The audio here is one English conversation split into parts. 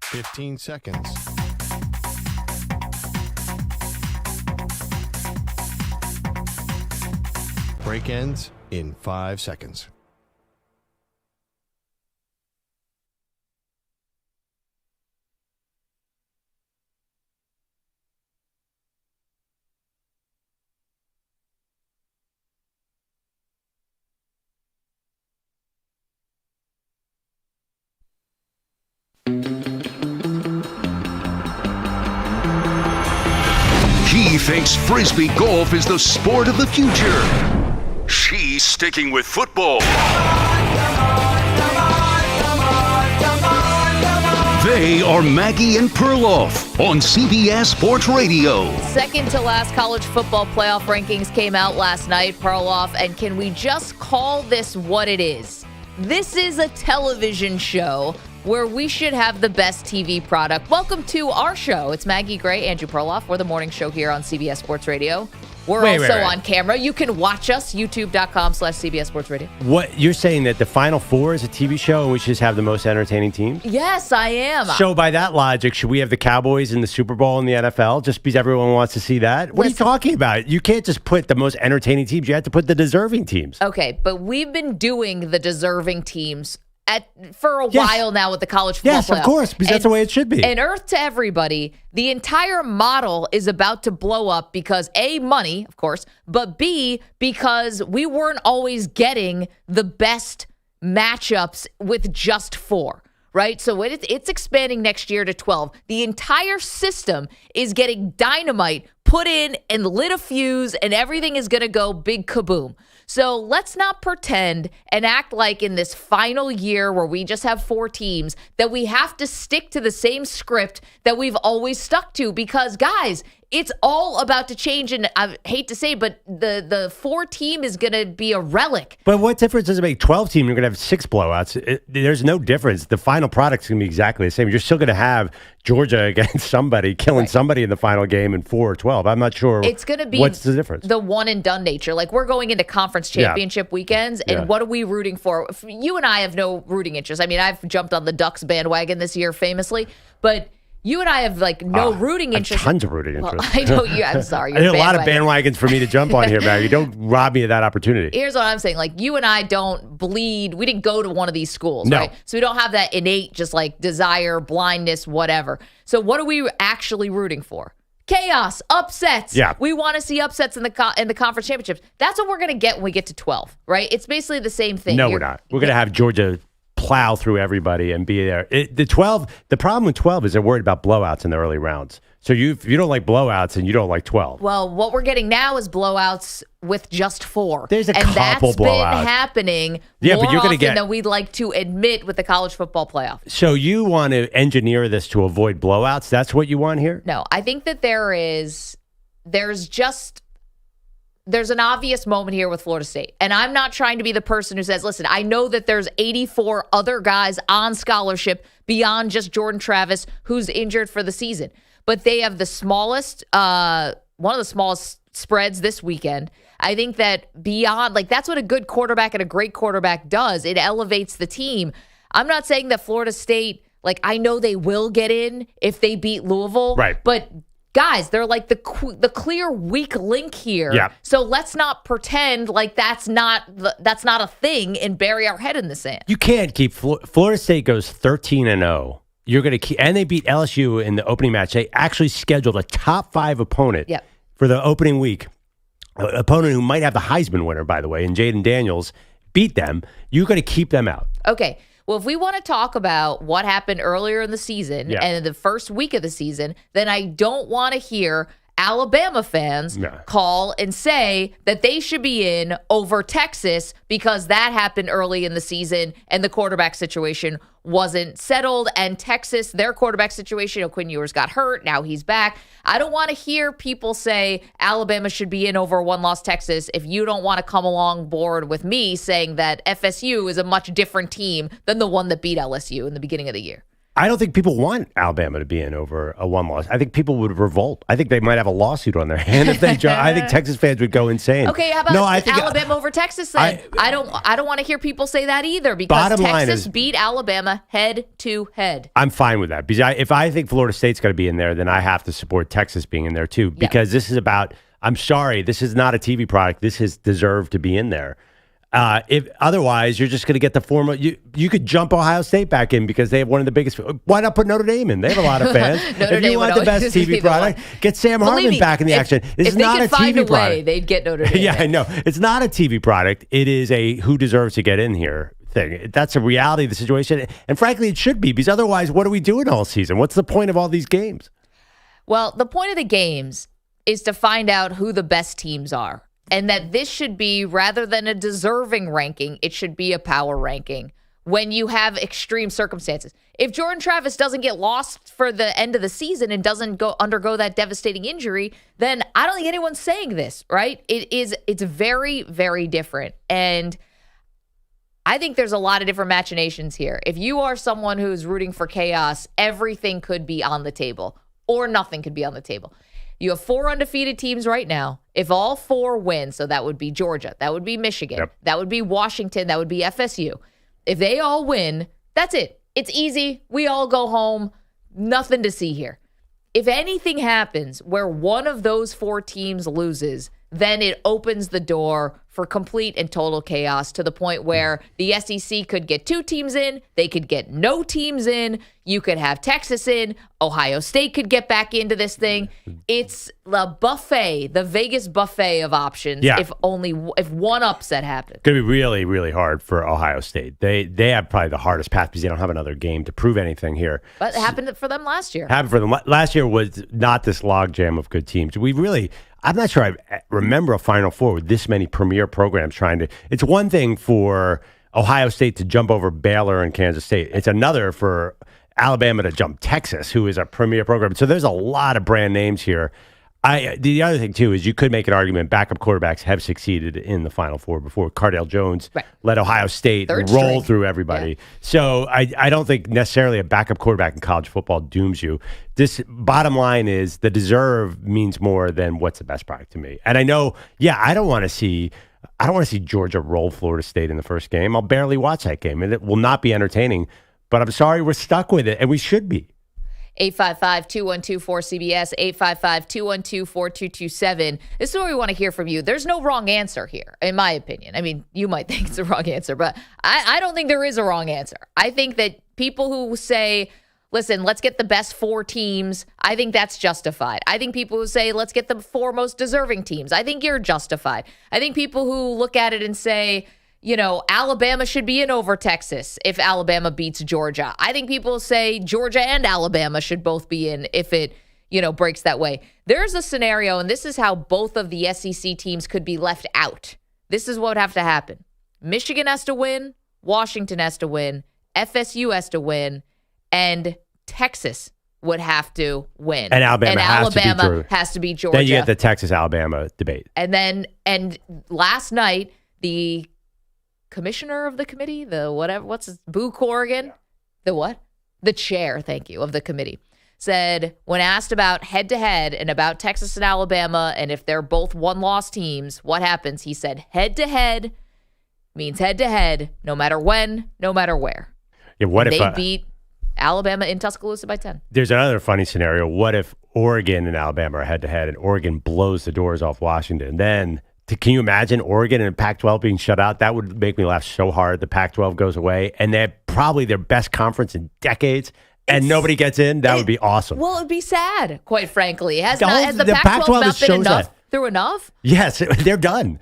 15 seconds. Break ends in 5 seconds. He thinks Frisbee golf is the sport of the future. She's sticking with football. They are Maggie and Perloff on CBS Sports Radio. Second to last college football playoff rankings came out last night, Perloff, and can we just call this what it is? This is a television show where we should have the best TV product. Welcome to our show. It's Maggie Gray, Andrew Perloff. We're the morning show here on CBS Sports Radio. We're also on camera. You can watch us, youtube.com/CBS Sports Radio. What, you're saying that the Final Four is a TV show and we should just have the most entertaining teams? Yes, I am. So by that logic, should we have the Cowboys in the Super Bowl in the NFL just because everyone wants to see that? What are you talking about? You can't just put the most entertaining teams. You have to put the deserving teams. Okay, but we've been doing the deserving teams for a while now with the college football playoff. Yes, of course, because that's the way it should be. And earth to everybody, the entire model is about to blow up because A, money, of course, but B, because we weren't always getting the best matchups with just 4. Right? So it's expanding next year to 12. The entire system is getting dynamite put in and lit a fuse, and everything is going to go big kaboom. So let's not pretend and act like in this final year where we just have 4 teams that we have to stick to the same script that we've always stuck to, because, guys, it's all about to change, and I hate to say, but the 4 team is going to be a relic. But what difference does it make? 12 team, you're going to have 6 blowouts. There's no difference. The final product's going to be exactly the same. You're still going to have Georgia against somebody, killing somebody in the final game in 4 or 12. I'm not sure. It's going to be what's the difference. The one and done nature. Like, we're going into conference championship weekends, and what are we rooting for? You and I have no rooting interest. I mean, I've jumped on the Ducks bandwagon this year famously, but you and I have no rooting interest. Tons of rooting interest. Well, I know you. I'm sorry. There's a lot of bandwagons for me to jump on here, Maggie. Don't rob me of that opportunity. Here's what I'm saying. Like, you and I don't bleed. We didn't go to one of these schools, right? So we don't have that innate just like desire, blindness, whatever. So what are we actually rooting for? Chaos, upsets. Yeah. We want to see upsets in the conference championships. That's what we're going to get when we get to 12, right? It's basically the same thing. No, we're not. We're going to have Georgia plow through everybody and be there. The problem with 12 is they're worried about blowouts in the early rounds. So if you don't like blowouts and you don't like 12. Well, what we're getting now is blowouts with just 4. There's a couple blowouts. And that's been happening more but you're often than we'd like to admit with the college football playoff. So you want to engineer this to avoid blowouts? That's what you want here? No, I think that there's an obvious moment here with Florida State. And I'm not trying to be the person who says, listen, I know that there's 84 other guys on scholarship beyond just Jordan Travis who's injured for the season. But they have the smallest, one of the smallest spreads this weekend. I think that beyond, that's what a good quarterback and a great quarterback does. It elevates the team. I'm not saying that Florida State, I know they will get in if they beat Louisville. Right. But guys, they're like the clear weak link here. Yeah. So let's not pretend like that's not a thing and bury our head in the sand. You can't keep Florida State goes 13-0. You're going to keep, and they beat LSU in the opening match. They actually scheduled a top 5 opponent for the opening week. An opponent who might have the Heisman winner, by the way, and Jaden Daniels beat them. You're going to keep them out. Okay. Well, if we want to talk about what happened earlier in the season and in the first week of the season, then I don't want to hear Alabama fans call and say that they should be in over Texas because that happened early in the season and the quarterback situation wasn't settled. And Texas, their quarterback situation, Quinn Ewers got hurt. Now he's back. I don't want to hear people say Alabama should be in over one-loss Texas if you don't want to come along board with me saying that FSU is a much different team than the one that beat LSU in the beginning of the year. I don't think people want Alabama to be in over a one loss. I think people would revolt. I think they might have a lawsuit on their hand if they. I think Texas fans would go insane. Okay, how about Alabama over Texas then? I don't want to hear people say that either because Texas beat Alabama head to head. I'm fine with that because if I think Florida State's going to be in there, then I have to support Texas being in there too because this is about. I'm sorry, this is not a TV product. This has deserved to be in there. If otherwise, you're just going to get the former. You could jump Ohio State back in because they have one of the biggest. Why not put Notre Dame in? They have a lot of fans. If you want the best TV product, get Sam Hartman back in the action. It's not a TV product. They'd get Notre Dame. Yeah, I know. It's not a TV product. It is a who deserves to get in here thing. That's a reality of the situation, and frankly, it should be because otherwise, what are we doing all season? What's the point of all these games? Well, the point of the games is to find out who the best teams are. And that this should be, rather than a deserving ranking, it should be a power ranking when you have extreme circumstances. If Jordan Travis doesn't get lost for the end of the season and doesn't undergo that devastating injury, then I don't think anyone's saying this, right? It's very, very different. And I think there's a lot of different machinations here. If you are someone who's rooting for chaos, everything could be on the table or nothing could be on the table. You have 4 undefeated teams right now. If all 4 win, so that would be Georgia, that would be Michigan, that would be Washington, that would be FSU. If they all win, that's it. It's easy. We all go home. Nothing to see here. If anything happens where one of those 4 teams loses, then it opens the door for complete and total chaos to the point where the SEC could get 2 teams in, they could get no teams in, you could have Texas in, Ohio State could get back into this thing. It's the buffet, the Vegas buffet of options if one upset happens. It's going to be really, really hard for Ohio State. They have probably the hardest path because they don't have another game to prove anything here. But it happened for them last year. Happened for them. Last year was not this logjam of good teams. I'm not sure I remember a Final Four with this many premier programs trying to. It's one thing for Ohio State to jump over Baylor and Kansas State. It's another for Alabama to jump Texas, who is a premier program. So there's a lot of brand names here. The other thing, too, is you could make an argument backup quarterbacks have succeeded in the Final Four before. Cardale Jones led Ohio State roll through everybody. Yeah. So I don't think necessarily a backup quarterback in college football dooms you. This bottom line is the deserve means more than what's the best product to me. And I know, I don't want to see Georgia roll Florida State in the first game. I'll barely watch that game, and it will not be entertaining. But I'm sorry we're stuck with it, and we should be. 855-212-4CBS, 855-212-4227. This is what we want to hear from you. There's no wrong answer here, in my opinion. I mean, you might think it's a wrong answer, but I don't think there is a wrong answer. I think that people who say, listen, let's get the best 4 teams, I think that's justified. I think people who say, let's get the 4 most deserving teams, I think you're justified. I think people who look at it and say, Alabama should be in over Texas if Alabama beats Georgia. I think people say Georgia and Alabama should both be in if it, breaks that way. There's a scenario, and this is how both of the SEC teams could be left out. This is what would have to happen. Michigan has to win, Washington has to win, FSU has to win, and Texas would have to win. And Alabama has to beat Georgia. Then you get the Texas-Alabama debate. And last night, the commissioner of the committee, Boo Corrigan, the chair, thank you, of the committee, said when asked about head-to-head and about Texas and Alabama and if they're both one-loss teams, what happens? He said head-to-head means head-to-head, no matter when, no matter where. Yeah, what if they beat Alabama in Tuscaloosa by 10? There's another funny scenario. What if Oregon and Alabama are head-to-head and Oregon blows the doors off Washington? Then can you imagine Oregon and Pac-12 being shut out? That would make me laugh so hard. The Pac-12 goes away, and they're probably their best conference in decades, and nobody gets in. That would be awesome. Well, it would be sad, quite frankly. Has the Pac-12 not been enough through enough? Yes, they're done.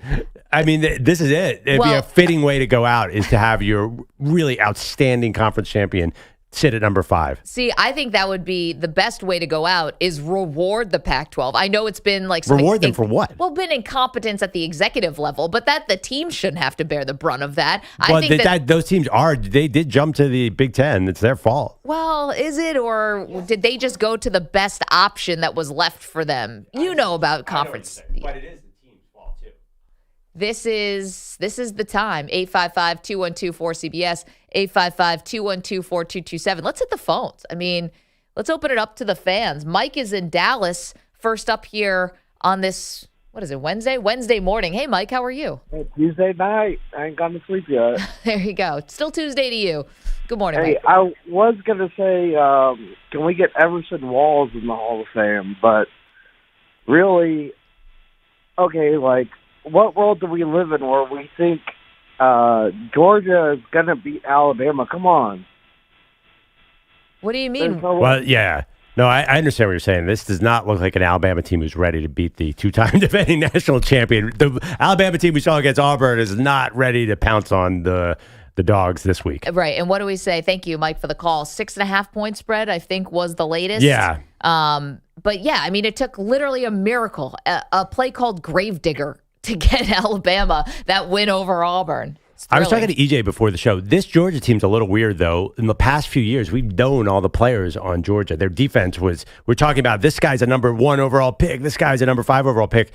I mean, this is it. It'd be a fitting way to go out is to have your really outstanding conference champion sit at number 5. See, I think that would be the best way to go out is reward the Pac-12. I know it's been like reward them for what? Well, been incompetence at the executive level, but that the team shouldn't have to bear the brunt of that. Well, I think those teams they did jump to the Big Ten. It's their fault. Well, is it, or did they just go to the best option that was left for them? You know about conference, but it is the team's fault too. This is the time. 855-212-4CBS. 855-212-4227. Let's hit the phones. I mean, let's open it up to the fans. Mike is in Dallas, first up here on this, what is it, Wednesday morning. Hey, Mike, how are you? Hey, Tuesday night. I ain't gone to sleep yet. There you go. Still Tuesday to you. Good morning, Hey, Mike. I was going to say, can we get Everson Walls in the Hall of Fame? But really, okay, like, what world do we live in where we think Georgia is going to beat Alabama? Come on. What do you mean? Well, yeah. No, I understand what you're saying. This does not look like an Alabama team who's ready to beat the two-time defending national champion. The Alabama team we saw against Auburn is not ready to pounce on the Dogs this week. Right. And what do we say? Thank you, Mike, for the call. 6.5 point spread, I think, was the latest. Yeah. But yeah, I mean, it took literally a miracle, a play called Gravedigger to get Alabama that win over Auburn. I was talking to EJ before the show. This Georgia team's a little weird, though. In the past few years, we've known all the players on Georgia. Their defense we're talking about this guy's a number 1 overall pick. This guy's a number 5 overall pick.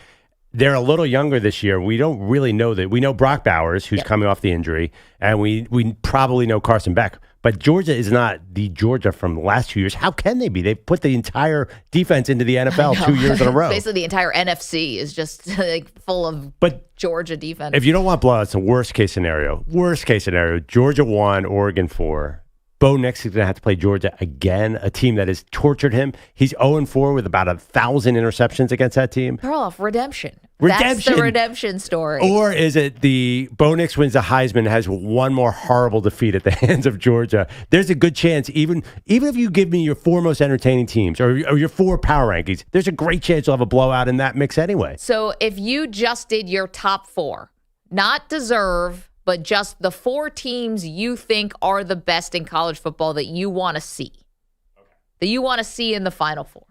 They're a little younger this year. We don't really know that. We know Brock Bowers, who's coming off the injury, and we probably know Carson Beck. But Georgia is not the Georgia from the last 2 years. How can they be? They've put the entire defense into the NFL 2 years in a row. Basically, the entire NFC is just like full of Georgia defense. If you don't want blood, it's a worst case scenario. Worst case scenario, Georgia 1, Oregon 4. Bo Nix is going to have to play Georgia again, a team that has tortured him. He's 0-4 with about 1,000 interceptions against that team. Perloff, redemption. Redemption. That's the redemption story. Or is it the Bo Nix wins the Heisman, has one more horrible defeat at the hands of Georgia? There's a good chance, even if you give me your 4 most entertaining teams or your 4 power rankings, there's a great chance you'll have a blowout in that mix anyway. So if you just did your top 4, not deserve, but just the 4 teams you think are the best in college football that you want to see. Okay. That you want to see in the Final Four.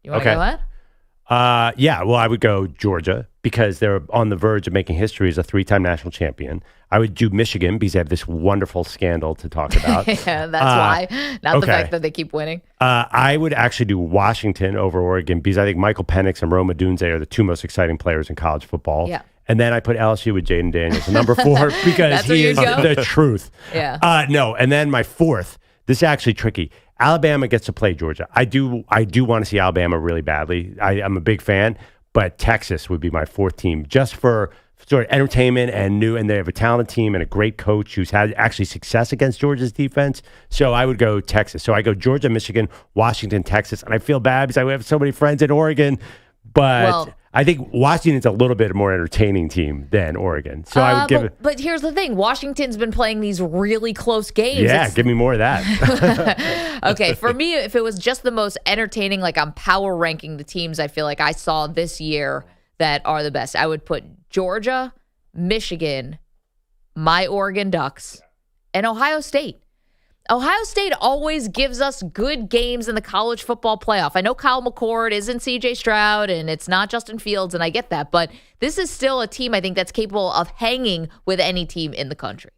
You want to go ahead? Yeah, well, I would go Georgia because they're on the verge of making history as a 3-time national champion. I would do Michigan because they have this wonderful scandal to talk about. Yeah, that's why. Not the fact that they keep winning. I would actually do Washington over Oregon because I think Michael Penix and Rome Odunze are the 2 most exciting players in college football. Yeah. And then I put LSU with Jaden Daniels, number 4, because he is the truth. Yeah. No, and then my 4th, this is actually tricky. Alabama gets to play Georgia. I do want to see Alabama really badly. I'm a big fan, but Texas would be my 4th team just for sort of entertainment and they have a talented team and a great coach who's had actually success against Georgia's defense. So I would go Texas. So I go Georgia, Michigan, Washington, Texas. And I feel bad because I have so many friends in Oregon, but I think Washington's a little bit more entertaining team than Oregon. So I would give it. But here's the thing. Washington's been playing these really close games. Yeah, give me more of that. Okay, for me, if it was just the most entertaining, like I'm power ranking the teams I feel like I saw this year that are the best, I would put Georgia, Michigan, my Oregon Ducks, and Ohio State. Ohio State always gives us good games in the college football playoff. I know Kyle McCord isn't C.J. Stroud and it's not Justin Fields, and I get that, but this is still a team I think that's capable of hanging with any team in the country.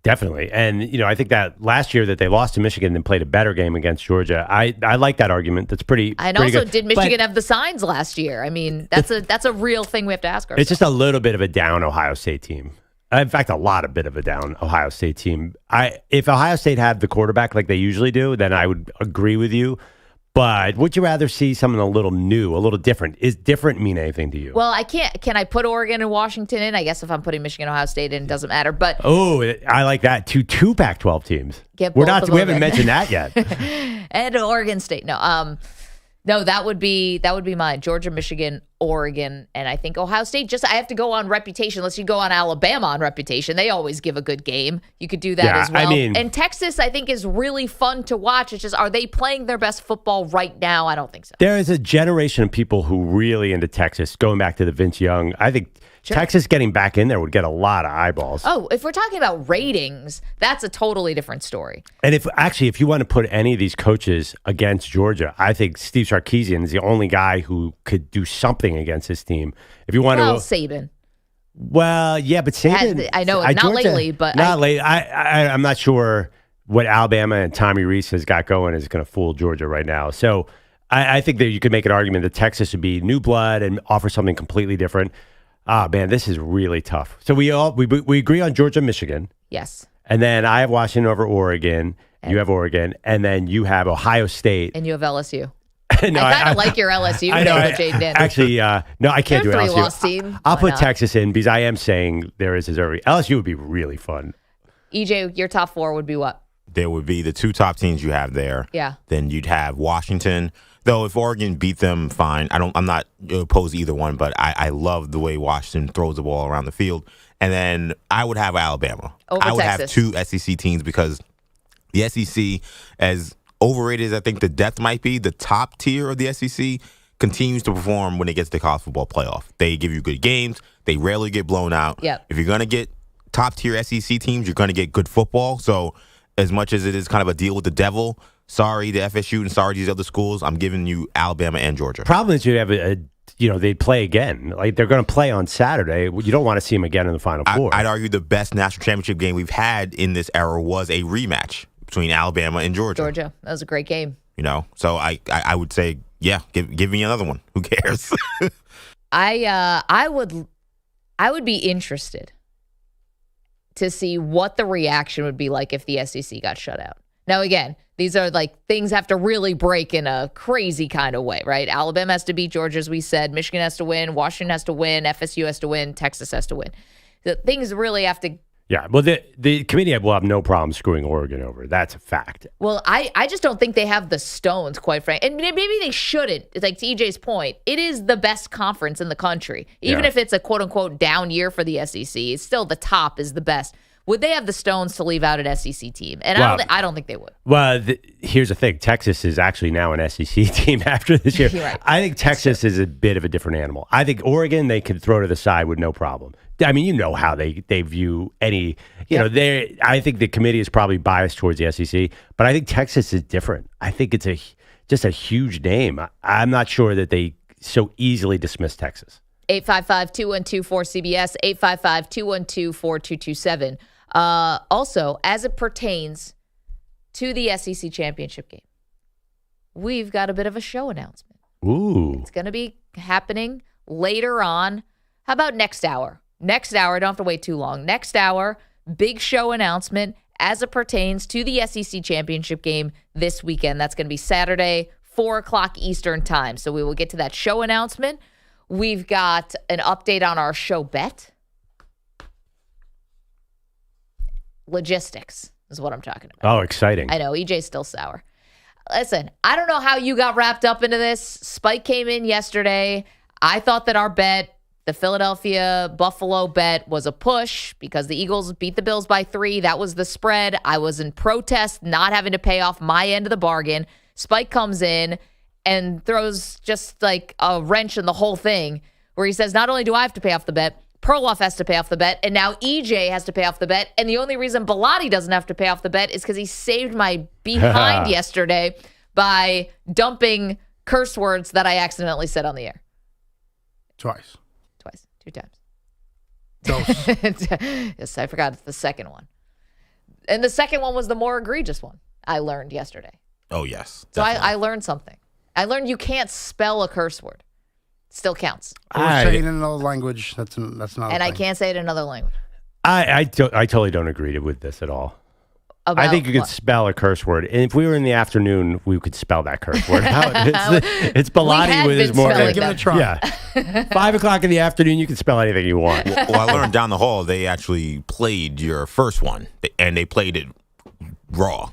Definitely. And, I think that last year that they lost to Michigan and played a better game against Georgia, I like that argument. That's pretty And pretty also, good. did Michigan have the signs last year? I mean, that's a real thing we have to ask ourselves. It's just a little bit of a down Ohio State team. In fact, a bit of a down Ohio State team. If Ohio State had the quarterback like they usually do, then I would agree with you. But would you rather see something a little new, a little different? Is different mean anything to you? Well, I can't. Can I put Oregon and Washington in? I guess if I'm putting Michigan, Ohio State in, it doesn't matter. But I like that. Two Pac-12 teams. We haven't mentioned that yet. And Oregon State. No, that would be mine. Georgia, Michigan, Oregon, and I think Ohio State. I have to go on reputation. Unless you go on Alabama on reputation, they always give a good game. You could do that as well. And Texas, I think, is really fun to watch. It's just, are they playing their best football right now? I don't think so. There is a generation of people who really into Texas. Going back to the Vince Young, I think Texas getting back in there would get a lot of eyeballs. Oh, if we're talking about ratings, that's a totally different story. And if you want to put any of these coaches against Georgia, I think Steve Sarkisian is the only guy who could do something against his team. If you want Saban. Well, yeah, but Saban. I know, not Georgia, lately, but not lately. I'm not sure what Alabama and Tommy Rees has got going is going to fool Georgia right now. So I think that you could make an argument that Texas would be new blood and offer something completely different. Man, this is really tough. So we agree on Georgia, Michigan. Yes. And then I have Washington over Oregon. You have Oregon. And then you have Ohio State. And you have LSU. No, I kind of like your LSU. I know. Jaden in. Actually, no, I can't do They're a LSU. three-loss team. I'll Why put not? Texas in because I am saying there is his early. LSU would be really fun. EJ, your top 4 would be what? There would be the 2 top teams you have there. Yeah. Then you'd have Washington. Though if Oregon beat them, fine. I'm not opposed to either one, but I love the way Washington throws the ball around the field. And then I would have Alabama. Over I would Texas. have 2 SEC teams because the SEC, as overrated as I think the depth might be, the top tier of the SEC continues to perform when it gets to the college football playoff. They give you good games. They rarely get blown out. Yep. If you're going to get top tier SEC teams, you're going to get good football. So as much as it is kind of a deal with the devil, sorry to FSU and sorry to these other schools, I'm giving you Alabama and Georgia. Problem is you have they'd play again. Like they're going to play on Saturday. You don't want to see them again in the Final Four. I'd argue the best national championship game we've had in this era was a rematch between Alabama and Georgia. That was a great game. So I would say, yeah, give me another one. Who cares? I would be interested to see what the reaction would be like if the SEC got shut out. Now, again, these are like things have to really break in a crazy kind of way, right? Alabama has to beat Georgia, as we said. Michigan has to win. Washington has to win. FSU has to win. Texas has to win. The things really have to. Yeah, well, the committee will have no problem screwing Oregon over. That's a fact. Well, I just don't think they have the stones, quite frankly. And maybe they shouldn't. It's like to EJ's point, it is the best conference in the country. Even if it's a quote-unquote down year for the SEC, it's still the top is the best. Would they have the stones to leave out an SEC team? And I don't think they would. Well, here's the thing. Texas is actually now an SEC team after this year. You're right. I think Texas is a bit of a different animal. I think Oregon, they could throw to the side with no problem. I mean, you know how they view any, I think the committee is probably biased towards the SEC, but I think Texas is different. I think it's just a huge name. I'm not sure that they so easily dismiss Texas. 855-212-4CBS, 855-212-4227. Also, as it pertains to the SEC championship game, we've got a bit of a show announcement. Ooh. It's going to be happening later on. How about next hour? Next hour, don't have to wait too long. Next hour, big show announcement as it pertains to the SEC championship game this weekend. That's going to be Saturday, 4 o'clock Eastern time. So we will get to that show announcement. We've got an update on our show bet. Logistics is what I'm talking about. Oh, exciting. I know, EJ's still sour. Listen, I don't know how you got wrapped up into this. Spike came in yesterday. I thought that our bet, the Philadelphia-Buffalo bet, was a push because the Eagles beat the Bills by 3. That was the spread. I was in protest, not having to pay off my end of the bargain. Spike comes in and throws just like a wrench in the whole thing where he says, not only do I have to pay off the bet, Perloff has to pay off the bet, and now EJ has to pay off the bet. And the only reason Bellotti doesn't have to pay off the bet is because he saved my behind yesterday by dumping curse words that I accidentally said on the air. Twice. 2 times. Dose. Yes, I forgot the second one. And the second one was the more egregious one I learned yesterday. Oh, yes. So I learned something. I learned you can't spell a curse word. Still counts. Or say it in another language. That's not. And I can't say it in another language. I totally don't agree with this at all. I think you could spell a curse word. And if we were in the afternoon, we could spell that curse word out. It's Bellotti with his more. Give it a try. Yeah. 5 o'clock in the afternoon, you can spell anything you want. Well, I learned down the hall they actually played your first one, and they played it raw.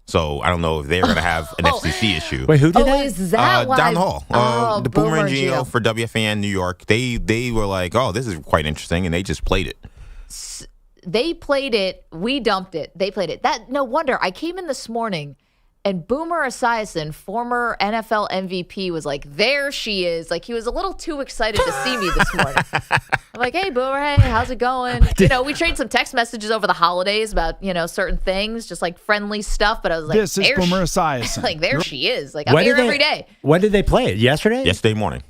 So I don't know if they're going to have an FCC issue. Wait, who did that? Is that why? Down the hall. The Boomer and Gio Gio. for WFAN New York. They were like, oh, this is quite interesting, and they just played it. They played it. We dumped it. They played it. No wonder. I came in this morning, and Boomer Esiason, former NFL MVP, was like, there she is. Like, he was a little too excited to see me this morning. I'm like, hey, Boomer, hey, how's it going? We traded some text messages over the holidays about, certain things, just like friendly stuff. But I was like, this is Boomer Esiason. Like, there she is. Like, I'm here every day. When did they play it? Yesterday? Yesterday morning.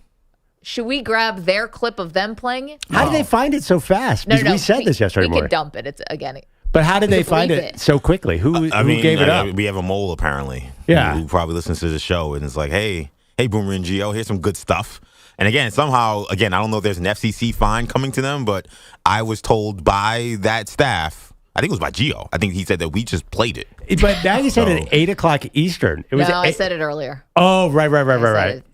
Should we grab their clip of them playing it? How did they find it so fast? No, Because we said this yesterday morning. We can dump it. It's again. But how did they find it so quickly? Who gave it up? We have a mole apparently. Yeah. Who probably listens to the show and is like, hey, Boomer and Gio, here's some good stuff. And again, somehow, I don't know if there's an FCC fine coming to them, but I was told by that staff, I think it was by Gio. I think he said that we just played it. But Maggie said at 8 o'clock Eastern. It was I said it earlier. Oh, right.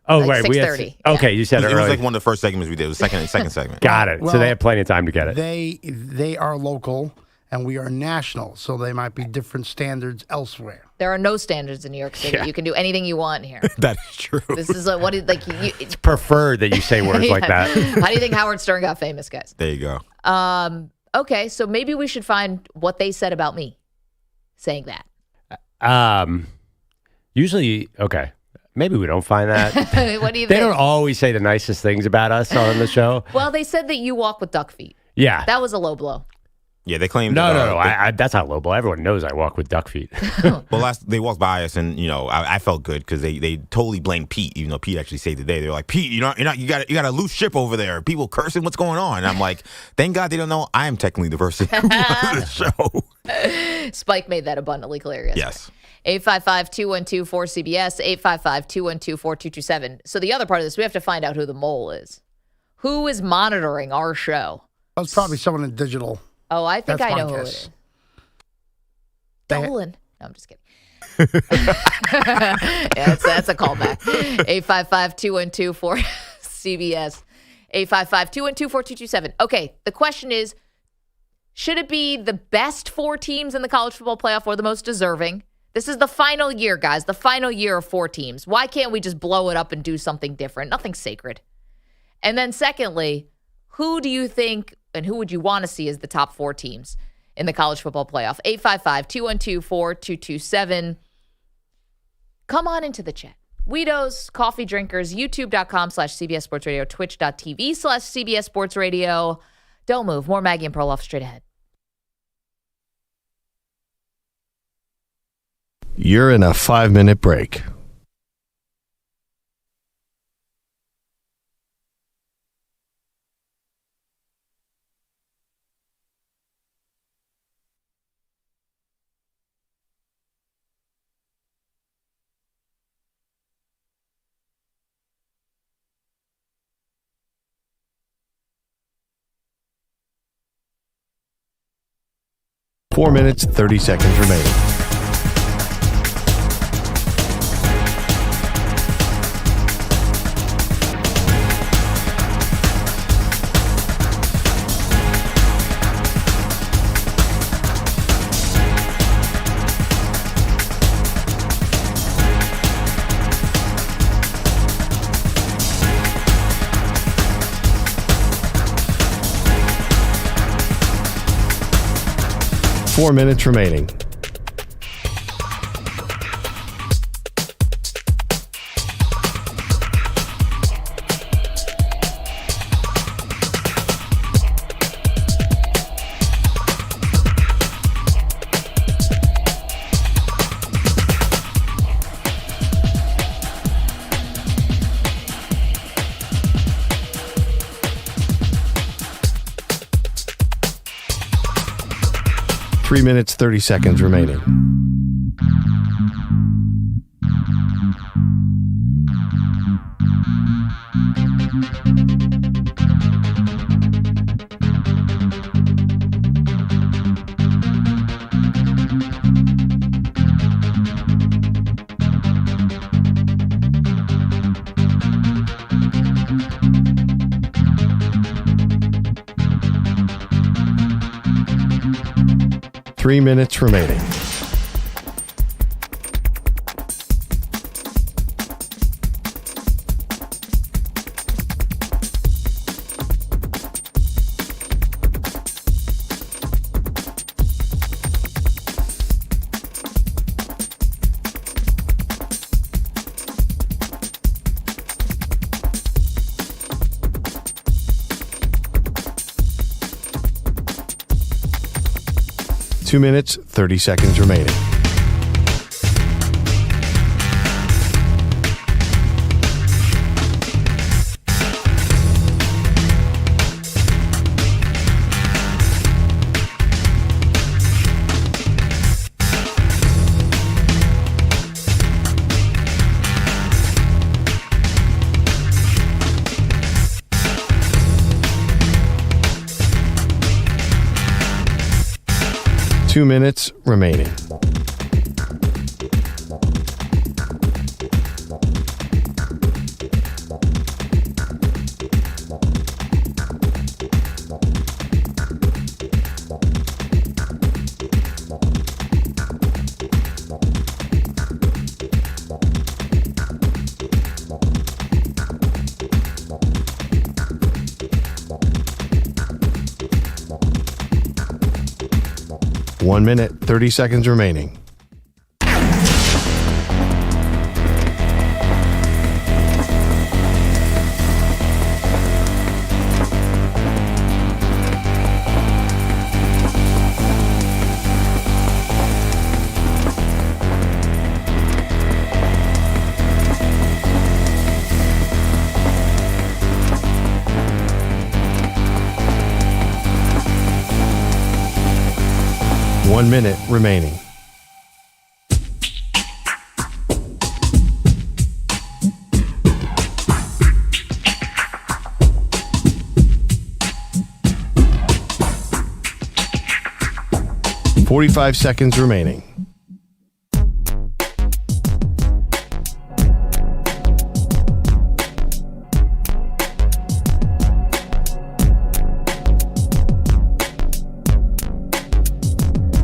Oh, like right. 6:30. Okay, you said it was earlier. like one of the first segments we did. It was the second segment. Got it. Well, so they had plenty of time to get it. They are local and we are national, so they might be different standards elsewhere. There are no standards in New York City. Yeah. You can do anything you want here. That is true. This is It's preferred that you say words like that. How do you think Howard Stern got famous, guys? There you go. Okay, so maybe we should find what they said about me saying that. Usually, okay. Maybe we don't find that. What do you They think? don't always say the nicest things about us on the show. Well, they said that you walk with duck feet. Yeah. That was a low blow. Yeah, they claimed. No. That's not low blow. Everyone knows I walk with duck feet. Well, they walked by us, and I felt good because they totally blamed Pete, even though Pete actually saved the day. They were like, Pete, you got a loose ship over there. People cursing. What's going on? And I'm like, thank God they don't know I am technically the person who runs the show. Spike made that abundantly clear yesterday. Yes. 855-212-4CBS, 855-212-4227. So the other part of this, we have to find out who the mole is. Who is monitoring our show? That's probably someone in digital. Oh, I think That's I my know who it guess. is. Dolan. No, I'm just kidding. That's a callback. 855-212-4CBS, 855-212-4227. Okay, the question is, should it be the best 4 teams in the college football playoff or the most deserving? This is the final year, guys, the final year of 4 teams. Why can't we just blow it up and do something different? Nothing sacred. And then secondly, who do you think and who would you want to see as the top 4 teams in the college football playoff? 855-212-4227. Come on into the chat. Weedos, coffee drinkers, youtube.com/CBS Sports Radio, twitch.tv/CBS Sports Radio. Don't move. More Maggie and Perloff straight ahead. You're in a 5-minute break. Four minutes, 30 seconds remaining. Four minutes remaining. Three minutes, 30 seconds remaining. Three minutes remaining. Two minutes, 30 seconds remaining. 2 minutes remaining. One minute, 30 seconds remaining. One minute remaining. Forty-five seconds remaining.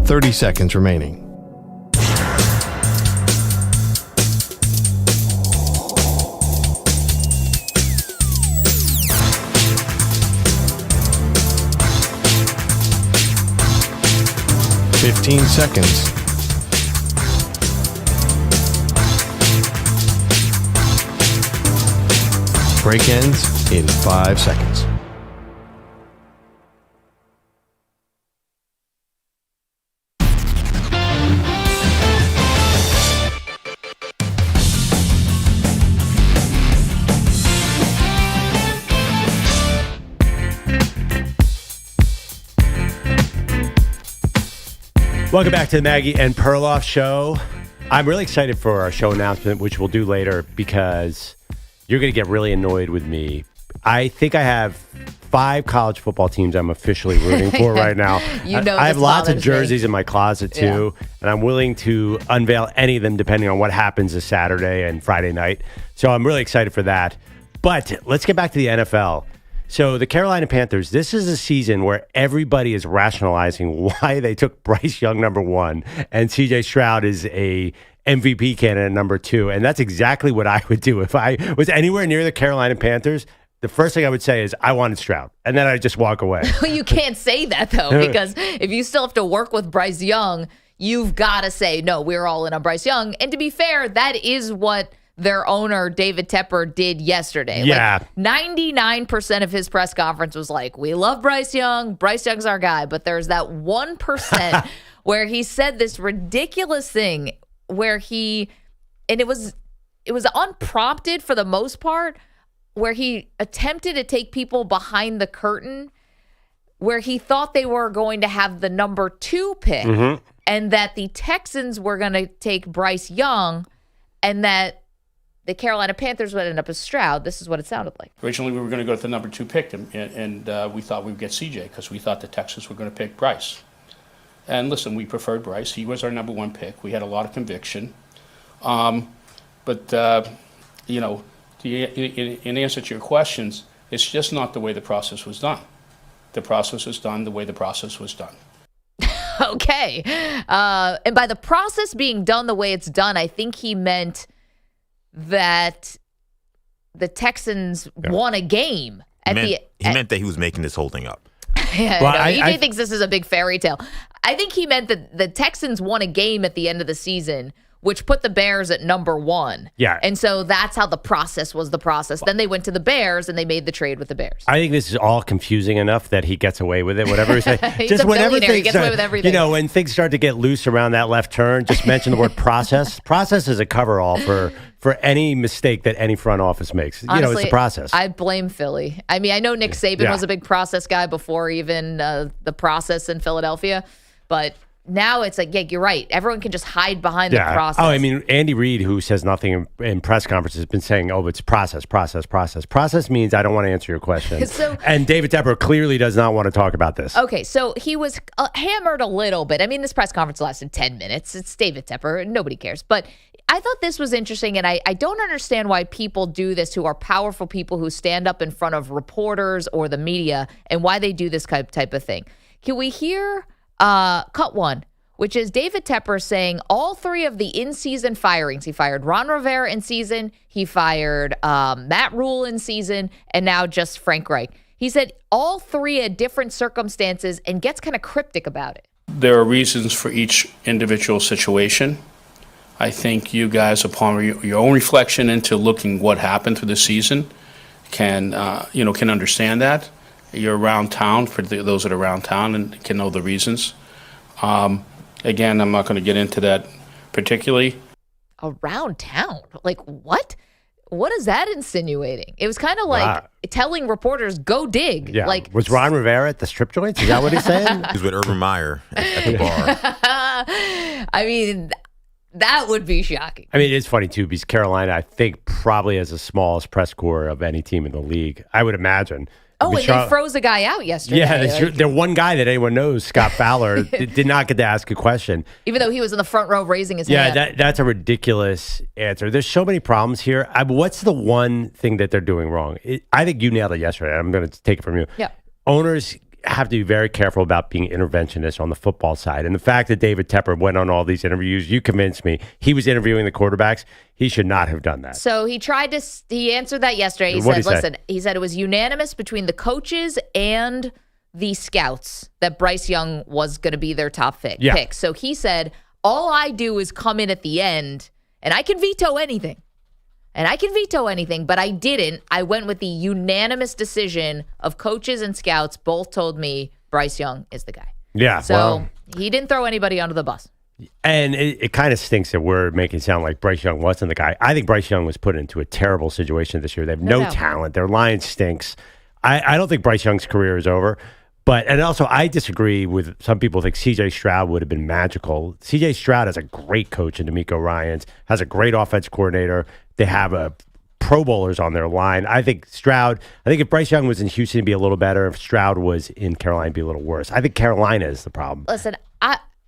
Thirty seconds remaining. Fifteen seconds. Break ends in 5 seconds. Welcome back to the Maggie and Perloff show. I'm really excited for our show announcement, which we'll do later, because you're going to get really annoyed with me. I think I have 5 college football teams I'm officially rooting for right now. I have lots of jerseys in my closet, too, and I'm willing to unveil any of them depending on what happens this Saturday and Friday night. So I'm really excited for that. But let's get back to the NFL. So the Carolina Panthers, this is a season where everybody is rationalizing why they took Bryce Young number 1 and CJ Stroud is a MVP candidate number 2. And that's exactly what I would do. If I was anywhere near the Carolina Panthers, the first thing I would say is I wanted Stroud. And then I'd just walk away. You can't say that, though, because if you still have to work with Bryce Young, you've got to say, no, we're all in on Bryce Young. And to be fair, that is what their owner, David Tepper, did yesterday. Yeah. Like 99% of his press conference was like, we love Bryce Young. Bryce Young's our guy. But there's that 1% where he said this ridiculous thing where and it was unprompted for the most part, where he attempted to take people behind the curtain, where he thought they were going to have the number 2 pick and that the Texans were going to take Bryce Young and that the Carolina Panthers would end up as Stroud. This is what it sounded like. Originally, we were going to go with the number 2 pick, and we thought we would get CJ because we thought the Texans were going to pick Bryce. And listen, we preferred Bryce. He was our number 1 pick. We had a lot of conviction. But in answer to your questions, it's just not the way the process was done. The process was done the way the process was done. Okay. And by the process being done the way it's done, I think he meant that the Texans won a game. He meant that he was making this whole thing up. He thinks this is a big fairy tale. I think he meant that the Texans won a game at the end of the season, which put the Bears at number 1. Yeah. And so that's how the process was the process. Then they went to the Bears and they made the trade with the Bears. I think this is all confusing enough that he gets away with it, whatever he says. He's just whenever he gets away with everything. When things start to get loose around that left turn, just mention the word process. Process is a coverall for any mistake that any front office makes. Honestly, it's the process. I blame Philly. I mean, I know Nick Saban was a big process guy before even the process in Philadelphia, but now it's like, yeah, you're right. Everyone can just hide behind the process. Oh, I mean, Andy Reid, who says nothing in press conferences, has been saying, oh, it's process. Process means I don't want to answer your question. And David Tepper clearly does not want to talk about this. Okay, so he was hammered a little bit. I mean, this press conference lasted 10 minutes. It's David Tepper. Nobody cares. But I thought this was interesting, and I don't understand why people do this who are powerful people who stand up in front of reporters or the media and why they do this type of thing. Can we hear cut one, which is David Tepper saying all three of the in-season firings. He fired Ron Rivera in season. He fired Matt Rule in season, and now just Frank Reich. He said all three had different circumstances and gets kind of cryptic about it. There are reasons for each individual situation. I think you guys, upon your own reflection into looking what happened through the season, can understand that. You're around town, for those that are around town, and can know the reasons. Again, I'm not going to get into that particularly. Around town? Like what? What is that insinuating? It was kind of like telling reporters, go dig. Yeah. Like, was Ron Rivera at the strip joints? Is that what he's saying? He's with Urban Meyer at the bar. I mean, that would be shocking. I mean, it's funny, too, because Carolina, I think, probably has the smallest press corps of any team in the league. I would imagine. Oh, and they froze a guy out yesterday. Yeah, they're one guy that anyone knows, Scott Fowler, did not get to ask a question. Even though he was in the front row raising his hand. Yeah, that's a ridiculous answer. There's so many problems here. What's the one thing that they're doing wrong? I think you nailed it yesterday. I'm going to take it from you. Yeah. Owners have to be very careful about being interventionists on the football side. And the fact that David Tepper went on all these interviews, you convinced me. He was interviewing the quarterbacks. He should not have done that. So he answered that yesterday. He said it was unanimous between the coaches and the scouts that Bryce Young was going to be their top pick. So he said, all I do is come in at the end and I can veto anything. But I didn't. I went with the unanimous decision of coaches and scouts. Both told me Bryce Young is the guy. Yeah. So he didn't throw anybody under the bus. And it kind of stinks that we're making it sound like Bryce Young wasn't the guy. I think Bryce Young was put into a terrible situation this year. They have no talent. Their line stinks. I don't think Bryce Young's career is over. And also, I disagree with some people think C.J. Stroud would have been magical. C.J. Stroud has a great coach in D'Amico Ryans, has a great offense coordinator. They have Pro Bowlers on their line. I think if Bryce Young was in Houston, it'd be a little better. If Stroud was in Carolina, it'd be a little worse. I think Carolina is the problem. Listen,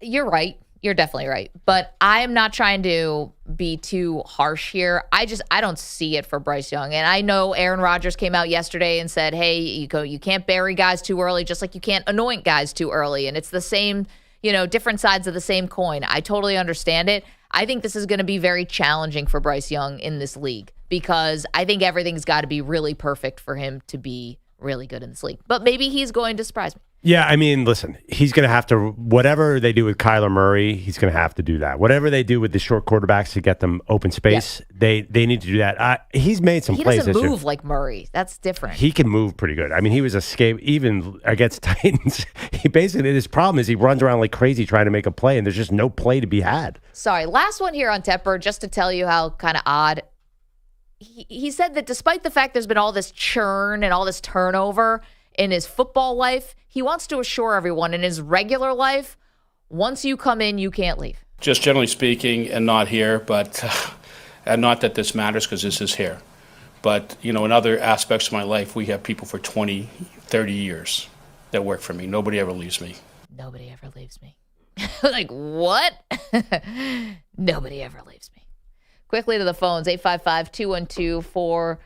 you're right. You're definitely right. But I am not trying to be too harsh here. I don't see it for Bryce Young. And I know Aaron Rodgers came out yesterday and said, hey, you can't bury guys too early, just like you can't anoint guys too early. And it's the same, different sides of the same coin. I totally understand it. I think this is going to be very challenging for Bryce Young in this league because I think everything's got to be really perfect for him to be really good in this league. But maybe he's going to surprise me. Yeah, I mean, listen, he's going to have to, whatever they do with Kyler Murray, he's going to have to do that. Whatever they do with the short quarterbacks to get them open space, they need to do that. He's made some plays. He doesn't move like Murray. That's different. He can move pretty good. I mean, he was even against Titans. His problem is he runs around like crazy trying to make a play, and there's just no play to be had. Sorry, last one here on Tepper, just to tell you how kind of odd. He said that despite the fact there's been all this churn and all this turnover in his football life, he wants to assure everyone in his regular life, once you come in, you can't leave. Just generally speaking, and not here, but and not that this matters because this is here. But, in other aspects of my life, we have people for 20, 30 years that work for me. Nobody ever leaves me. Nobody ever leaves me. Like, what? Nobody ever leaves me. Quickly to the phones, 855-212-4227.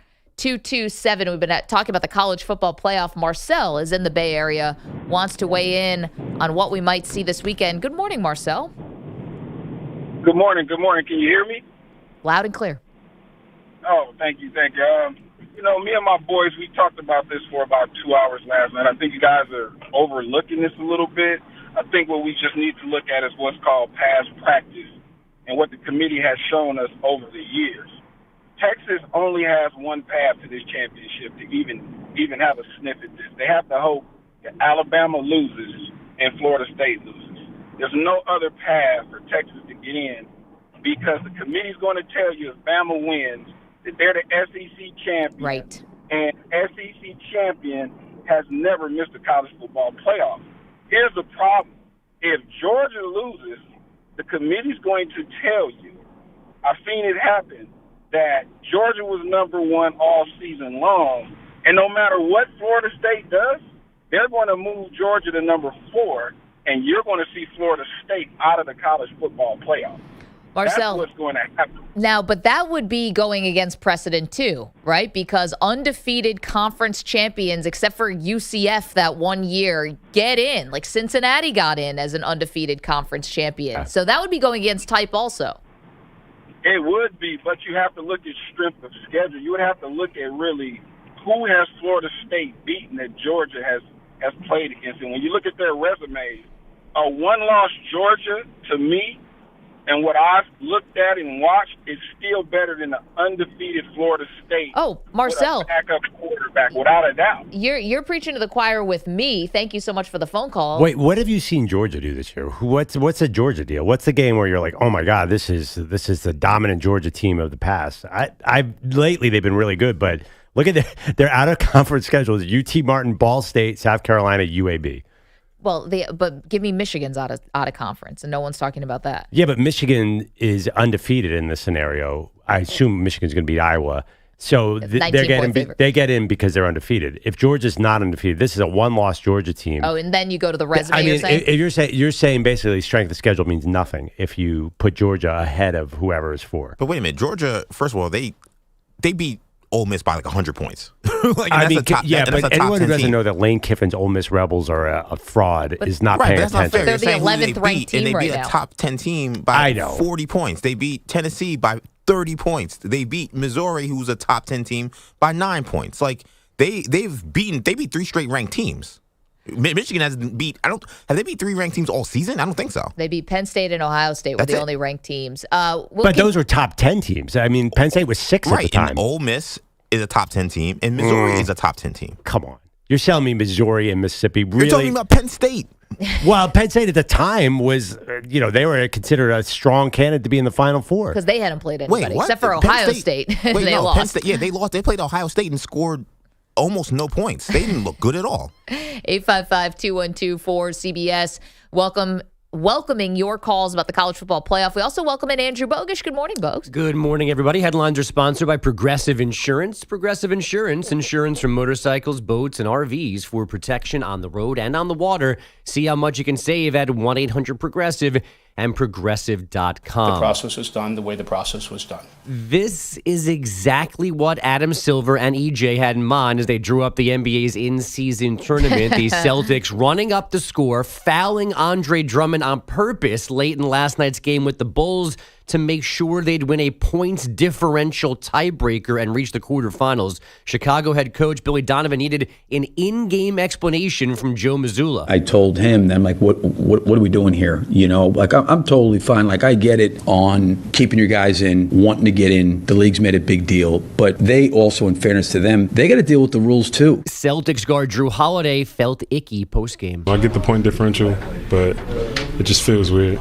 We've been talking about the college football playoff. Marcel is in the Bay Area, wants to weigh in on what we might see this weekend. Good morning, Marcel. Good morning. Can you hear me? Loud and clear. Oh, thank you. Me and my boys, we talked about this for about 2 hours last night. I think you guys are overlooking this a little bit. I think what we just need to look at is what's called past practice and what the committee has shown us over the years. Texas only has one path to this championship to even have a sniff at this. They have to hope that Alabama loses and Florida State loses. There's no other path for Texas to get in because the committee's going to tell you if Bama wins that they're the SEC champion. Right. And SEC champion has never missed a college football playoff. Here's the problem. if Georgia loses, the committee's going to tell you, I've seen it happen, that Georgia was number one all season long, and no matter what Florida State does, they're going to move Georgia to number 4, and you're going to see Florida State out of the college football playoff. Marcel, that's what's going to happen. Now, but that would be going against precedent too, right? Because undefeated conference champions, except for UCF that one year, get in. Like Cincinnati got in as an undefeated conference champion. So that would be going against type also. It would be, but you have to look at strength of schedule. You would have to look at really who has Florida State beaten that Georgia has played against. And when you look at their resumes, a one-loss Georgia, to me, and what I've looked at and watched, is still better than the undefeated Florida State. Oh, Marcel, with a backup quarterback, without a doubt. You're preaching to the choir with me. Thank you so much for the phone call. Wait, what have you seen Georgia do this year? What's the Georgia deal? What's the game where you're like, oh my God, this is the dominant Georgia team of the past? Lately they've been really good, but look at their out of conference schedules: UT Martin, Ball State, South Carolina, UAB. Well, but give me Michigan's out of conference, and no one's talking about that. Yeah, but Michigan is undefeated in this scenario. I assume Michigan's going to beat Iowa, so they get in because they're undefeated. If Georgia's not undefeated, this is a one-loss Georgia team. Oh, and then you go to the resume. I mean, you're saying basically strength of schedule means nothing if you put Georgia ahead of whoever is 4. But wait a minute, Georgia. First of all, they beat Ole Miss by like 100 points. But anyone who doesn't know that Lane Kiffin's Ole Miss Rebels are a fraud is not paying attention. They're the 11th ranked team and they right beat now. a top 10 team by 40 points. They beat Tennessee by 30 points. They beat Missouri, who's a top 10 team, by 9 points. Like they beat 3 straight ranked teams. Michigan hasn't beat. Have they beat 3 ranked teams all season? I don't think so. They beat Penn State and Ohio State were the only ranked teams. But those were top 10 teams. I mean, Penn State was 6 at the time. And Ole Miss is a top 10 team, and Missouri is a top 10 team. Come on, you're telling me Missouri and Mississippi really? You're talking about Penn State. Well, Penn State at the time was, they were considered a strong candidate to be in the Final Four because they hadn't played anybody except for Ohio State. They lost. Penn State, they lost. They played Ohio State and scored almost no points. They didn't look good at all. 855-212-4CBS. Welcoming your calls about the college football playoff. We also welcome in Andrew Bogusch. Good morning, Bogusch. Good morning, everybody. Headlines are sponsored by Progressive Insurance. Progressive Insurance from motorcycles, boats, and RVs for protection on the road and on the water. See how much you can save at 1-800-PROGRESSIVE and Progressive.com. The process was done the way the process was done. This is exactly what Adam Silver and EJ had in mind as they drew up the NBA's in-season tournament. The Celtics running up the score, fouling Andre Drummond on purpose late in last night's game with the Bulls to make sure they'd win a points differential tiebreaker and reach the quarterfinals. Chicago head coach Billy Donovan needed an in-game explanation from Joe Mazzulla. I told him, I'm like, what are we doing here? I'm totally fine. Like, I get it on keeping your guys in, wanting to get in. The league's made a big deal. But they also, in fairness to them, they got to deal with the rules too. Celtics guard Drew Holiday felt icky post-game. I get the point differential, but it just feels weird.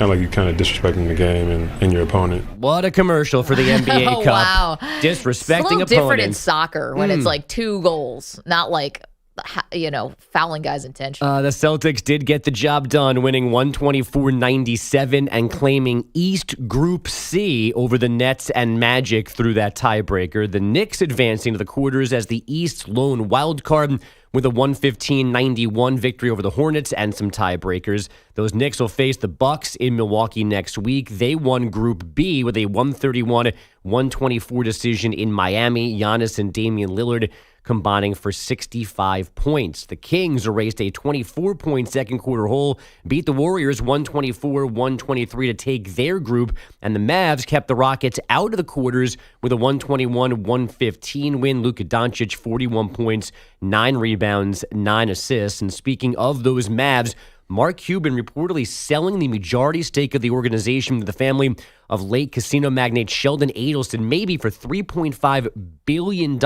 Kind of like you're kind of disrespecting the game and your opponent. What a commercial for the NBA Oh, Cup. wow. Disrespecting it's a little opponents. different in soccer when it's like 2 goals, not like, fouling guys intentionally. The Celtics did get the job done, winning 124-97 and claiming East Group C over the Nets and Magic through that tiebreaker. The Knicks advancing to the quarters as the East lone wild card with a 115-91 victory over the Hornets and some tiebreakers. Those Knicks will face the Bucks in Milwaukee next week. They won Group B with a 131-124 decision in Miami. Giannis and Damian Lillard combining for 65 points. The Kings erased a 24-point second quarter hole, beat the Warriors 124-123 to take their group, and the Mavs kept the Rockets out of the quarters with a 121-115 win. Luka Doncic, 41 points, 9 rebounds, 9 assists. And speaking of those Mavs, Mark Cuban reportedly selling the majority stake of the organization to the family of late casino magnate Sheldon Adelson, maybe for $3.5 billion,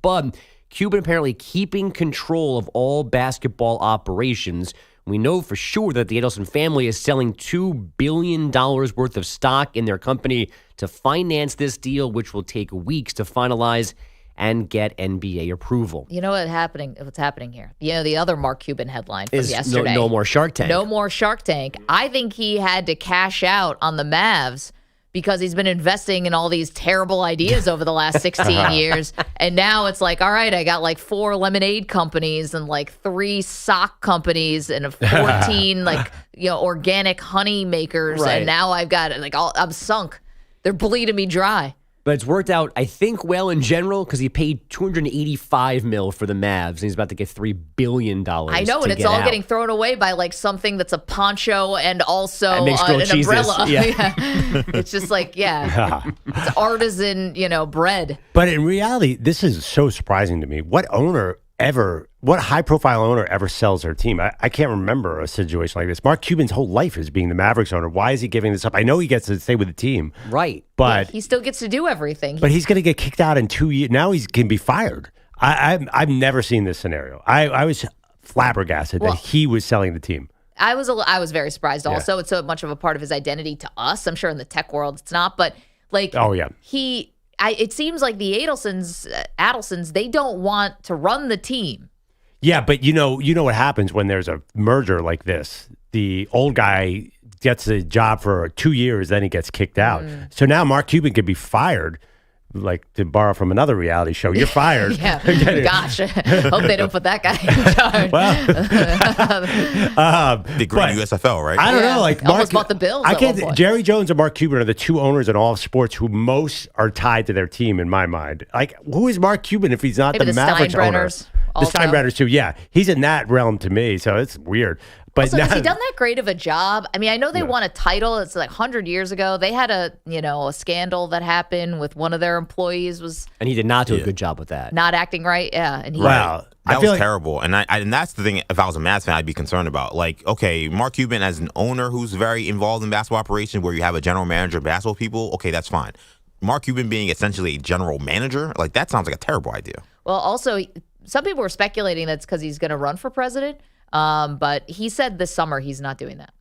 but Cuban apparently keeping control of all basketball operations. We know for sure that the Adelson family is selling $2 billion worth of stock in their company to finance this deal, which will take weeks to finalize and get NBA approval. You know what's happening here? You know, the other Mark Cuban headline from yesterday. No more Shark Tank. No more Shark Tank. I think he had to cash out on the Mavs because he's been investing in all these terrible ideas over the last 16 years. And now it's like, all right, I got like 4 lemonade companies and like 3 sock companies and 14 organic honey makers. Right. And now I've got I'm sunk. They're bleeding me dry. But it's worked out, I think, well in general because he paid $285 million for the Mavs, and he's about to get $3 billion. I know, and it's all getting thrown away by like something that's a poncho and also an umbrella. Yeah. It's just like, it's artisan, bread. But in reality, this is so surprising to me. What high-profile owner ever sells their team? I can't remember a situation like this. Mark Cuban's whole life is being the Mavericks owner. Why is he giving this up? I know he gets to stay with the team. Right. But he still gets to do everything. But he's going to get kicked out in 2 years. Now he can be fired. I've never seen this scenario. I was flabbergasted that he was selling the team. I was very surprised also. Yeah. It's so much of a part of his identity to us. I'm sure in the tech world it's not. But it seems like the Adelsons, they don't want to run the team. Yeah, but you know what happens when there's a merger like this. The old guy gets a job for 2 years, then he gets kicked out. So now Mark Cuban could be fired, like to borrow from another reality show. You're fired. Yeah, gosh. Hope they don't put that guy in charge. The great USFL, right? I don't know. Like almost bought the Bills. Jerry Jones and Mark Cuban are the 2 owners in all of sports who most are tied to their team in my mind. Like, who is Mark Cuban if he's not Maybe the Mavericks owner? The Steinbrenners too. Yeah, he's in that realm to me. So it's weird. But also, has he done that great of a job? I mean, I know they won a title. It's like 100 years ago. They had a scandal that happened with one of their employees and he did not do a good job with that. Not acting right. Yeah. And that was terrible. And that's the thing. If I was a Mavs fan, I'd be concerned about. Like, okay, Mark Cuban as an owner who's very involved in basketball operations, where you have a general manager of basketball people. Okay, that's fine. Mark Cuban being essentially a general manager, like that sounds like a terrible idea. Well, also, some people were speculating that's because he's going to run for president. But he said this summer he's not doing that.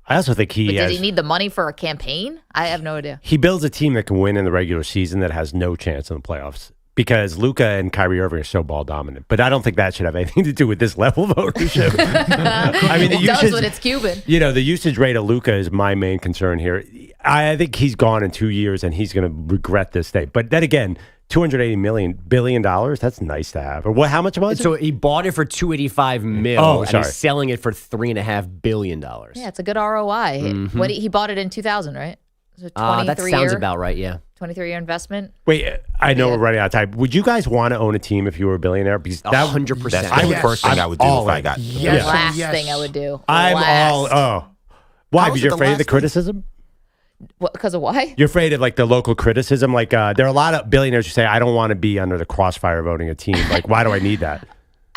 I also think did he need the money for a campaign? I have no idea. He builds a team that can win in the regular season that has no chance in the playoffs because Luka and Kyrie Irving are so ball dominant. But I don't think that should have anything to do with this level of ownership. I mean, it does when it's Cuban. The usage rate of Luka is my main concern here. I think he's gone in 2 years and he's going to regret this day. But then again, $280 billion, that's nice to have. Or what? How much was it? So he bought it for $285 million, and he's selling it for $3.5 billion. Yeah, it's a good ROI. Mm-hmm. He bought it in 2000, right? So that sounds about right, yeah. 23-year investment. Wait, I know we're running out of time. Would you guys want to own a team if you were a billionaire? Because 100%. That's the first thing I would do if I got. Yes. Last thing I would do. Why? Because you're afraid of the criticism? Because of why? You're afraid of like the local criticism? Like there are a lot of billionaires who say, I don't want to be under the crossfire of owning a team. Like, why do I need that?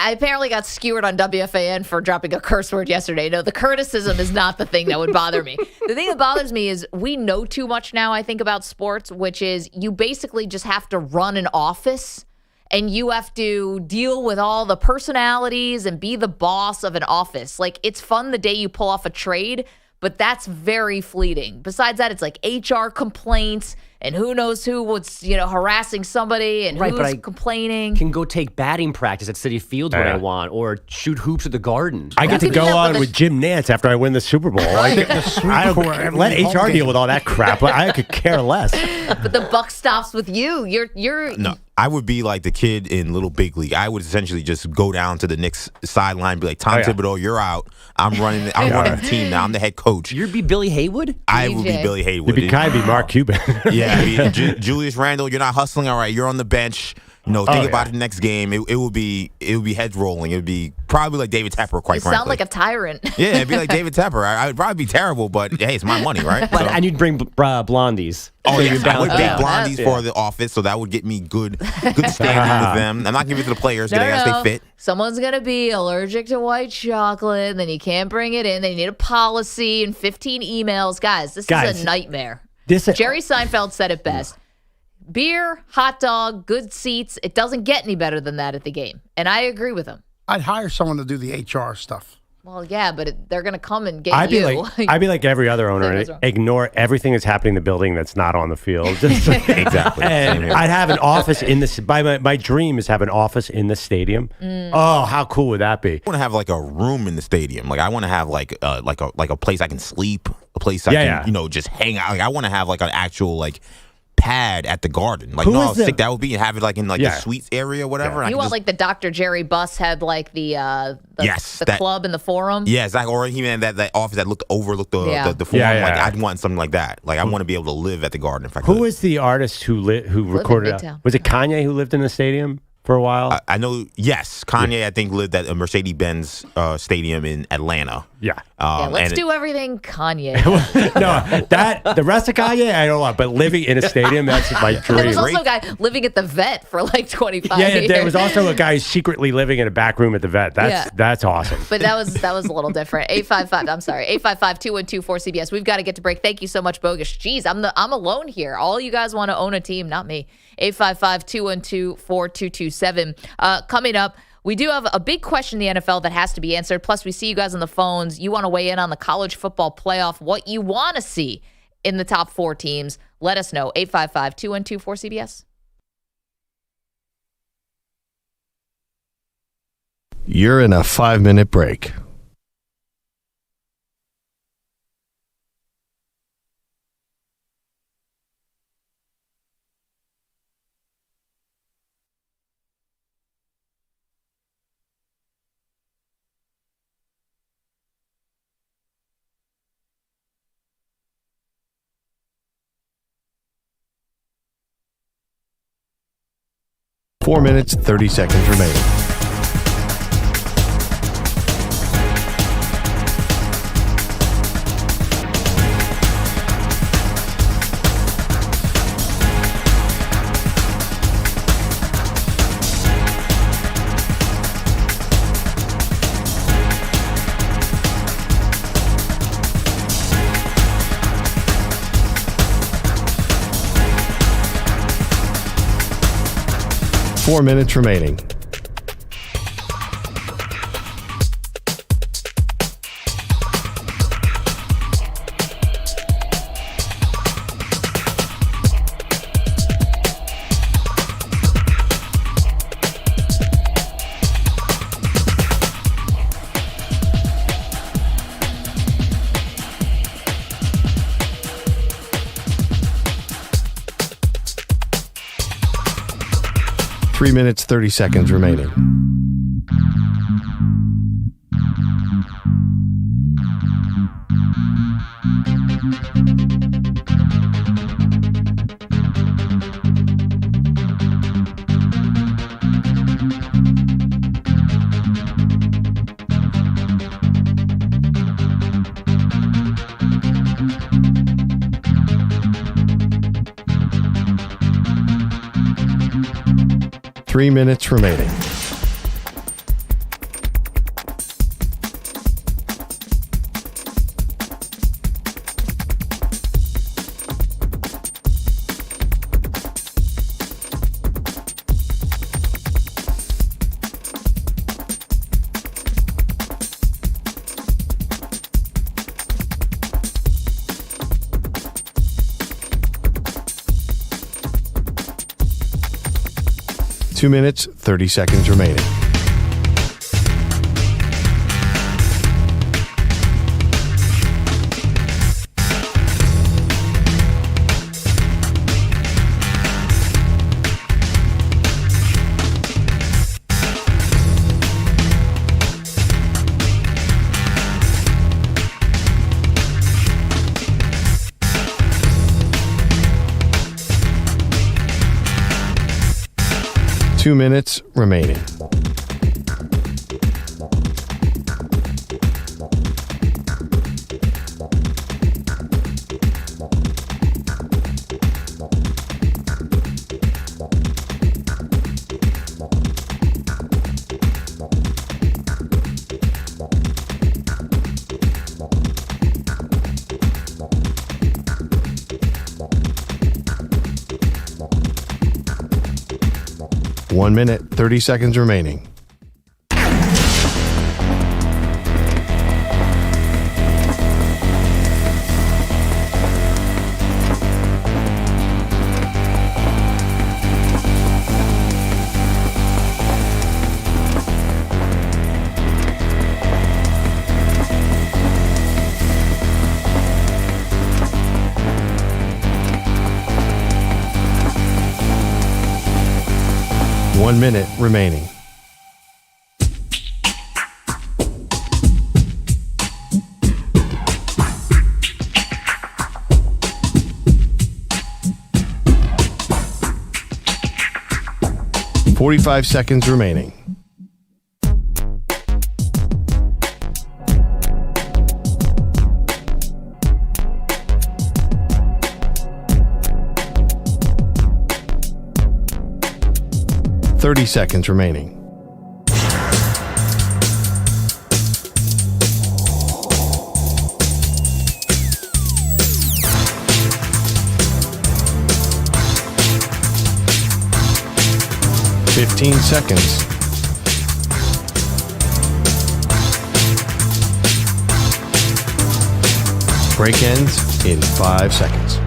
I apparently got skewered on WFAN for dropping a curse word yesterday. No, the criticism is not the thing that would bother me. The thing that bothers me is we know too much now, I think, about sports, which is you basically just have to run an office and you have to deal with all the personalities and be the boss of an office. Like, it's fun the day you pull off a trade, but that's very fleeting. Besides that, it's like HR complaints and who knows who was, harassing somebody and who's complaining. Can go take batting practice at Citi Field when I want, or shoot hoops at the Garden. I get to go on with Jim Nantz after I win the Super Bowl. Right. I don't let HR deal with all that crap. I could care less. But the buck stops with you. You're no. I would be like the kid in Little Big League. I would essentially just go down to the Knicks sideline and be like, Tom Thibodeau, you're out. I'm running the team now. I'm the head coach. You'd be Billy Haywood? I would be Billy Haywood. You'd be kind of be Mark Cuban. Yeah, Julius Randle, you're not hustling. All right, you're on the bench. Think about the next game. It would be heads rolling. It would be probably like David Tepper, quite frankly. You sound like a tyrant. Yeah, it'd be like David Tepper. I would probably be terrible, but hey, it's my money, right? And you'd bring blondies. Oh, yeah, I would bring blondies for the office, so that would get me good standing with them. I'm not giving it to the players because they got to stay fit. Someone's going to be allergic to white chocolate, and then you can't bring it in. Then you need a policy and 15 emails. Guys, this is a nightmare. Jerry Seinfeld said it best. Beer, hot dog, good seats. It doesn't get any better than that at the game. And I agree with him. I'd hire someone to do the HR stuff. Well, yeah, but they're going to come and get I'd you. I'd be like every other owner and ignore everything that's happening in the building that's not on the field. Exactly. And I'd have an office in this. My dream is have an office in the stadium. Oh, how cool would that be? I want to have like a room in the stadium. Like I want to have like a place I can sleep, a place I can just hang out. Like I want to have like an actual like pad at the Garden. Like, how sick that would be, and have it like in like the suites area or whatever. You want like the Dr. Jerry Buss had like the club in the Forum? Yeah, exactly. Or even that office that overlooked the Forum. Like I'd want something like that. Like I want to be able to live at the Garden if I could. Who was the artist who recorded it? Was it Kanye who lived in the stadium for a while? I know, yes. Kanye, I think, lived at a Mercedes-Benz stadium in Atlanta. Yeah. Let's do everything Kanye. No, the rest of Kanye, I don't know, but living in a stadium, that's my dream. There was also a guy living at the Vet for like 25 years. Yeah, there was also a guy secretly living in a back room at the Vet. That's awesome. But that was a little different. 855-212-4CBS. We've got to get to break. Thank you so much, Bogusch. Jeez, I'm alone here. All you guys want to own a team, not me. 855-212-4227. Coming up, we do have a big question in the NFL that has to be answered. Plus, we see you guys on the phones. You want to weigh in on the college football playoff, what you want to see in the top 4 teams. Let us know. 855-212-4CBS. You're in a 5-minute break. Four minutes, 30 seconds remaining. Four minutes remaining. Three minutes, 30 seconds remaining. Three minutes remaining. Two minutes, 30 seconds remaining. Two minutes remaining. One minute, 30 seconds remaining. 1 minute remaining. "45 seconds remaining. "30 seconds remaining. "15 seconds. Break ends in 5 seconds.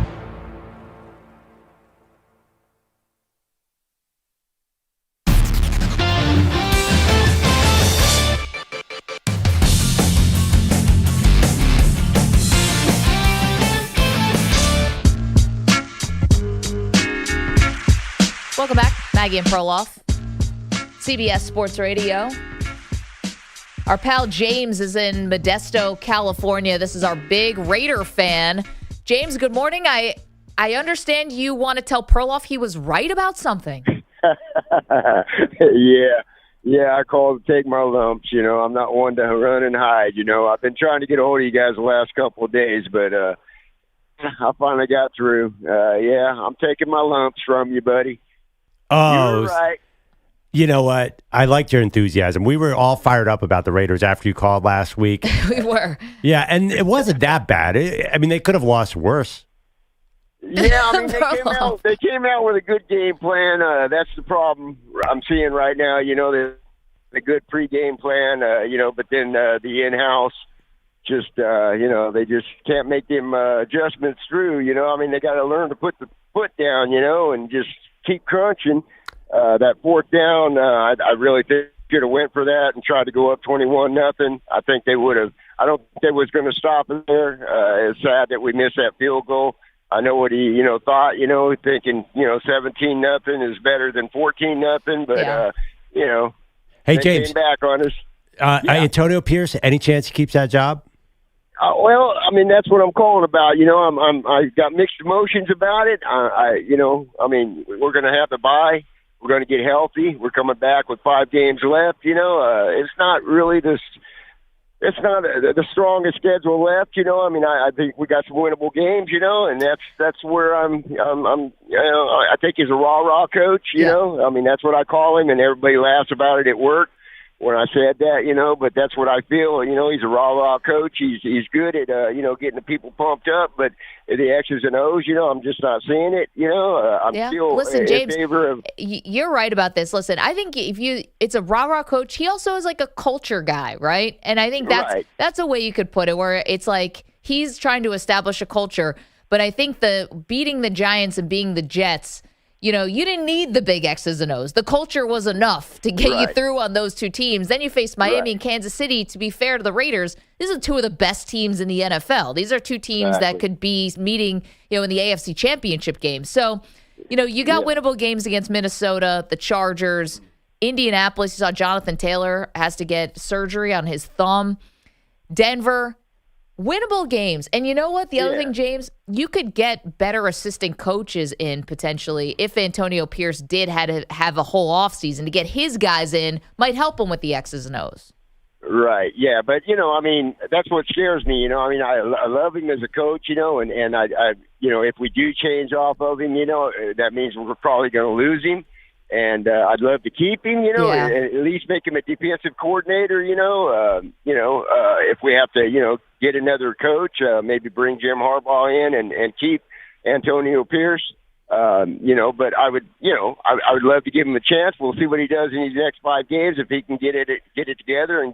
Welcome back. Maggie and Perloff, CBS Sports Radio. Our pal James is in Modesto, California. This is our big Raider fan. James, good morning. I understand you want to tell Perloff he was right about something. Yeah, I called to take my lumps. I'm not one to run and hide. I've been trying to get a hold of you guys the last couple of days, but I finally got through. I'm taking my lumps from you, buddy. Oh, you were right. You know what? I liked your enthusiasm. We were all fired up about the Raiders after you called last week. We were. Yeah, and it wasn't that bad. They could have lost worse. Yeah, they came out with a good game plan. That's the problem I'm seeing right now. The good pregame plan, but then the in-house just, they just can't make them adjustments through. They got to learn to put the foot down, and just keep crunching. That fourth down, I really think should have went for that and tried to go up 21-0. I think they would have. I don't think they was going to stop it there. It's sad that we missed that field goal. I know what he, thought, thinking, 17-0 is better than 14-0, but, Hey, they James. came back on us. Antonio Pierce, any chance he keeps that job? That's what I'm calling about. I got mixed emotions about it. We're going to have to bye. We're going to get healthy. We're coming back with 5 games left. It's not really it's not the strongest schedule left. I think we got some winnable games. And that's where I think he's a rah-rah coach. That's what I call him, and everybody laughs about it at work when I said that, but that's what I feel. He's a rah-rah coach. He's good at, getting the people pumped up, but the X's and O's, I'm just not seeing it. I'm still Listen, James, in favor of... You're right about this. Listen, I think it's a rah-rah coach. He also is like a culture guy, right? And I think that's a way you could put it, where it's like he's trying to establish a culture, but I think the beating the Giants and being the Jets, you didn't need the big X's and O's. The culture was enough to get you through on those two teams. Then you face Miami and Kansas City. To be fair to the Raiders, these are two of the best teams in the NFL. These are two teams that could be meeting, in the AFC Championship game. So, you got winnable games against Minnesota, the Chargers, Indianapolis. You saw Jonathan Taylor has to get surgery on his thumb. Denver. Winnable games. And you know what? The other thing, James, you could get better assistant coaches in potentially if Antonio Pierce did have a whole offseason to get his guys in, might help him with the X's and O's. Right. Yeah. But, that's what scares me. I love him as a coach, and I if we do change off of him, that means we're probably going to lose him. And I'd love to keep him, and at least make him a defensive coordinator, if we have to, get another coach, maybe bring Jim Harbaugh in and keep Antonio Pierce, but I would love to give him a chance. We'll see what he does in these next 5 games, if he can get it together and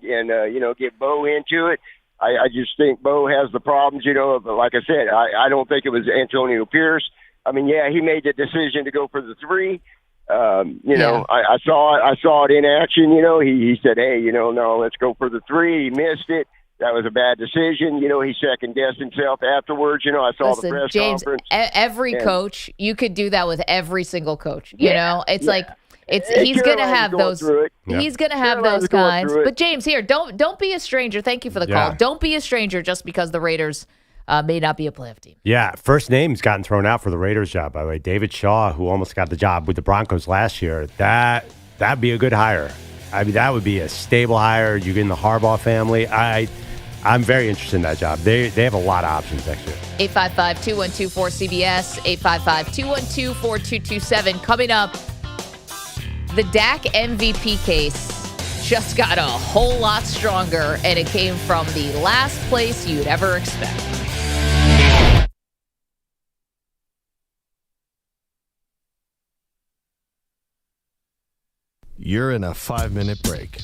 get Bo into it. I just think Bo has the problems, but like I said, I don't think it was Antonio Pierce. He made the decision to go for the 3. I saw it in action. He said, "Hey, no, let's go for the 3." He missed it. That was a bad decision. He second-guessed himself afterwards. I saw the press James, conference. Every coach, you could do that with every single coach. It's like He's going to have those. Yeah. He's going to have Carolina's those going kinds. through it. But James, here, don't be a stranger. Thank you for the call. Don't be a stranger just because the Raiders may not be a playoff team. Yeah, first name's gotten thrown out for the Raiders job, by the way. David Shaw, who almost got the job with the Broncos last year, that'd be a good hire. I mean, that would be a stable hire. You get in the Harbaugh family. I'm very interested in that job. They have a lot of options next year. 855-212-4CBS, 855-212-4227. Coming up, the Dak MVP case just got a whole lot stronger, and it came from the last place you'd ever expect. You're in a 5-minute break.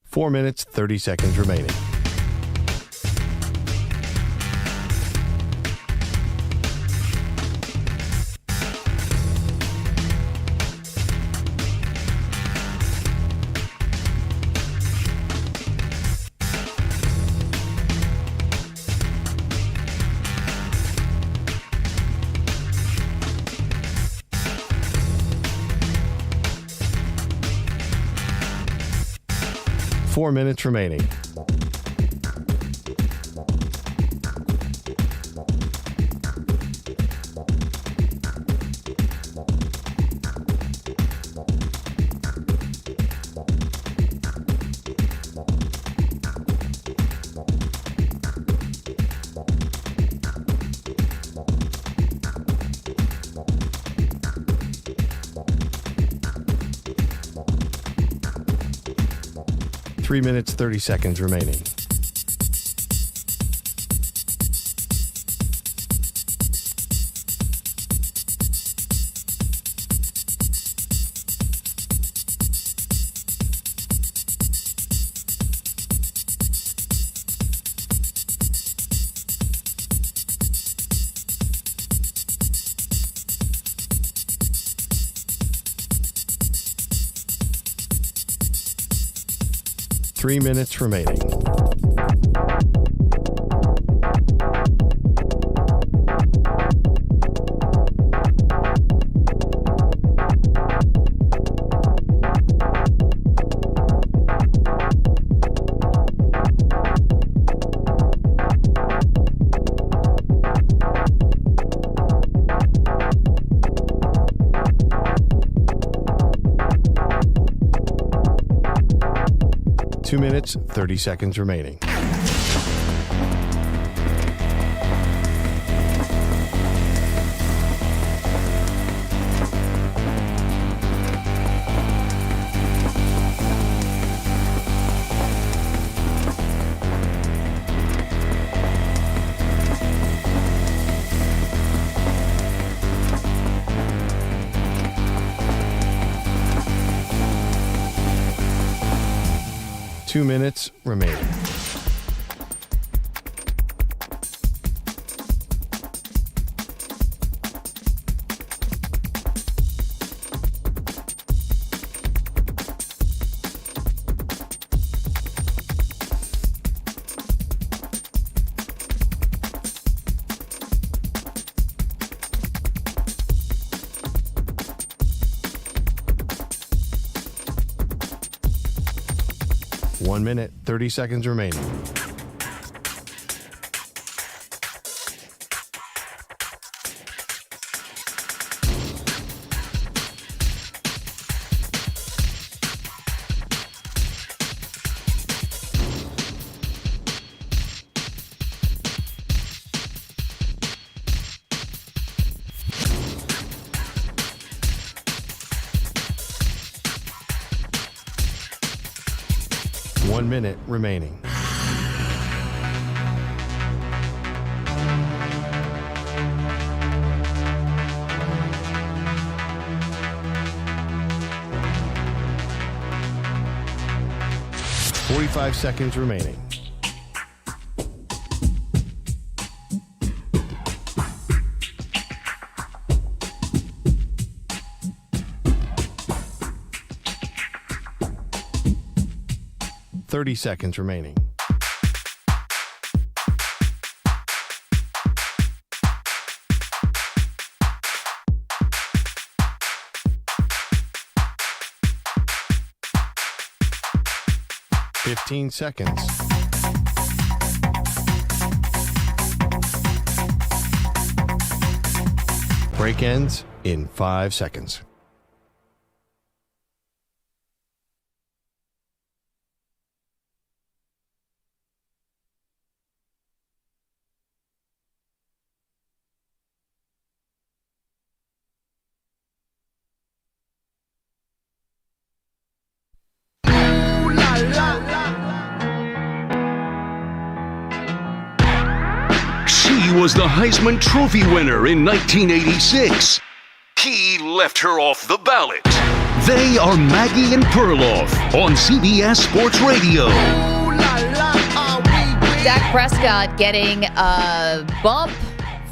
Four minutes, 30 seconds remaining. Four minutes remaining. Three minutes, 30 seconds remaining. Three minutes remaining. Two minutes, 30 seconds remaining. Two minutes remaining. One minute, 30 seconds remaining. One minute remaining. .45 seconds remaining. 30 seconds remaining. Fifteen seconds. Break ends in 5 seconds. She was the Heisman Trophy winner in 1986. He left her off the ballot. They are Maggie and Perloff on CBS Sports Radio. Dak Prescott getting a bump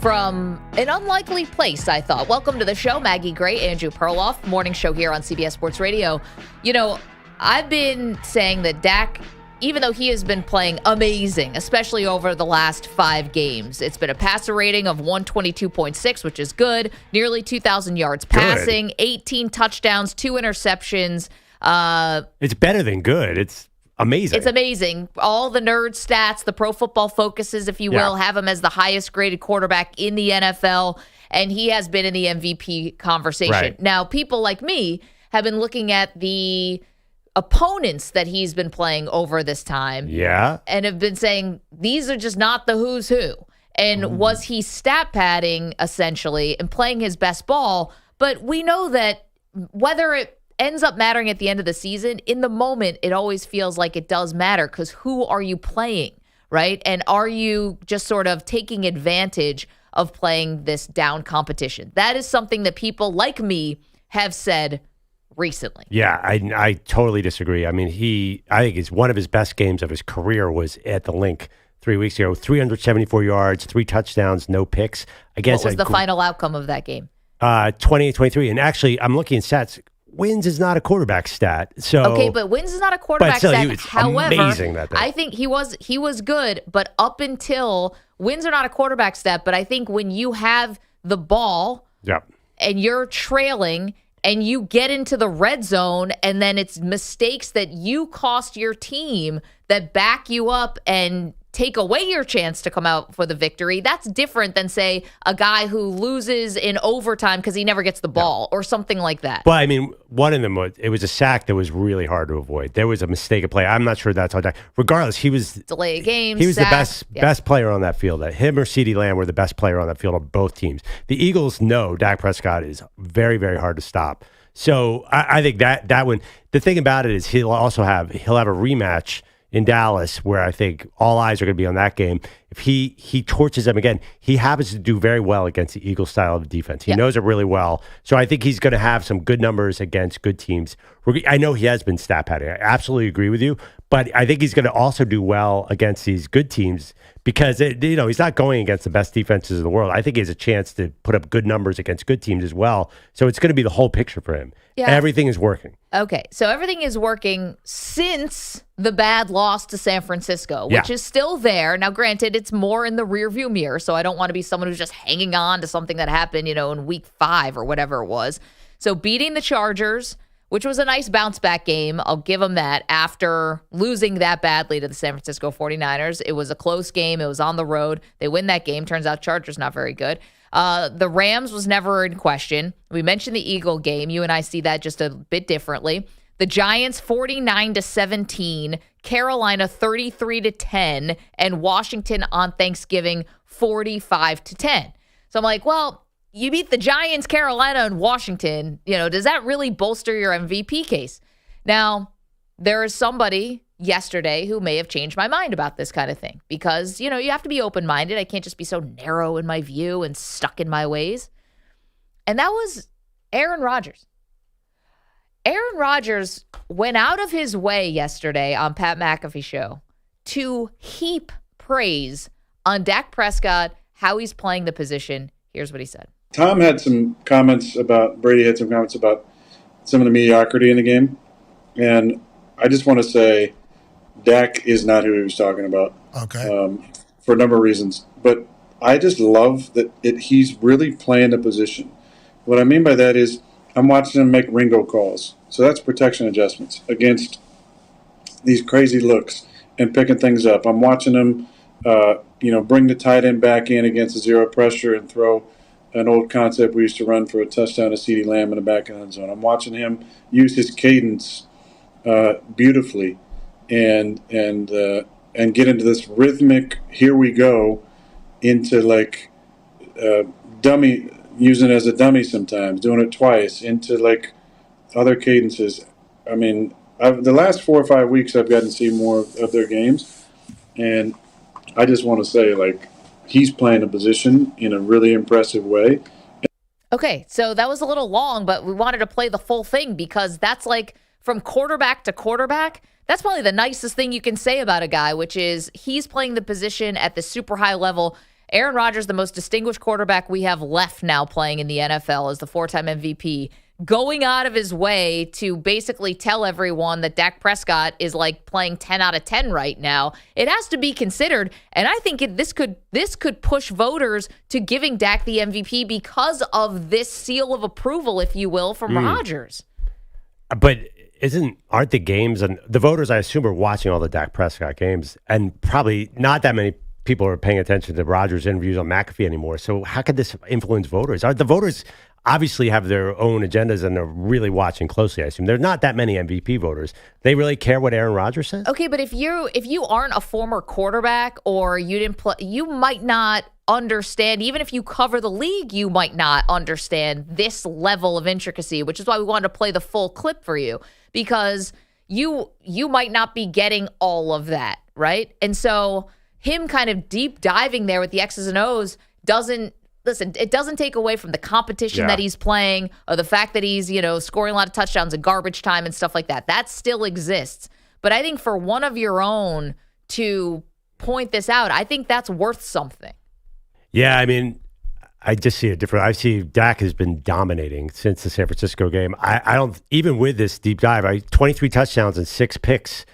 from an unlikely place, I thought. Welcome to the show, Maggie Gray, Andrew Perloff, morning show here on CBS Sports Radio. You know, I've been saying that Dak, even though he has been playing amazing, especially over the last 5 games, it's been a passer rating of 122.6, which is good, nearly 2,000 yards passing, 18 touchdowns, 2 interceptions. It's better than good. It's amazing. It's amazing. All the nerd stats, the Pro Football Focuses, if you will, have him as the highest graded quarterback in the NFL, and he has been in the MVP conversation. Right. Now, people like me have been looking at the opponents that he's been playing over this time. Yeah. And have been saying, these are just not the who's who. And was he stat padding, essentially, and playing his best ball? But we know that whether it ends up mattering at the end of the season, in the moment, it always feels like it does matter, because who are you playing, right? And are you just sort of taking advantage of playing this down competition? That is something that people like me have said recently. Yeah, I totally disagree. I mean, I think it's one of his best games of his career was at the Link 3 weeks ago. 374 yards, 3 touchdowns, no picks. What was the final outcome of that game? 28-23. And actually, I'm looking at stats. Wins is not a quarterback stat. So okay, but Wins is not a quarterback still, stat. However, amazing that day. I think he was good, but up until Wins are not a quarterback stat, but I think when you have the ball and you're trailing and you get into the red zone, and then it's mistakes that you cost your team that back you up and take away your chance to come out for the victory. That's different than, say, a guy who loses in overtime because he never gets the ball or something like that. Well, I mean, one of them was a sack that was really hard to avoid. There was a mistake of play. I'm not sure that's how. Regardless, he was delay a game. He was sack, the best player on that field. Him or CeeDee Lamb were the best player on that field on both teams. The Eagles know Dak Prescott is very, very hard to stop. So I think that one. The thing about it is he'll have a rematch in Dallas, where I think all eyes are going to be on that game. If he torches them again, he happens to do very well against the Eagles style of defense. He knows it really well. So I think he's going to have some good numbers against good teams. I know he has been stat padding. I absolutely agree with you. But I think he's going to also do well against these good teams because he's not going against the best defenses in the world. I think he has a chance to put up good numbers against good teams as well. So it's going to be the whole picture for him. Yeah. Everything is working. Okay, so everything is working since the bad loss to San Francisco, which is still there. Now, granted, it's more in the rearview mirror, so I don't want to be someone who's just hanging on to something that happened, in week 5 or whatever it was. So beating the Chargers, which was a nice bounce-back game. I'll give them that. After losing that badly to the San Francisco 49ers, it was a close game. It was on the road. They win that game. Turns out Chargers not very good. The Rams was never in question. We mentioned the Eagle game. You and I see that just a bit differently. The Giants 49-17, Carolina 33-10, and Washington on Thanksgiving 45-10. So I'm like, well, you beat the Giants, Carolina, and Washington. Does that really bolster your MVP case? Now, there is somebody yesterday who may have changed my mind about this kind of thing because, you have to be open-minded. I can't just be so narrow in my view and stuck in my ways. And that was Aaron Rodgers. Aaron Rodgers went out of his way yesterday on Pat McAfee show to heap praise on Dak Prescott, how he's playing the position. Here's what he said. Tom had some comments about, Brady had some comments about some of the mediocrity in the game. And I just want to say, Dak is not who he was talking about. Okay. For a number of reasons. But I just love that he's really playing the position. What I mean by that is I'm watching him make Ringo calls. So that's protection adjustments against these crazy looks and picking things up. I'm watching him, bring the tight end back in against the zero pressure and throw an old concept we used to run for a touchdown to CeeDee Lamb in the back of the end zone. I'm watching him use his cadence beautifully and get into this rhythmic, here we go, into like dummy, using it as a dummy sometimes, doing it twice, into like other cadences. I mean, the last 4 or 5 weeks I've gotten to see more of their games, and I just want to say, like, he's playing a position in a really impressive way. Okay, so that was a little long, but we wanted to play the full thing because that's like from quarterback to quarterback. That's probably the nicest thing you can say about a guy, which is he's playing the position at the super high level. Aaron Rodgers, the most distinguished quarterback we have left now playing in the NFL, is the 4-time MVP, going out of his way to basically tell everyone that Dak Prescott is like playing 10 out of 10 right now. It has to be considered, and I think this could push voters to giving Dak the MVP because of this seal of approval, if you will, from Rodgers. But aren't the games, and the voters, I assume, are watching all the Dak Prescott games, and probably not that many people are paying attention to Rodgers' interviews on McAfee anymore. So how could this influence voters? Are the voters obviously have their own agendas and they're really watching closely, I assume? There's not that many MVP voters. They really care what Aaron Rodgers says? Okay, but if you aren't a former quarterback or you didn't play, you might not understand. Even if you cover the league, you might not understand this level of intricacy, which is why we wanted to play the full clip for you, because you might not be getting all of that, right? And so him kind of deep diving there with the X's and O's it doesn't take away from the competition that he's playing or the fact that he's, scoring a lot of touchdowns in garbage time and stuff like that. That still exists. But I think for one of your own to point this out, I think that's worth something. Yeah, I mean, I just see it different. I see Dak has been dominating since the San Francisco game. I don't, even with this deep dive, 23 touchdowns and 6 picks.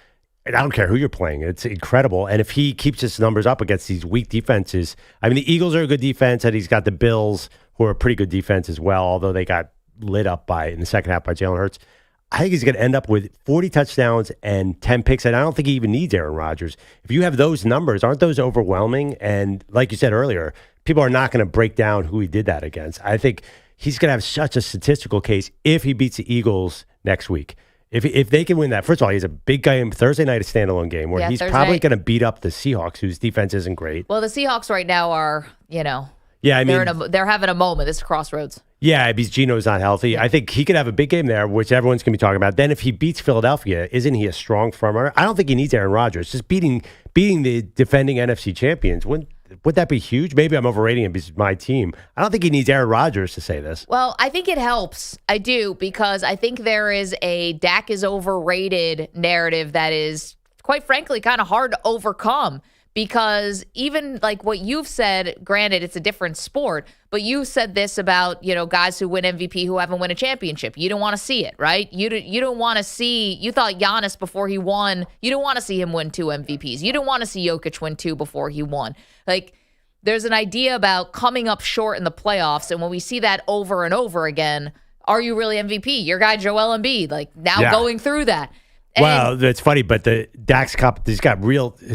I don't care who you're playing. It's incredible. And if he keeps his numbers up against these weak defenses, I mean, the Eagles are a good defense, and he's got the Bills, who are a pretty good defense as well, although they got lit up in the second half by Jalen Hurts. I think he's going to end up with 40 touchdowns and 10 picks, and I don't think he even needs Aaron Rodgers. If you have those numbers, aren't those overwhelming? And like you said earlier, people are not going to break down who he did that against. I think he's going to have such a statistical case if he beats the Eagles next week. If they can win that, first of all, he's a big guy. Thursday night, a standalone game where he's probably going to beat up the Seahawks, whose defense isn't great. Well, the Seahawks right now are, they're having a moment. This is crossroads. Yeah, because Geno's not healthy. I think he could have a big game there, which everyone's going to be talking about. Then if he beats Philadelphia, isn't he a strong front runner? I don't think he needs Aaron Rodgers. Just beating the defending NFC champions. Would that be huge? Maybe I'm overrating him because he's my team. I don't think he needs Aaron Rodgers to say this. Well, I think it helps. I do, because I think there is a Dak is overrated narrative that is, quite frankly, kind of hard to overcome. Because even like what you've said, granted, it's a different sport, but you said this about, guys who win MVP who haven't won a championship. You don't want to see it, right? You don't want to see, you thought Giannis before he won, you don't want to see him win 2 MVPs. You don't want to see Jokic win 2 before he won. Like, there's an idea about coming up short in the playoffs, and when we see that over and over again, are you really MVP? Your guy Joel Embiid, going through that. Well, that's funny, but his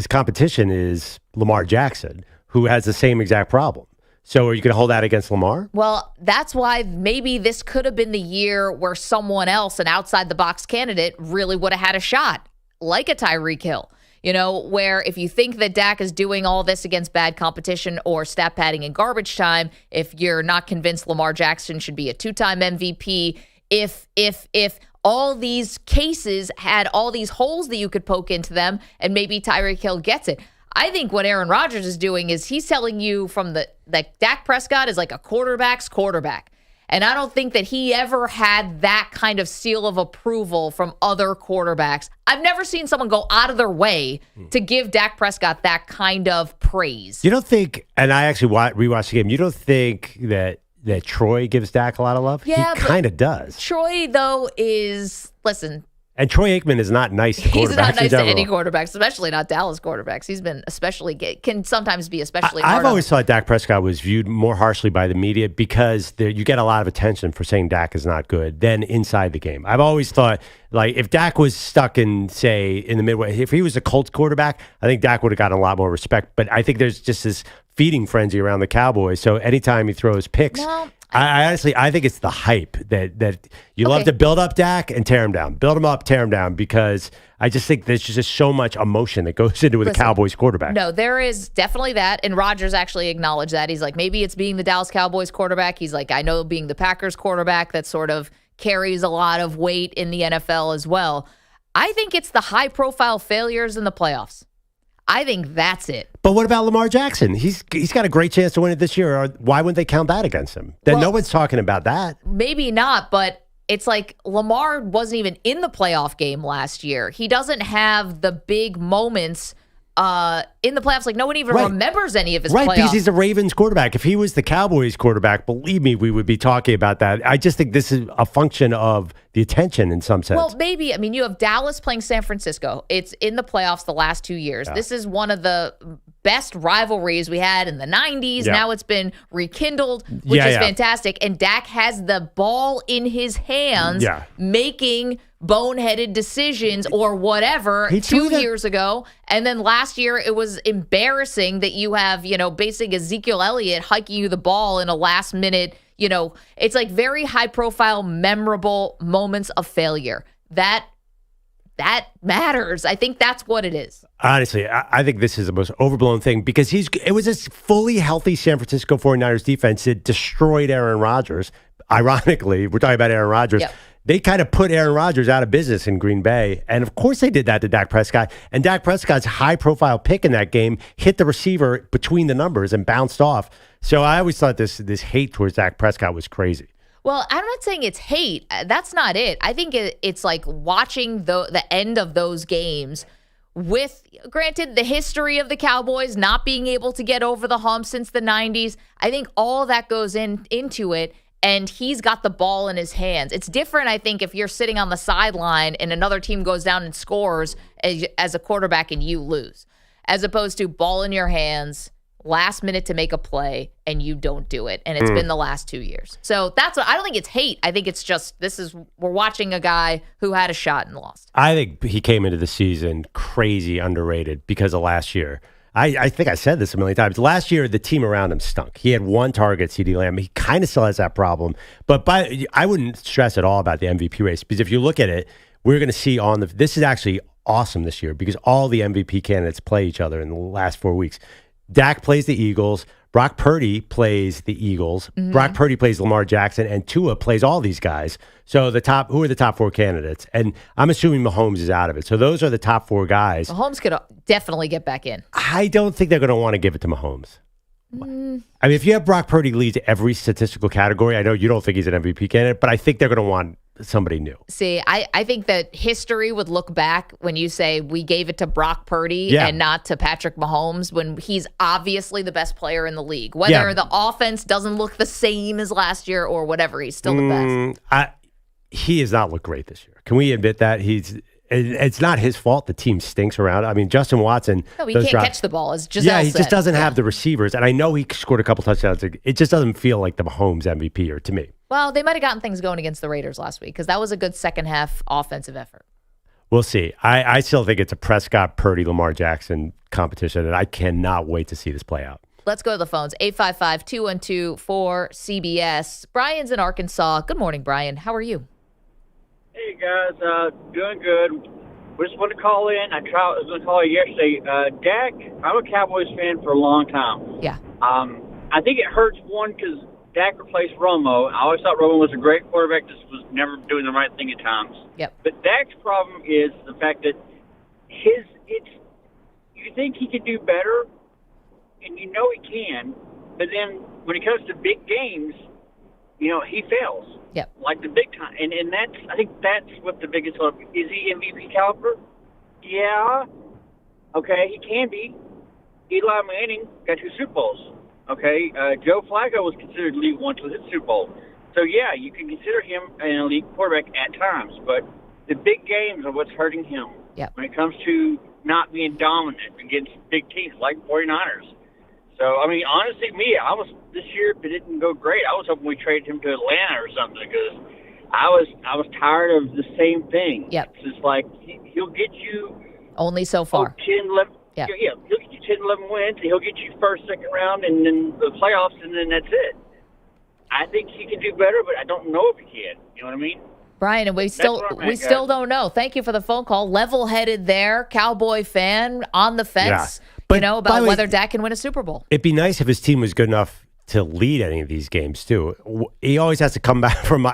competition is Lamar Jackson, who has the same exact problem. So are you going to hold that against Lamar? Well, that's why maybe this could have been the year where someone else, an outside-the-box candidate, really would have had a shot, like a Tyreek Hill. Where if you think that Dak is doing all this against bad competition or stat padding in garbage time, if you're not convinced Lamar Jackson should be a 2-time MVP, if all these cases had all these holes that you could poke into them, and maybe Tyreek Hill gets it. I think what Aaron Rodgers is doing is he's telling you that Dak Prescott is like a quarterback's quarterback. And I don't think that he ever had that kind of seal of approval from other quarterbacks. I've never seen someone go out of their way to give Dak Prescott that kind of praise. You don't think, and I actually rewatched the game, you don't think that Troy gives Dak a lot of love? Yeah, he kind of does. Troy, though, is, listen, And Troy Aikman is not nice to quarterbacks. He's not nice to any general. quarterbacks, especially not Dallas quarterbacks. He's been can sometimes be especially I've hard always thought Dak Prescott was viewed more harshly by the media because you get a lot of attention for saying Dak is not good than inside the game. I've always thought, like, if Dak was stuck in, say, in the Midwest, if he was a Colts quarterback, I think Dak would have gotten a lot more respect. But I think there's just this feeding frenzy around the Cowboys. So anytime he throws picks, I honestly think it's the hype that you love to build up Dak and tear him down, build him up, tear him down, because I just think there's just so much emotion that goes into the Cowboys quarterback. No, there is definitely that, and Rodgers actually acknowledged that. He's like, maybe it's being the Dallas Cowboys quarterback. He's like, I know being the Packers quarterback that sort of carries a lot of weight in the NFL as well. I think it's the high-profile failures in the playoffs. I think that's it. But what about Lamar Jackson? He's got a great chance to win it this year. Or why wouldn't they count that against him? Then no one's talking about that. Maybe not, but it's like Lamar wasn't even in the playoff game last year. He doesn't have the big moments in the playoffs. Like, no one even remembers any of his playoffs. Because he's the Ravens quarterback. If he was the Cowboys quarterback, believe me, we would be talking about that. I just think this is a function of the attention in some sense. Well, maybe. I mean, you have Dallas playing San Francisco. It's in the playoffs the last 2 years. Yeah. This is one of the best rivalries we had in the 90s. Yeah. Now it's been rekindled, which is fantastic. And Dak has the ball in his hands making boneheaded decisions or whatever 2 years ago. And then last year, it was embarrassing that you have, basically Ezekiel Elliott hiking you the ball in a last minute, it's like very high profile, memorable moments of failure. That matters. I think that's what it is. Honestly, I think this is the most overblown thing because it was a fully healthy San Francisco 49ers defense that destroyed Aaron Rodgers. Ironically, we're talking about Aaron Rodgers. Yep. They kind of put Aaron Rodgers out of business in Green Bay. And of course they did that to Dak Prescott. And Dak Prescott's high-profile pick in that game hit the receiver between the numbers and bounced off. So I always thought this hate towards Dak Prescott was crazy. Well, I'm not saying it's hate. That's not it. I think it's like watching the end of those games with, granted, the history of the Cowboys not being able to get over the hump since the 90s. I think all that goes into it. And he's got the ball in his hands. It's different, I think, if you're sitting on the sideline and another team goes down and scores as a quarterback and you lose, as opposed to ball in your hands, last minute to make a play, and you don't do it. And it's been the last 2 years. So that's what I don't think it's hate. I think it's just we're watching a guy who had a shot and lost. I think he came into the season crazy underrated because of last year. I think I said this a million times. Last year, the team around him stunk. He had one target, CeeDee Lamb. He kind of still has that problem. But I wouldn't stress at all about the MVP race because if you look at it, we're going to see this is actually awesome this year because all the MVP candidates play each other in the last 4 weeks. Dak plays the Eagles. Brock Purdy plays the Eagles. Mm-hmm. Brock Purdy plays Lamar Jackson, and Tua plays all these guys. So who are the top four candidates? And I'm assuming Mahomes is out of it. So those are the top four guys. Mahomes could definitely get back in. I don't think they're going to want to give it to Mahomes. I mean, if you have Brock Purdy leads every statistical category, I know you don't think he's an MVP candidate, but I think they're going to want somebody new. See, I think that history would look back when you say we gave it to Brock Purdy and not to Patrick Mahomes when he's obviously the best player in the league. Whether the offense doesn't look the same as last year or whatever, he's still the best. He has not looked great this year. Can we admit that? It's not his fault. The team stinks around. I mean, Justin Watson. No, he can't catch the ball. As Giselle he just doesn't have the receivers. And I know he scored a couple touchdowns. It just doesn't feel like the Mahomes MVP or to me. Well, they might have gotten things going against the Raiders last week because that was a good second half offensive effort. We'll see. I still think it's a Prescott, Purdy, Lamar Jackson competition, and I cannot wait to see this play out. Let's go to the phones. 855-212-4CBS. Brian's in Arkansas. Good morning, Brian. How are you? Hey, guys. Doing good. We just want to call in. I was going to call you yesterday. Dak, I'm a Cowboys fan for a long time. Yeah. I think it hurts one because Dak replaced Romo. I always thought Romo was a great quarterback, just was never doing the right thing at times. Yep. But Dak's problem is the fact that you think he could do better, and you know he can, but then when it comes to big games, he fails. Yep. Like the big time. And I think that's what the biggest hope. Is he MVP caliber? Yeah. Okay, he can be. Eli Manning got 2 Super Bowls. Okay, Joe Flacco was considered elite once with his Super Bowl. So, yeah, you can consider him an elite quarterback at times. But the big games are what's hurting him. Yep. When it comes to not being dominant against big teams like 49ers. So, I mean, honestly, this year, if it didn't go great, I was hoping we traded him to Atlanta or something because I was tired of the same thing. Yep. It's just like he'll get you only so far. 10, 11, yeah, he'll get you 10, 11 wins, and he'll get you first, second round, and then the playoffs, and then that's it. I think he can do better, but I don't know if he can. You know what I mean? Brian, and we still don't know. Thank you for the phone call. Level-headed there, Cowboy fan on the fence. Yeah. But, about whether Dak can win a Super Bowl. It'd be nice if his team was good enough to lead any of these games, too. He always has to come back from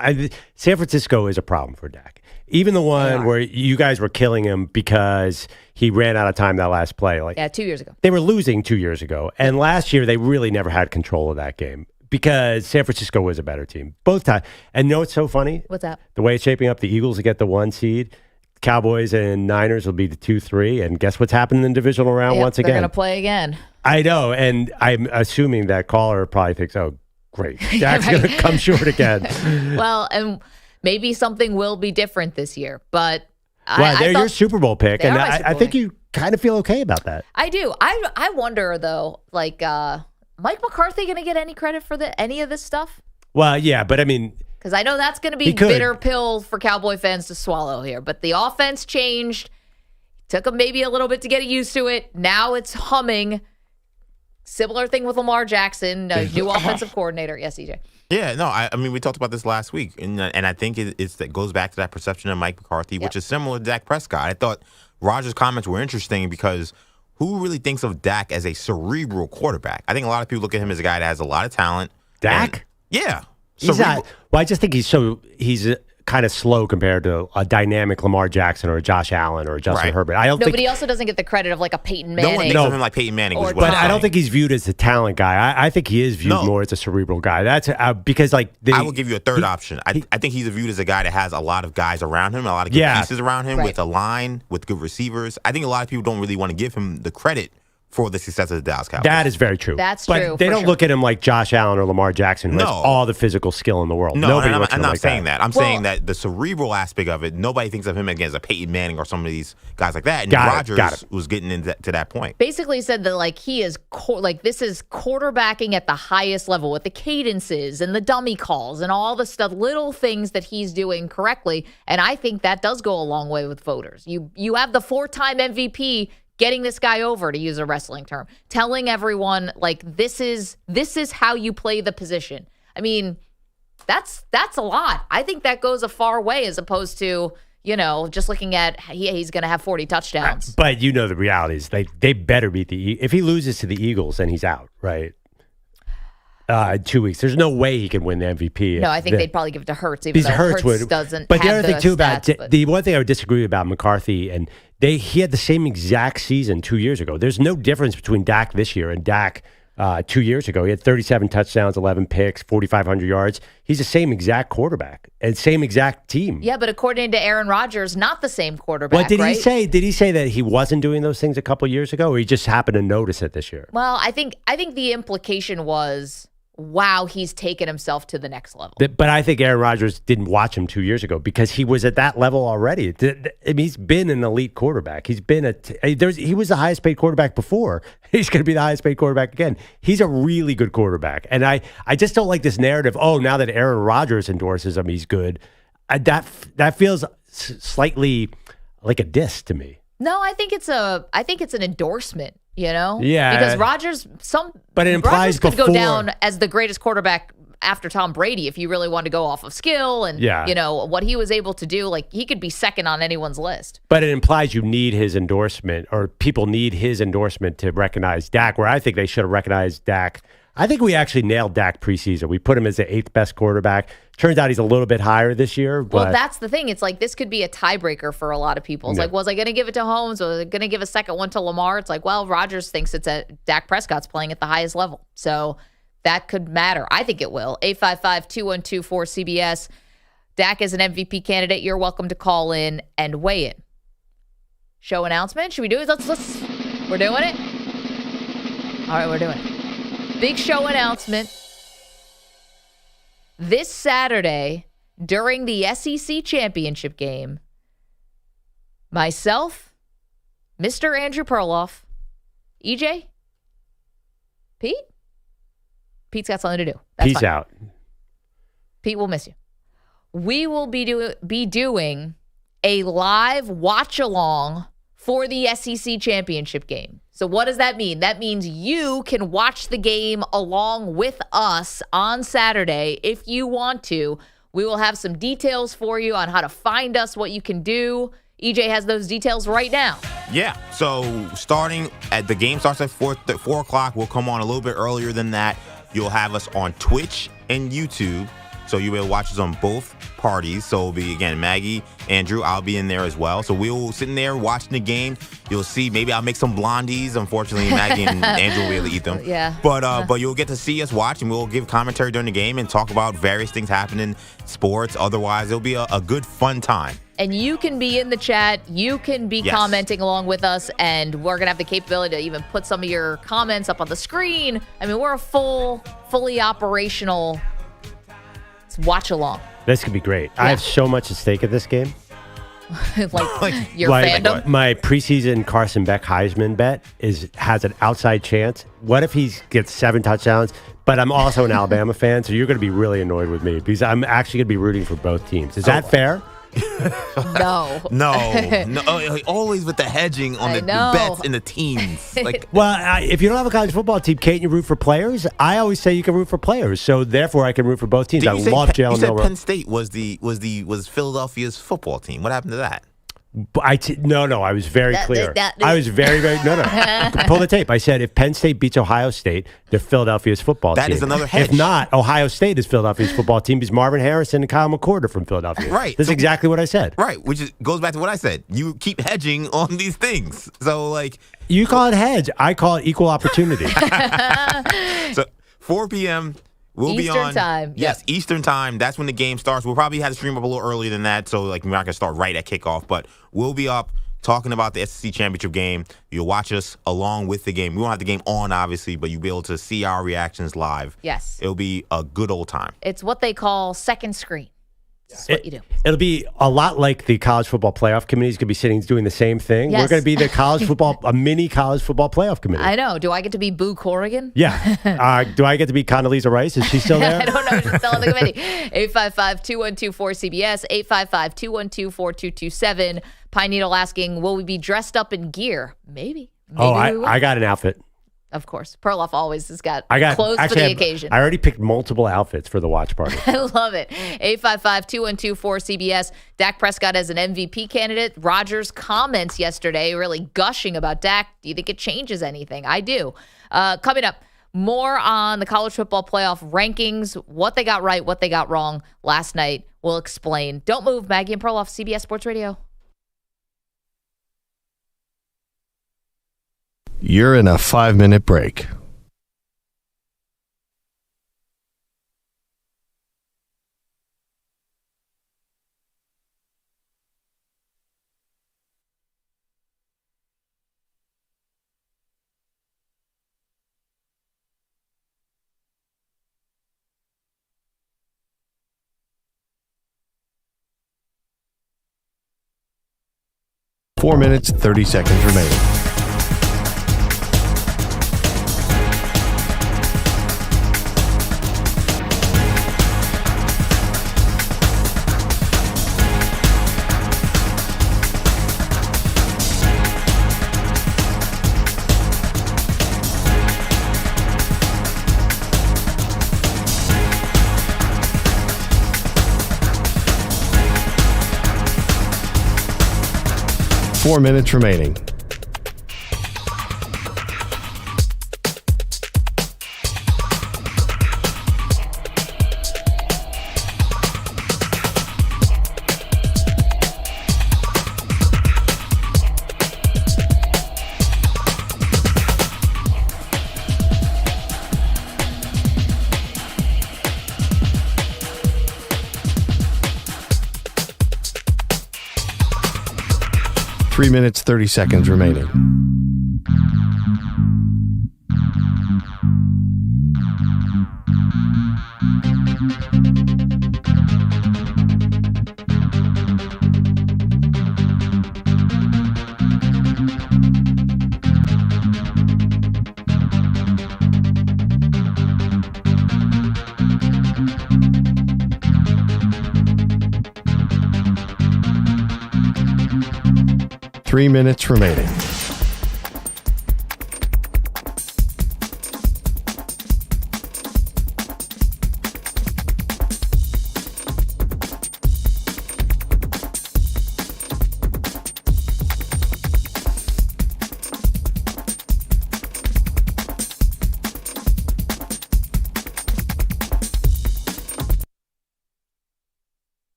San Francisco is a problem for Dak. Even the one where you guys were killing him because he ran out of time that last play. 2 years ago. They were losing 2 years ago. And last year, they really never had control of that game because San Francisco was a better team. Both times. And you know what's so funny? What's that? The way it's shaping up, the Eagles will get the 1 seed. Cowboys and Niners will be the 2-3, and guess what's happening in the divisional round once again? They're going to play again. I know, and I'm assuming that caller probably thinks, oh, great, Dak's going to come short again. Well, and maybe something will be different this year, but they're your Super Bowl pick, and I think pick. you kind of feel okay about that. I do. I wonder, though, Mike McCarthy going to get any credit for any of this stuff? Well, yeah, but I mean... Because I know that's going to be a bitter pill for Cowboy fans to swallow here. But the offense changed. Took them maybe a little bit to get used to it. Now it's humming. Similar thing with Lamar Jackson, new offensive coordinator. Yes, EJ. Yeah, no, I mean, we talked about this last week. And I think it goes back to that perception of Mike McCarthy, which is similar to Dak Prescott. I thought Rodgers' comments were interesting because who really thinks of Dak as a cerebral quarterback? I think a lot of people look at him as a guy that has a lot of talent. Dak? Yeah. He's not. Well, I just think he's kind of slow compared to a dynamic Lamar Jackson or a Josh Allen or a Justin Herbert. But he also doesn't get the credit of like a Peyton Manning. No one thinks of him like Peyton Manning. But I don't think he's viewed as a talent guy. I think he is viewed more as a cerebral guy. That's because I will give you a third option. I think he's viewed as a guy that has a lot of guys around him, a lot of good pieces around him with a line, with good receivers. I think a lot of people don't really want to give him the credit for the success of the Dallas Cowboys. That is very true. That's but true. But they don't look at him like Josh Allen or Lamar Jackson, who has all the physical skill in the world. No, I'm not saying that. I'm saying that the cerebral aspect of it, nobody thinks of him as a Peyton Manning or some of these guys like that. And Rodgers was getting into to that point. Basically said that he is this is quarterbacking at the highest level with the cadences and the dummy calls and all the stuff, little things that he's doing correctly. And I think that does go a long way with voters. You have the 4-time MVP getting this guy over, to use a wrestling term, telling everyone this is how you play the position. I mean, that's a lot. I think that goes a far way as opposed to just looking at he's going to have 40 touchdowns. But the reality is they better beat if he loses to the Eagles, then he's out, right? 2 weeks. There's no way he can win the MVP. No, I think they'd probably give it to Hurts, even though Hurts doesn't. But have the other thing too stats, about the one thing I would disagree about McCarthy, and he had the same exact season 2 years ago. There's no difference between Dak this year and Dak 2 years ago. He had 37 touchdowns, 11 picks, 4,500 yards. He's the same exact quarterback and same exact team. Yeah, but according to Aaron Rodgers, not the same quarterback. What did he say? Did he say that he wasn't doing those things a couple years ago, or he just happened to notice it this year? Well, I think the implication was, wow, he's taken himself to the next level. But I think Aaron Rodgers didn't watch him 2 years ago because he was at that level already. He's been an elite quarterback. He's been he was the highest paid quarterback before. He's going to be the highest paid quarterback again. He's a really good quarterback. And I just don't like this narrative, now that Aaron Rodgers endorses him, he's good. That feels slightly like a diss to me. No, I think it's an endorsement. Yeah, because Rodgers, but it implies Rodgers could go down as the greatest quarterback after Tom Brady if you really want to go off of skill and what he was able to do. He could be second on anyone's list. But it implies you need his endorsement, or people need his endorsement to recognize Dak. Where I think they should have recognized Dak. I think we actually nailed Dak preseason. We put him as the 8th best quarterback. Turns out he's a little bit higher this year. But well, that's the thing. It's this could be a tiebreaker for a lot of people. It's was I going to give it to Holmes? Was I going to give a second one to Lamar? It's Rodgers thinks it's Dak Prescott's playing at the highest level. So that could matter. I think it will. 855-212-4CBS. Dak is an MVP candidate. You're welcome to call in and weigh in. Show announcement. Should we do it? Let's. We're doing it? All right, we're doing it. Big show announcement. This Saturday, during the SEC championship game, myself, Mr. Andrew Perloff, EJ, Pete? Pete's got something to do. That's Peace fine. out. Pete, we'll miss you. We will be doing a live watch-along for the SEC championship game. So what does that mean? That means you can watch the game along with us on Saturday if you want to. We will have some details for you on how to find us, what you can do. EJ has those details right now. Yeah, so the game starts at 4 o'clock. We'll come on a little bit earlier than that. You'll have us on Twitch and YouTube, so you'll be able to watch us on both parties. So it'll be, again, Maggie, Andrew, I'll be in there as well. So we'll sit in there watching the game. You'll see, maybe I'll make some blondies. Unfortunately, Maggie and Andrew will be able to eat them. Yeah. But you'll get to see us watch, and we'll give commentary during the game and talk about various things happening, sports. Otherwise, it'll be a good, fun time. And you can be in the chat. You can be commenting along with us, and we're going to have the capability to even put some of your comments up on the screen. I mean, we're a fully operational watch along. This could be great. I have so much at stake at this game. like your fandom? My preseason Carson Beck Heisman bet has an outside chance. What if he gets 7 touchdowns? But I'm also an Alabama fan, so you're going to be really annoyed with me because I'm actually going to be rooting for both teams. Is that fair? No. No. Always with the hedging on the bets and the teams. If you don't have a college football team, can't you root for players? I always say you can root for players, so therefore I can root for both teams. I love Jalen. You said Penn State was Philadelphia's football team. What happened to that? No, I was very clear. I was very no. Pull the tape. I said if Penn State beats Ohio State, they're Philadelphia's football team. That is another hedge. If not, Ohio State is Philadelphia's football team because Marvin Harrison and Kyle McCord are from Philadelphia. Right. That's exactly what I said. Right, which goes back to what I said. You keep hedging on these things. So, you call it hedge. I call it equal opportunity. So, 4 p.m., we'll be on Eastern time. Yes, Eastern time. That's when the game starts. We'll probably have to stream up a little earlier than that, so we're not going to start right at kickoff. But we'll be up talking about the SEC championship game. You'll watch us along with the game. We won't have the game on, obviously, but you'll be able to see our reactions live. Yes. It'll be a good old time. It's what they call second screen. That's what you do. It'll be a lot like the college football playoff committee is going to be sitting doing the same thing. Yes. We're going to be a mini college football playoff committee. I know. Do I get to be Boo Corrigan? Yeah. Do I get to be Condoleezza Rice? Is she still there? I don't know. She's still on the committee. 855-212-4CBS, 855-212-4227. Pine Needle asking, will we be dressed up in gear? Maybe we will. I got an outfit. Of course. Perloff always has got clothes for the occasion. I already picked multiple outfits for the watch party. I love it. 855-212-4CBS. Dak Prescott as an MVP candidate. Rodgers comments yesterday really gushing about Dak. Do you think it changes anything? I do. Coming up, more on the college football playoff rankings, what they got right, what they got wrong last night. We'll explain. Don't move. Maggie and Perloff, CBS Sports Radio. You're in a 5-minute break. Four minutes, 30 seconds remaining. Four minutes remaining. Three minutes, 30 seconds remaining. 3 minutes remaining.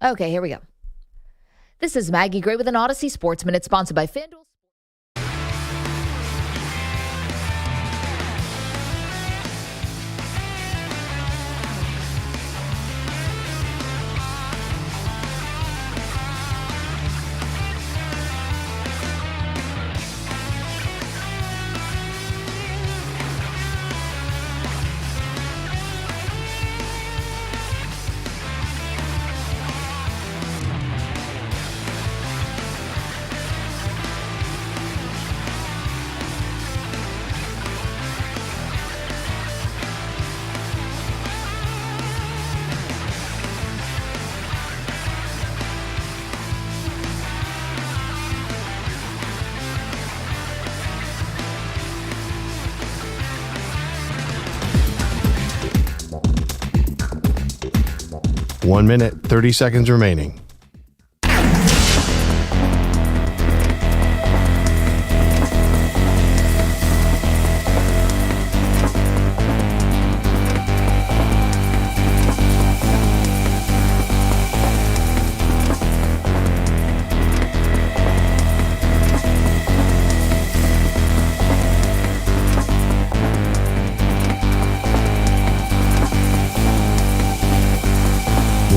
Okay, here we go. This is Maggie Gray with an Odyssey Sports Minute sponsored by FanDuel. One minute, 30 seconds remaining.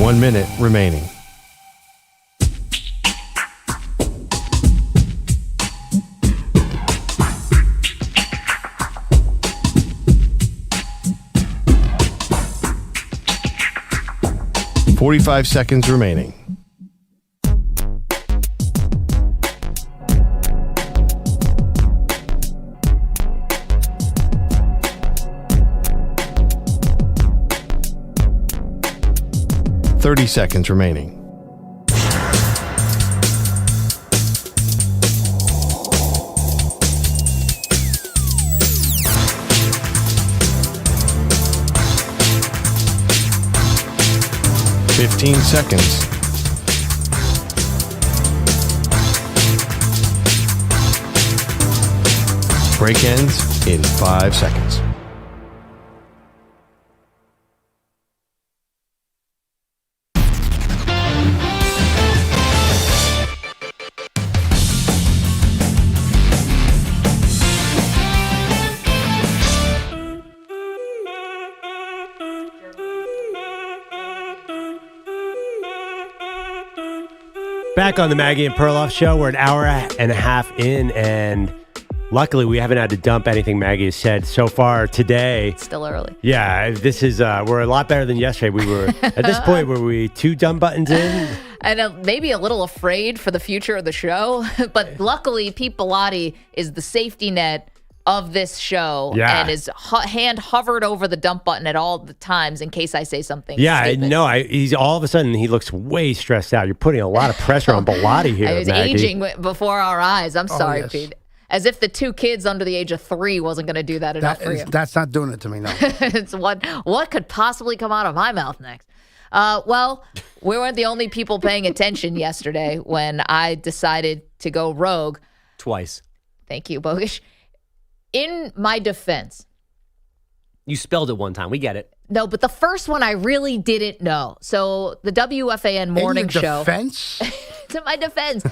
One minute remaining. .45 seconds remaining. .30 seconds remaining. .15 seconds. Break ends in 5 seconds. Back on the Maggie and Perloff show. We're an hour and a half in, and luckily we haven't had to dump anything Maggie has said so far today. It's still early. Yeah, this is, we're a lot better than yesterday. We were, at this point, were we 2 dumb buttons in? And maybe a little afraid for the future of the show. But luckily, Pete Bellotti is the safety net of this show, and his hand hovered over the dump button at all the times in case I say something stupid. No, he's all of a sudden he looks way stressed out. You're putting a lot of pressure on Bellotti here, I was Maggie. aging before our eyes. I'm sorry, yes. Pete. As if the 2 kids under the age of 3 wasn't going to do that enough for you. That's not doing it to me, no. It's what could possibly come out of my mouth next? Well, we weren't the only people paying attention yesterday when I decided to go rogue. Twice. Thank you, Bogusch. In my defense. You spelled it one time. We get it. No, but the first one I really didn't know. So the WFAN morning show. Defense? It's in my defense.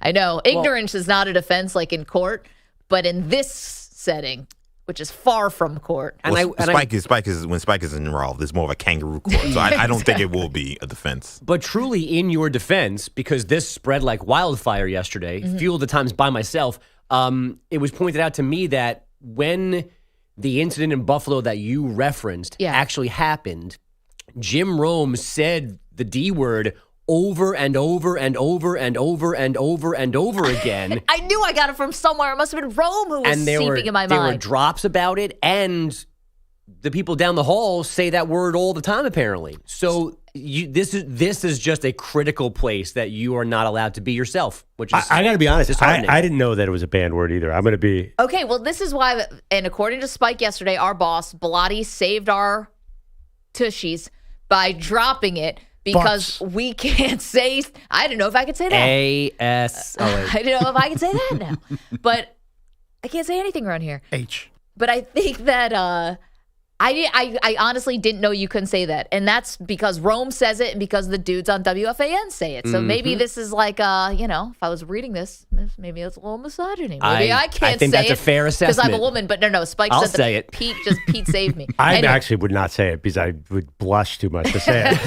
I know. Ignorance is not a defense like in court, but in this setting, which is far from court. And Spike is when Spike is involved, it's more of a kangaroo court. So I don't think it will be a defense. But truly, in your defense, because this spread like wildfire yesterday, few of the times by myself, it was pointed out to me that when the incident in Buffalo that you referenced actually happened, Jim Rome said the D word over and over and over and over and over and over again. I knew I got it from somewhere. It must have been Rome who was seeping in my mind. There were drops about it, and the people down the hall say that word all the time, apparently. So this is just a critical place that you are not allowed to be yourself, which is I got to be honest. disheartening. I didn't know that it was a banned word either. I'm going to be. Okay, well, this is why, and according to Spike yesterday, our boss, Bilotti, saved our tushies by dropping it because we can't say, I didn't know if I could say that. A-S. I didn't know if I could say that now. But I can't say anything around here. H. But I think that I honestly didn't know you couldn't say that. And that's because Rome says it and because the dudes on WFAN say it. So maybe this is like, if I was reading this, maybe it's a little misogyny. Maybe I can't say it. I think that's a fair assessment. Because I'm a woman. But no, Spike I'll said say it. Pete saved me. I Anyway. actually would not say it because I would blush too much to say it.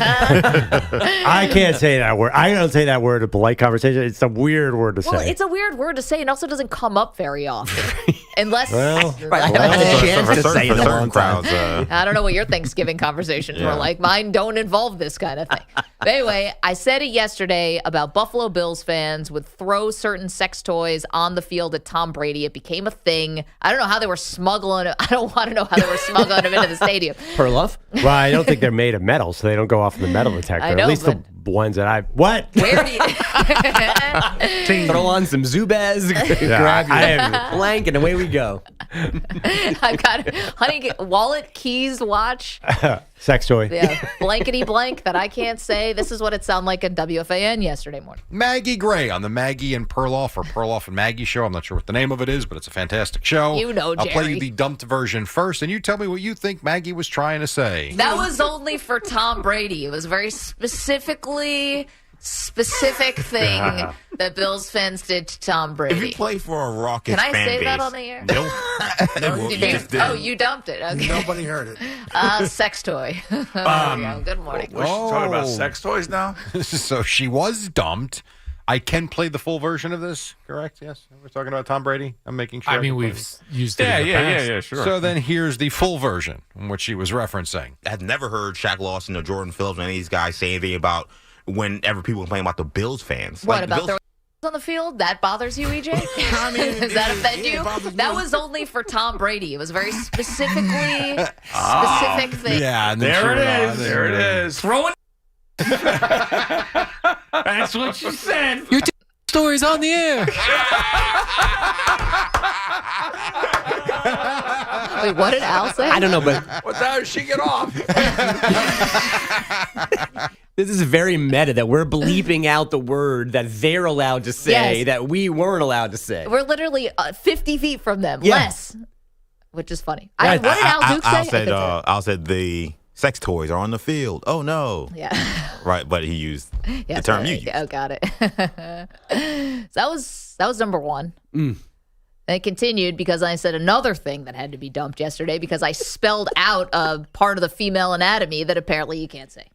I can't say that word. I don't say that word in polite conversation. It's a weird word to say. Well, it's a weird word to say and also doesn't come up very often. Unless I haven't had a chance to say it in a long time. I don't know what your Thanksgiving conversations were like. Mine don't involve this kind of thing. But anyway, I said it yesterday about Buffalo Bills fans would throw certain sex toys on the field at Tom Brady. It became a thing. I don't know how they were smuggling it. I don't want to know how they were smuggling them into the stadium. Perloff? Well, I don't think they're made of metal, so they don't go off in the metal detector. I know, At least the ones that What? Where do you... Throw on some Zubaz, grab your blank, and away we go. I've got honey, wallet, keys, watch. Sex toy. Yeah, blankety blank that I can't say. This is what it sounded like at WFAN yesterday morning. Maggie Gray on the Maggie and Perloff or Perloff and Maggie show. I'm not sure what the name of it is, but it's a fantastic show. You know, Jerry. I'll play you the dumped version first, and you tell me what you think Maggie was trying to say. That was only for Tom Brady. It was a very specific thing that Bills fans did to Tom Brady. If you play for a Rockets fan base. Can I say that on the air? Nope. You dumped it. Okay. Nobody heard it. Sex toy. Good morning. We're talking about sex toys now? So she was dumped. I can play the full version of this, correct? Yes. We're talking about Tom Brady. I'm making sure. I mean, we've used it in the past. Yeah, sure. So then here's the full version, which she was referencing. I've never heard Shaq Lawson or Jordan Phillips or any of these guys say anything about whenever people complain about the Bills fans. What, like, about Bills on the field? That bothers you, EJ? I mean, does that offend you? That was only for Tom Brady. It was a very specific thing. Yeah, and there it is. Throw it. That's what you said. Your story's on the air. Wait, what did Al say? I don't know, but What the hell did she get off? this is very meta that we're bleeping out the word that they're allowed to say that we weren't allowed to say. We're literally 50 feet from them, Yeah. less, which is funny. What did Al Duke say? Al said the sex toys are on the field. Oh, no. Yeah. Right, but he used the term you used. Oh, got it. So that was number one. And it continued because I said another thing that had to be dumped yesterday because I spelled out a part of the female anatomy that apparently you can't say.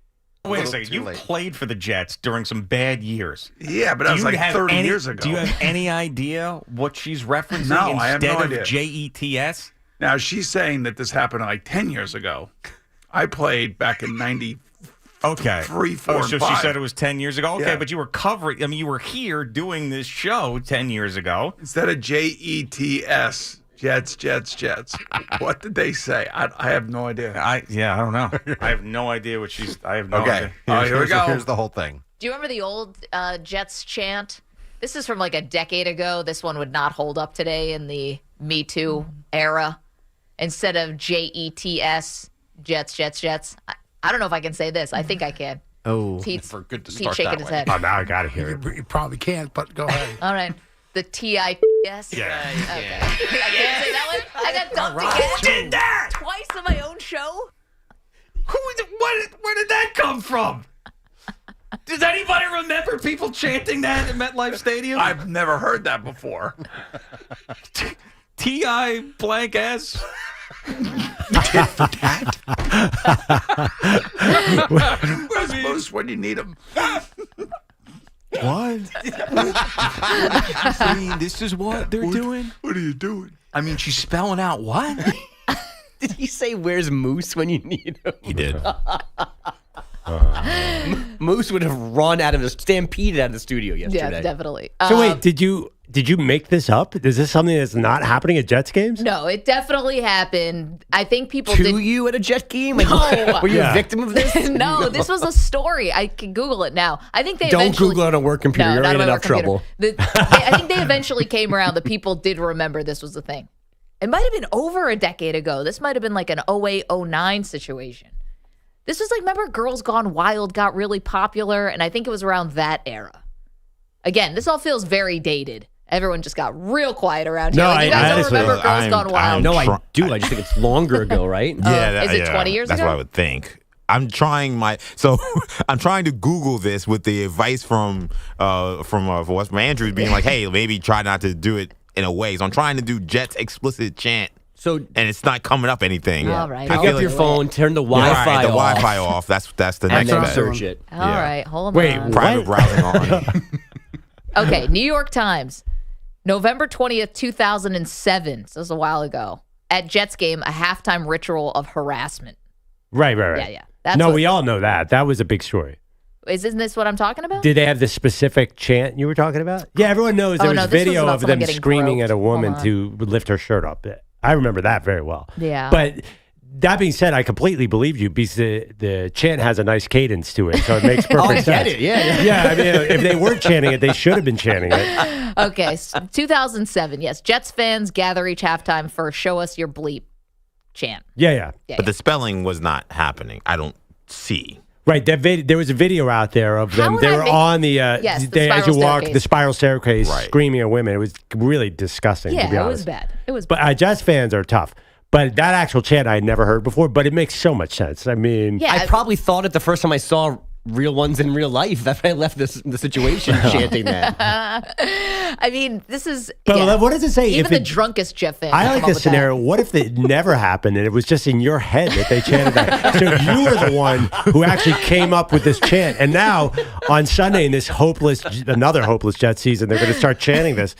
Wait a second. You played for the Jets during some bad years. Yeah, but that was like 30 years ago. Do you have any idea what she's referencing No, I have no instead idea. of JETS? Now, she's saying that this happened like 10 years ago. I played back in 90. Okay. 3, 4, so and 5. she said it was 10 years ago? Okay, Yeah. but you were covering, you were here doing this show 10 years ago. Instead of JETS, Jets. What did they say? I have no idea. I don't know. I have no idea what I have no idea. Here we go. Here's the whole thing. Do you remember the old Jets chant? This is from like a decade ago. This one would not hold up today in the Me Too era. Instead of JETS, Jets. I don't know if I can say this. I think I can. Oh, Pete's good to Pete's shaking his head. Oh, now I got to hear it. You probably can't, but go ahead. All right. The TIS. Yeah. Okay. I can't say that one. I got dumped again. Did that? Twice in my own show. Where did that come from? Does anybody remember people chanting that at MetLife Stadium? I've never heard that before. T.I. blank S. Tit for tat. Where's Moose when you need him? What? I mean, this is what they're doing? What are you doing? I mean, she's spelling out what? did he say where's Moose when you need him? He did. Moose would have run stampeded out of the studio yesterday. Yeah, definitely. So wait, did you Did you make this up? Is this something that's not happening at Jets games? No, it definitely happened. I think people To did. you at a Jet game? Like, No. were you a victim of this? No, this was a story. I can Google it now. I think they Don't eventually, Google it on a work computer. No, You're not in on my enough work computer. trouble. I think they eventually came around. The people did remember this was the thing. It might have been over a decade ago. This might have been like an 08, 09 situation. This was like, remember Girls Gone Wild got really popular, and I think it was around that era. Again, this all feels very dated. Everyone just got real quiet around here. No, Like, you guys don't remember Girls I'm- Gone Wild? No, I do. I just think it's longer ago, right? Is it 20 years That's ago? what I would think. I'm trying I'm trying to Google this with the advice from Andrew being like, hey, maybe try not to do it in a way. So I'm trying to do Jets explicit chant. So and it's not coming up anything. All right. Pick up your phone, turn the Wi-Fi off. The off. Wi-Fi off. That's the And next then best. search it. All right, hold Wait, on. Private browsing on. Okay, New York Times, November 20th, 2007. So this was a while ago. At Jets game, a halftime ritual of harassment. Right. Yeah. That's No, what- we all know that. That was a big story. Isn't this what I'm talking about? Did they have the specific chant you were talking about? Yeah, everyone knows there Oh, was no, this was video about of someone them getting screaming groped. at a woman Hold to lift her shirt up. I remember that very well. Yeah. But that being said, I completely believe you because the chant has a nice cadence to it, so it makes perfect I sense. get it. Yeah. Yeah, I mean, if they weren't chanting it, they should have been chanting it. Okay, 2007. Yes, Jets fans gather each halftime for "Show Us Your Bleep" chant. Yeah. But the spelling was not happening. I don't see. Right, there was a video out there of them. would They I were make- on the, Yes, the as you spiral walk staircase. the spiral staircase, Right. screaming at women. It was really disgusting. to be Yeah, it honest. was bad. It was. But Jets fans are tough. But that actual chant I had never heard before. But it makes so much sense. I mean, Yeah, I probably thought it the first time I saw real ones in real life. That's why I left the situation chanting that. I mean, this is. But yeah. what does it say? Even If the it- drunkest Jet fan. I can like come up this with that. scenario. What if it never happened and it was just in your head that they chanted that? So you were the one who actually came up with this chant. And now on Sunday in this another hopeless Jet season, they're going to start chanting this.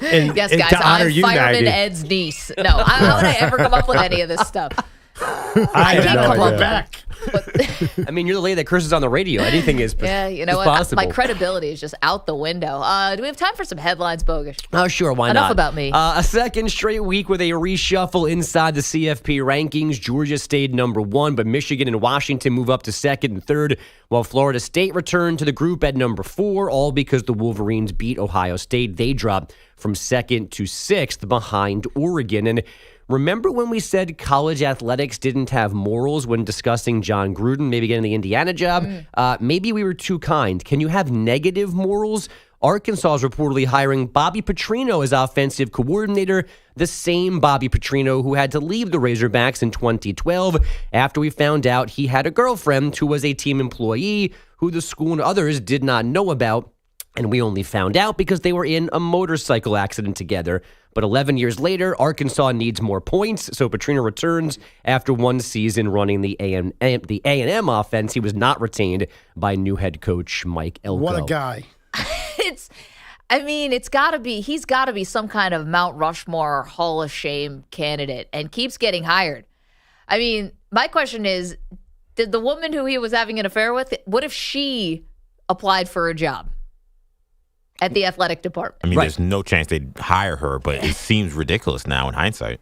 And, Yes, and guys, to honor I'm you, Fireman Maggie. Ed's niece. No, how would I ever come up with any of this stuff? I can't have come no up idea. I mean, you're the lady that curses on the radio. Anything is Yeah, you know is what? possible. My credibility is just out the window. Do we have time for some headlines, Bogusch? Oh, sure. Why Enough not? about me. A second straight week with a reshuffle inside the CFP rankings. Georgia stayed number 1, but Michigan and Washington move up to 2nd and 3rd, while Florida State returned to the group at number 4, all because the Wolverines beat Ohio State. They dropped from 2nd to 6th behind Oregon. And remember when we said college athletics didn't have morals when discussing John Gruden maybe getting the Indiana job? Maybe we were too kind. Can you have negative morals? Arkansas is reportedly hiring Bobby Petrino as offensive coordinator, the same Bobby Petrino who had to leave the Razorbacks in 2012 after we found out he had a girlfriend who was a team employee who the school and others did not know about. And we only found out because they were in a motorcycle accident together. But 11 years later, Arkansas needs more points, so Petrino returns after one season running the A&M offense. He was not retained by new head coach Mike Elko. What a guy. He's got to be some kind of Mount Rushmore Hall of Shame candidate and keeps getting hired. I mean, my question is, did the woman who he was having an affair with, what if she applied for a job at the athletic department? I mean, there's no chance they'd hire her, but it seems ridiculous now in hindsight.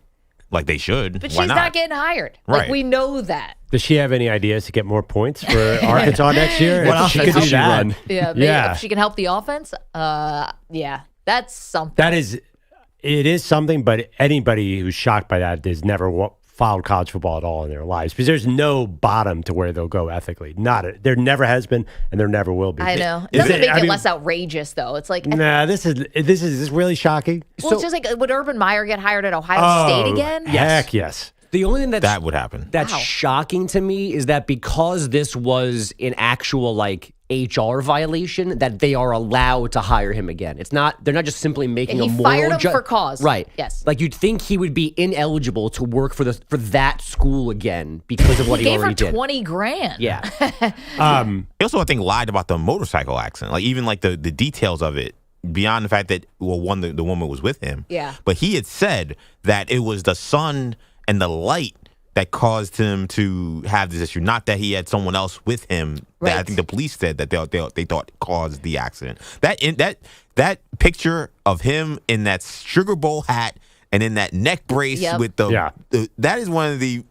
Like they should. But Why she's not getting hired. Like, Right. we know that. Does she have any ideas to get more points for Arkansas next year? What If offense she could does do she that, run? Yeah, maybe if she can help the offense. Yeah, that's something. It is something, but anybody who's shocked by that has never followed college football at all in their lives because there's no bottom to where they'll go ethically. There never has been, and there never will be. I know. It doesn't make it less outrageous, though. It's like, Nah, this is really shocking. well, it's just like, would Urban Meyer get hired at Ohio State again? Heck yes. The only thing that would happen. That's shocking to me is that because this was an actual HR violation, that they are allowed to hire him again. They're not just simply making And a he moral fired him for cause. Right. Yes. Like you'd think he would be ineligible to work for that school again because of what he gave already her did. $20,000. Yeah. He also, I think, lied about the motorcycle accident. Like even the details of it, beyond the fact that the woman was with him. Yeah. But he had said that it was the sun and the light that caused him to have this issue. Not that he had someone else with him that I think the police said that they thought caused the accident. That picture of him in that Sugar Bowl hat and in that neck brace with that is one of the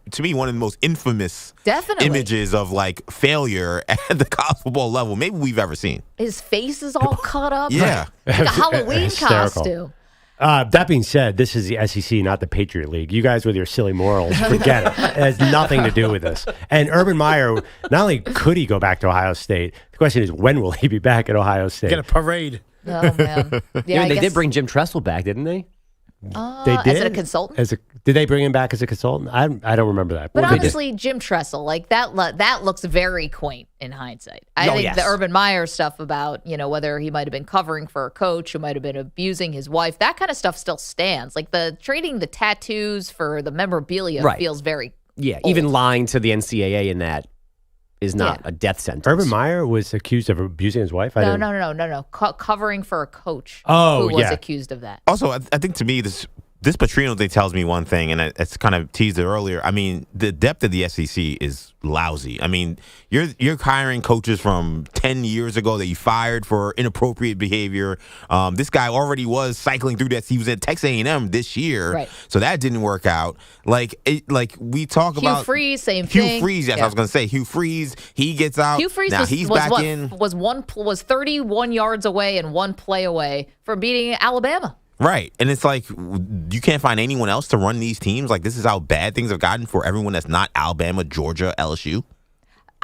most infamous images of like failure at the college football level maybe we've ever seen. His face is all cut up. Yeah. Like a Halloween costume. That being said, this is the SEC, not the Patriot League. You guys with your silly morals, forget it. It has nothing to do with this. And Urban Meyer, not only could he go back to Ohio State, the question is, when will he be back at Ohio State? Get a parade. Oh, man. Yeah, they did bring Jim Tressel back, didn't they? They did? As a consultant? Did they bring him back as a consultant? I don't remember that. But honestly, Jim Tressel, like that looks very quaint in hindsight. I think the Urban Meyer stuff about, whether he might have been covering for a coach who might have been abusing his wife, that kind of stuff still stands. Like the trading the tattoos for the memorabilia feels very old. Even lying to the NCAA in that is not a death sentence. Urban Meyer was accused of abusing his wife? No. Covering for a coach who was accused of that. Also, I think to me, this Petrino thing tells me one thing, and it's kind of teased it earlier. I mean, the depth of the SEC is lousy. I mean, you're hiring coaches from 10 years ago that you fired for inappropriate behavior. This guy already was cycling through that. He was at Texas A&M this year, so that didn't work out. Like we talk about Hugh Freeze, same Hugh thing. Freeze, yes, I was going to say Hugh Freeze. He gets out. Hugh Freeze now he's back in. Was 31 yards away and one play away from beating Alabama. Right. And it's like, you can't find anyone else to run these teams. Like, this is how bad things have gotten for everyone that's not Alabama, Georgia, LSU.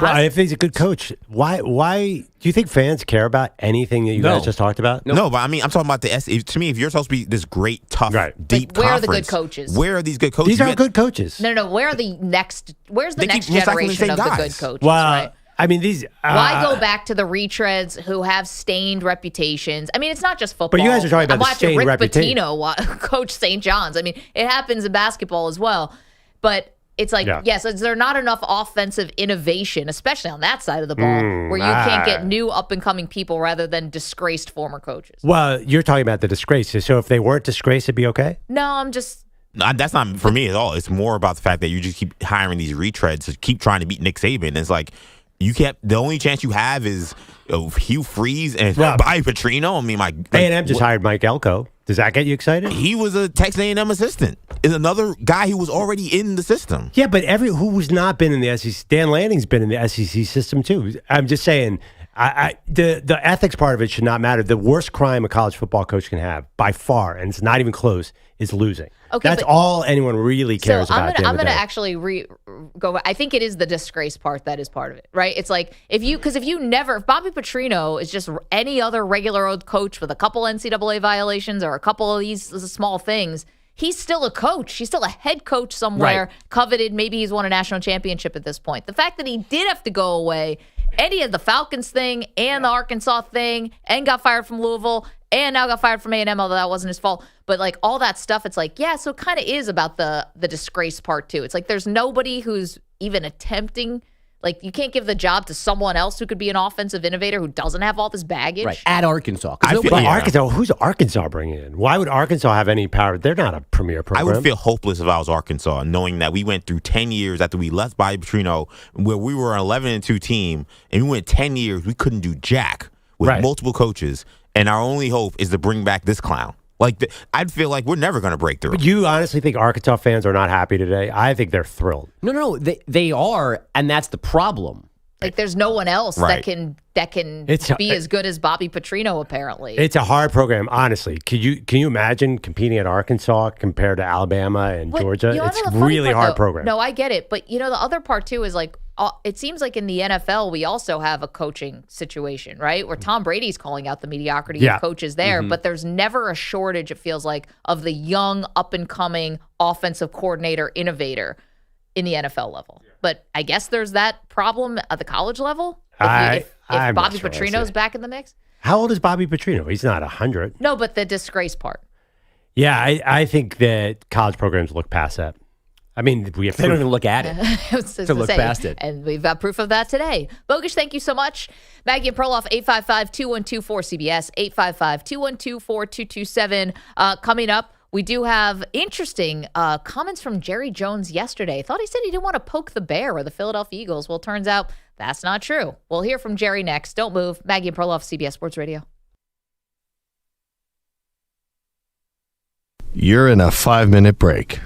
Well, if he's a good coach, why do you think fans care about anything that you guys just talked about? No, but I mean, I'm talking about the SEC. To me, if you're supposed to be this great, tough, deep where conference, are the good coaches? Where are these good coaches? These aren't good coaches. No. Where's the next generation of the good coaches, right? I mean, these. Why go back to the retreads who have stained reputations? I mean, it's not just football. But you guys are talking about the stained reputation. I'm watching Rick Pitino coach St. John's. I mean, it happens in basketball as well. But it's like, yes, is there not enough offensive innovation, especially on that side of the ball, where you can't get new up-and-coming people rather than disgraced former coaches? Well, you're talking about the disgraces. So if they weren't disgraced, it'd be okay? No, I'm just... No, that's not for me at all. It's more about the fact that you just keep hiring these retreads to keep trying to beat Nick Saban. It's like... the only chance you have is Hugh Freeze and Bobby Petrino. I mean, A&M just hired Mike Elko. Does that get you excited? He was a Texas A&M assistant. Is another guy who was already in the system. Yeah, but who's not been in the SEC? Dan Lanning's been in the SEC system too. I'm just saying, the ethics part of it should not matter. The worst crime a college football coach can have, by far, and it's not even close, is losing. Okay, that's all anyone really cares about. I'm going to actually go. I think it is the disgrace part that is part of it, right? It's like if Bobby Petrino is just any other regular old coach with a couple NCAA violations or a couple of these small things, he's still a coach. He's still a head coach somewhere, coveted. Maybe he's won a national championship at this point. The fact that he did have to go away, and he had the Falcons thing and the Arkansas thing and got fired from Louisville and now got fired from A&M, although that wasn't his fault. But like all that stuff, it's like, yeah, so it kind of is about the disgrace part too. It's like there's nobody who's even attempting. Like you can't give the job to someone else who could be an offensive innovator who doesn't have all this baggage. Right, at Arkansas. Arkansas, who's Arkansas bringing in? Why would Arkansas have any power? They're not a premier program. I would feel hopeless if I was Arkansas, knowing that we went through 10 years after we left Bobby Petrino, where we were an 11-2 team, and we went 10 years, we couldn't do jack with multiple coaches, and our only hope is to bring back this clown. Like, I'd feel like we're never going to break through. But you honestly think Arkansas fans are not happy today? I think they're thrilled. No, they are, and that's the problem. Like, there's no one else that can be as good as Bobby Petrino, apparently. It's a hard program, honestly. Can you imagine competing at Arkansas compared to Alabama and Georgia? It's a really hard program. No, I get it. But, the other part, too, is like, it seems like in the NFL, we also have a coaching situation, right? Where Tom Brady's calling out the mediocrity of coaches there, but there's never a shortage, it feels like, of the young, up-and-coming offensive coordinator innovator in the NFL level. But I guess there's that problem at the college level. If Bobby Petrino's back in the mix. How old is Bobby Petrino? He's not 100. No, but the disgrace part. Yeah, I think that college programs look past that. I mean, they don't even look at it to look past it. And we've got proof of that today. Bogusch, thank you so much. Maggie and Perloff, 855-212-4CBS, 855-212-4227. Coming up, We do have interesting comments from Jerry Jones yesterday. Thought he said he didn't want to poke the bear or the Philadelphia Eagles. Well, turns out that's not true. We'll hear from Jerry next. Don't move. Maggie and Perloff, CBS Sports Radio. You're in a 5-minute break.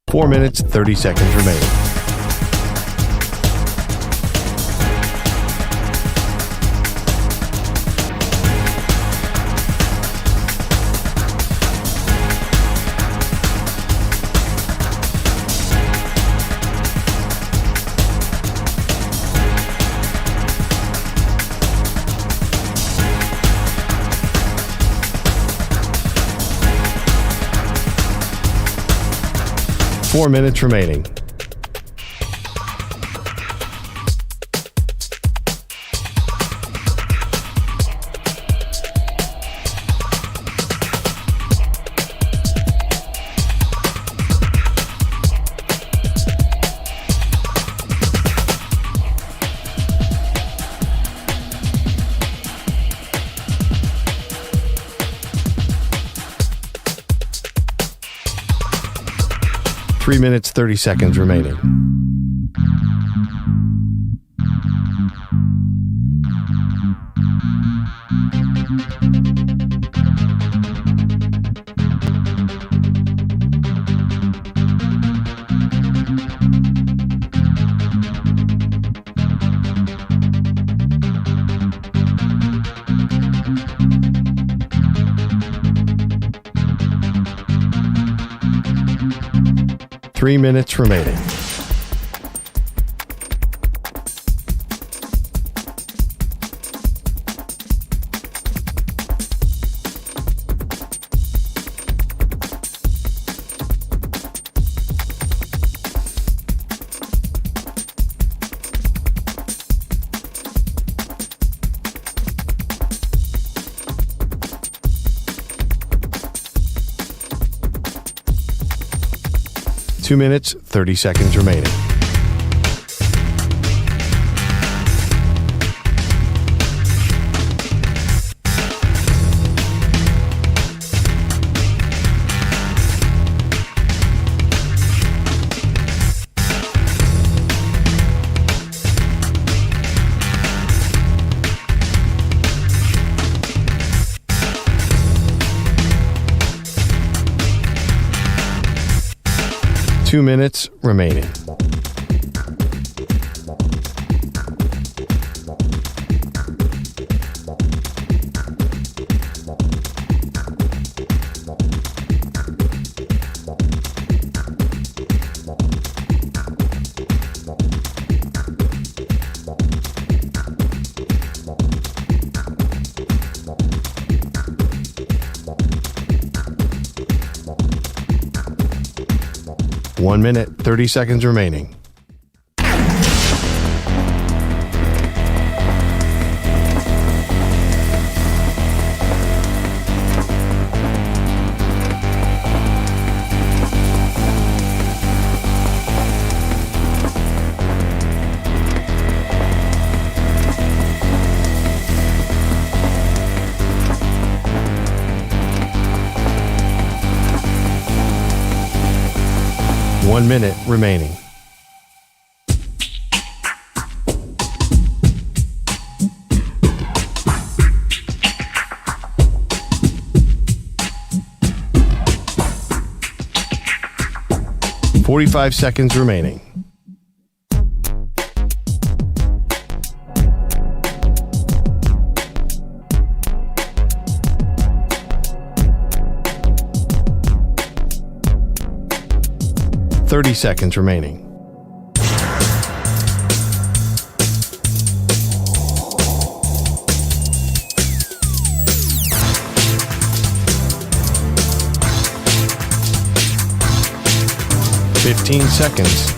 Four minutes, 30 seconds remaining. Four minutes remaining. Three minutes, 30 seconds remaining. Three minutes remaining. Two minutes, 30 seconds remaining. Two minutes remaining. One minute, 30 seconds remaining. One minute remaining. .45 seconds remaining. .30 seconds remaining. .15 seconds.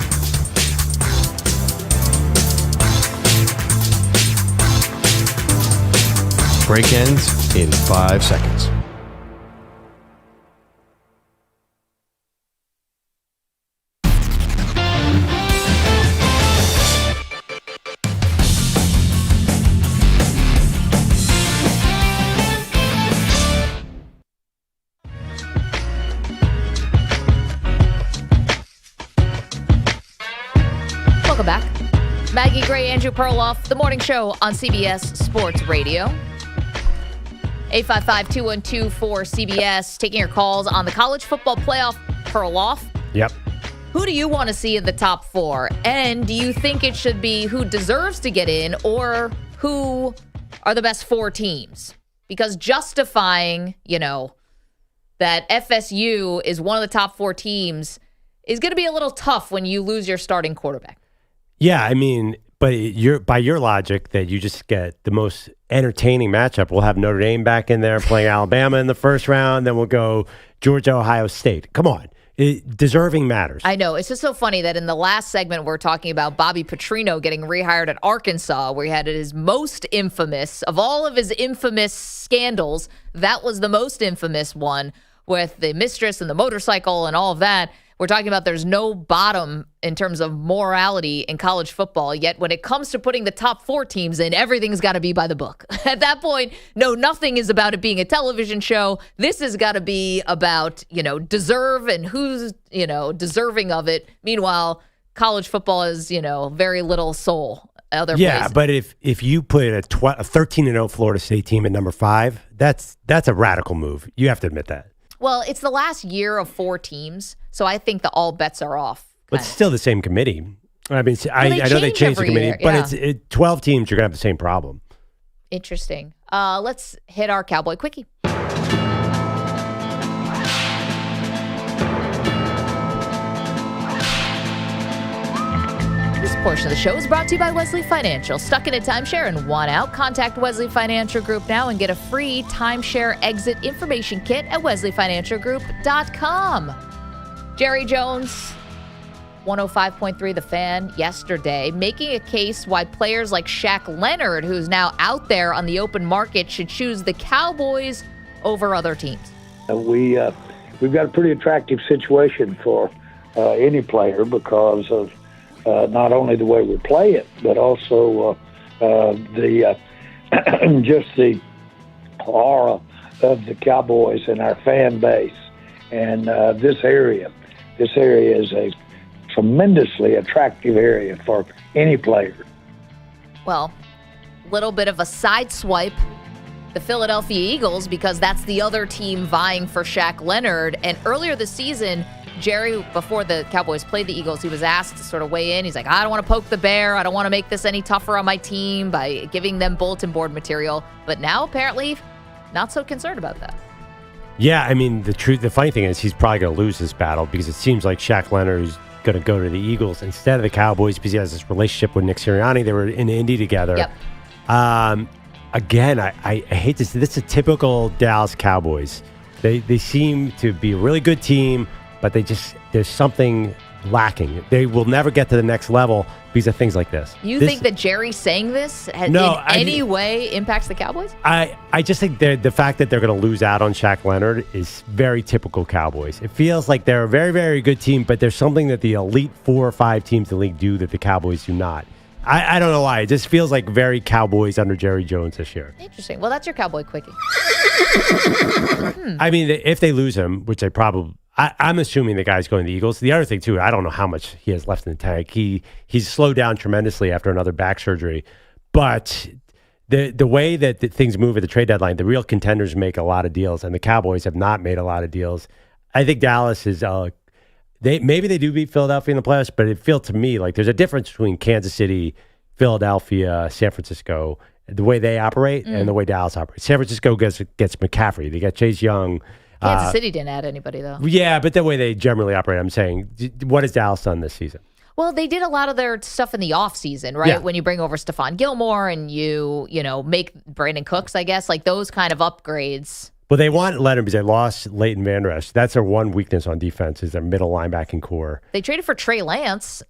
Break ends in 5 seconds. Welcome back. Maggie Gray, Andrew Perloff, the morning show on CBS Sports Radio. 855-212-4CBS, taking your calls on the college football playoff. Perloff. Yep. Who do you want to see in the top 4? And do you think it should be who deserves to get in or who are the best 4 teams? Because justifying, that FSU is one of the top 4 teams is going to be a little tough when you lose your starting quarterback. Yeah, I mean, but by your logic that you just get the most entertaining matchup, we'll have Notre Dame back in there playing Alabama in the first round, then we'll go Georgia, Ohio State. Come on. Deserving matters. I know. It's just so funny that in the last segment, we're talking about Bobby Petrino getting rehired at Arkansas, where he had his most infamous, of all of his infamous scandals, that was the most infamous one with the mistress and the motorcycle and all of that. We're talking about there's no bottom in terms of morality in college football, yet when it comes to putting the top 4 teams in, everything's got to be by the book. At that point, no, nothing is about it being a television show. This has got to be about, deserve and who's, deserving of it. Meanwhile, college football is, very little soul. Places. But if you put a 13-0 Florida State team at number 5, that's a radical move. You have to admit that. Well, it's the last year of 4 teams, so I think that all bets are off. But it's still the same committee. I mean, I know they changed the committee, but it's 12 teams, you're going to have the same problem. Interesting. Let's hit our Cowboy Quickie. This portion of the show is brought to you by Wesley Financial. Stuck in a timeshare and want out? Contact Wesley Financial Group now and get a free timeshare exit information kit at wesleyfinancialgroup.com. Jerry Jones, 105.3 The Fan yesterday, making a case why players like SHAQ Leonard, who's now out there on the open market, should choose the Cowboys over other teams. We've got a pretty attractive situation for any player because of not only the way we play it, but also the just the aura of the Cowboys and our fan base. And this area is a tremendously attractive area for any player. Well, little bit of a side swipe, the Philadelphia Eagles, because that's the other team vying for SHAQ Leonard. And earlier this season, Jerry, before the Cowboys played the Eagles, he was asked to sort of weigh in. He's like, I don't want to poke the bear. I don't want to make this any tougher on my team by giving them bulletin board material. But now, apparently, not so concerned about that. Yeah, I mean, the funny thing is he's probably going to lose this battle because it seems like SHAQ Leonard is going to go to the Eagles instead of the Cowboys because he has this relationship with Nick Sirianni. They were in Indy together. Yep. Again, I hate this. This is a typical Dallas Cowboys. They seem to be a really good team, but there's something lacking. They will never get to the next level because of things like this. You think that Jerry saying this in any way impacts the Cowboys? I just think the fact that they're going to lose out on SHAQ Leonard is very typical Cowboys. It feels like they're a very, very good team, but there's something that the elite 4 or 5 teams in the league do that the Cowboys do not. I don't know why. It just feels like very Cowboys under Jerry Jones this year. Interesting. Well, that's your Cowboy Quickie. I mean, if they lose him, which they probably... I'm assuming the guy's going to the Eagles. The other thing, too, I don't know how much he has left in the tank. He's slowed down tremendously after another back surgery. But the way that things move at the trade deadline, the real contenders make a lot of deals, and the Cowboys have not made a lot of deals. I think Dallas is maybe they do beat Philadelphia in the playoffs, but it feels to me like there's a difference between Kansas City, Philadelphia, San Francisco, the way they operate and the way Dallas operates. San Francisco gets McCaffrey. They got Chase Young. Kansas City didn't add anybody, though. Yeah, but the way they generally operate, I'm saying, what has Dallas done this season? Well, they did a lot of their stuff in the offseason, right? Yeah. When you bring over Stephon Gilmore and you make Brandon Cooks, I guess, like those kind of upgrades. Well, they want Leonard because they lost Leighton Van Der Esch. That's their one weakness on defense is their middle linebacking core. They traded for Trey Lance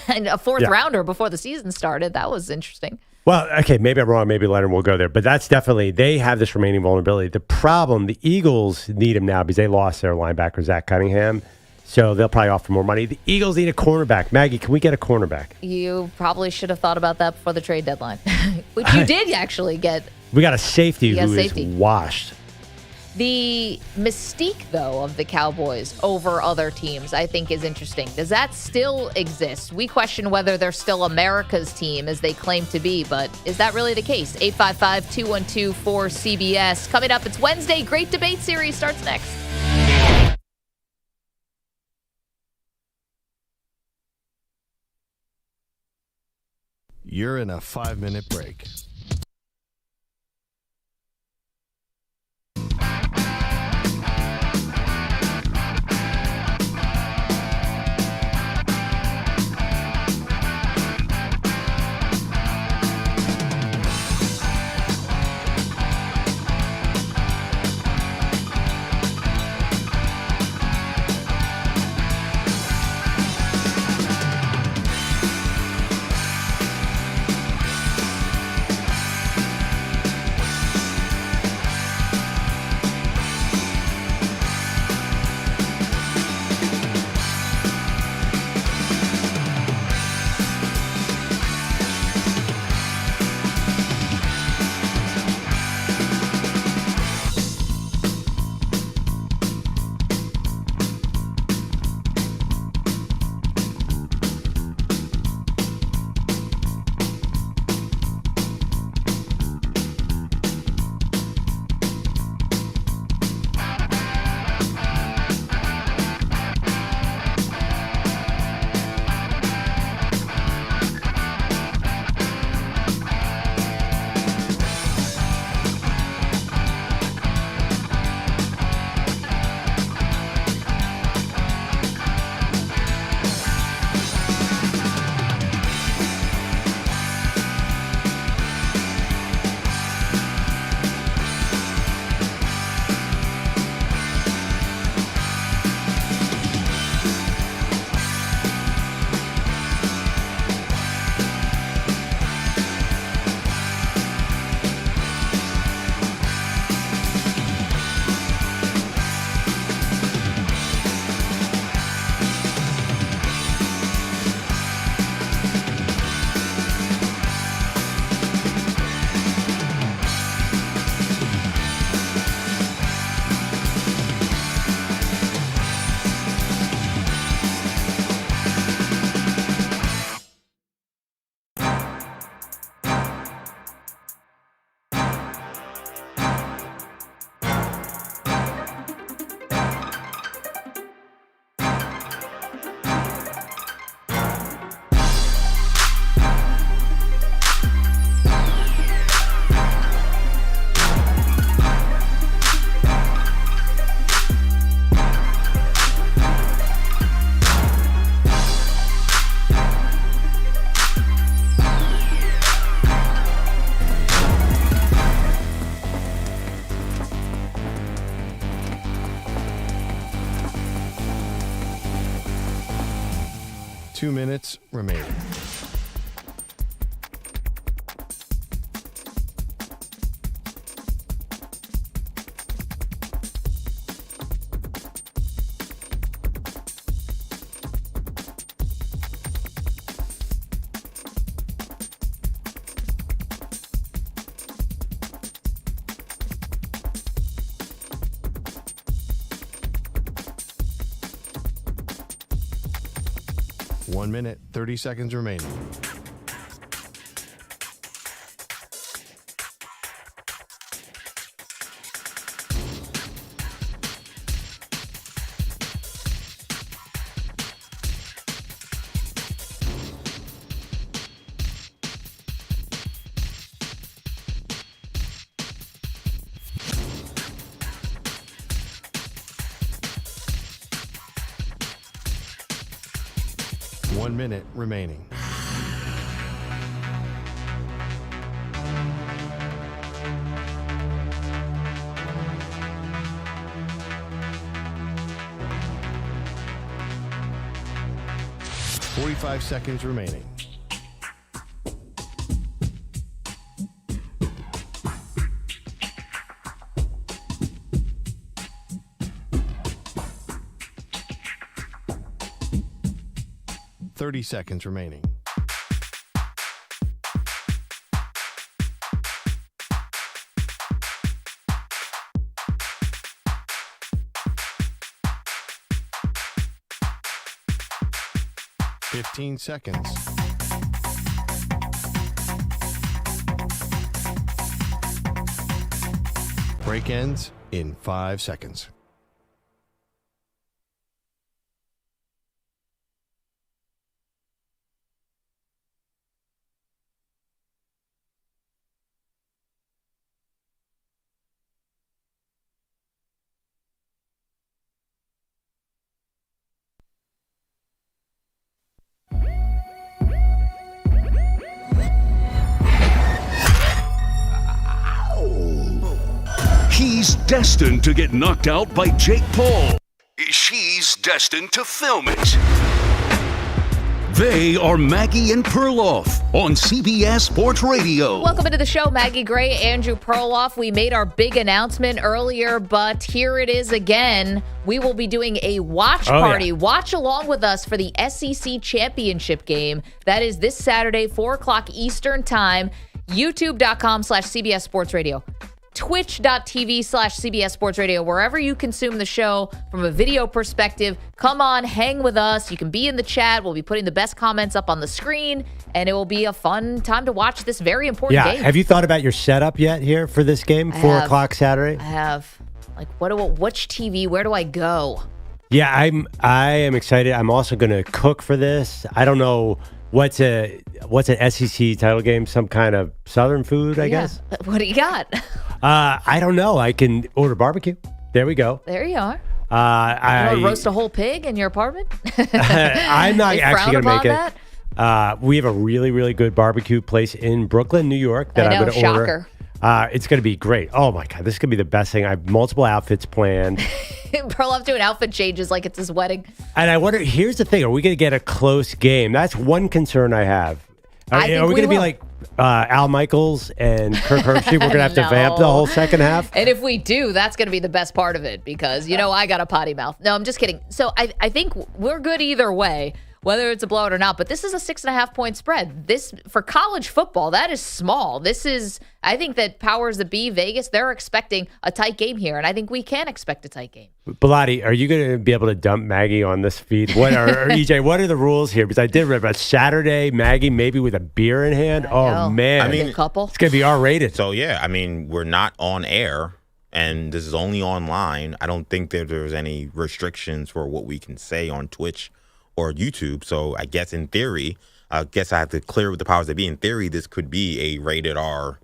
and a fourth rounder before the season started. That was interesting. Well, okay, maybe I'm wrong. Maybe Leonard will go there. But that's definitely, they have this remaining vulnerability. The problem, the Eagles need him now because they lost their linebacker, Zach Cunningham. So they'll probably offer more money. The Eagles need a cornerback. Maggie, can we get a cornerback? You probably should have thought about that before the trade deadline, which you did actually get. We got a safety who is washed. The mystique, though, of the Cowboys over other teams, I think, is interesting. Does that still exist? We question whether they're still America's team, as they claim to be, but is that really the case? 855-212-4CBS. Coming up, it's Wednesday. Great debate series starts next. You're in a 5-minute break. Two minutes remaining. One minute, 30 seconds remaining. One minute remaining. Five seconds remaining. 30 seconds remaining. Fifteen seconds. Break ends in 5 seconds. He's destined to get knocked out by Jake Paul. She's destined to film it. They are Maggie and Perloff on CBS Sports Radio. Welcome into the show, Maggie Gray, Andrew Perloff. We made our big announcement earlier, but here it is again. We will be doing a watch party. Watch along with us for the SEC championship game. That is this Saturday, 4 o'clock Eastern time. YouTube.com/CBS Sports Radio. Twitch.tv/CBS Sports Radio, wherever you consume the show from a video perspective. Come on, hang with us. You can be in the chat. We'll be putting the best comments up on the screen, and it will be a fun time to watch this very important game. Have you thought about your setup yet here for this game, 4 o'clock Saturday? I have. Like, which TV? Where do I go? Yeah, I am excited. I'm also going to cook for this. I don't know what's an SEC title game, some kind of Southern food, I guess. What do you got? I don't know. I can order barbecue. There we go. There you are. I want to roast a whole pig in your apartment? I'm not actually going to make it. We have a really, really good barbecue place in Brooklyn, New York that I'm going to order. It's going to be great. Oh my God, this is going to be the best thing. I have multiple outfits planned. Perloff doing outfit changes like it's his wedding. And I wonder, here's the thing. Are we going to get a close game? That's one concern I have. Are we going to be like Al Michaels and Kirk Herbstreit? We're going to have to vamp the whole second half? And if we do, that's going to be the best part of it because, I got a potty mouth. No, I'm just kidding. So I think we're good either way, whether it's a blowout or not. But this is a 6.5-point spread. This, for college football, that is small. I think that powers that be, Vegas, they're expecting a tight game here. And I think we can expect a tight game. Bellotti, are you going to be able to dump Maggie on this feed? Or EJ, what are the rules here? Because I did read about Saturday, Maggie maybe with a beer in hand. Oh, man. I mean, couple. It's going to be R-rated. So, we're not on air, and this is only online. I don't think that there's any restrictions for what we can say on Twitch or YouTube. So I guess in theory, I have to clear with the powers that be. In theory, this could be a rated R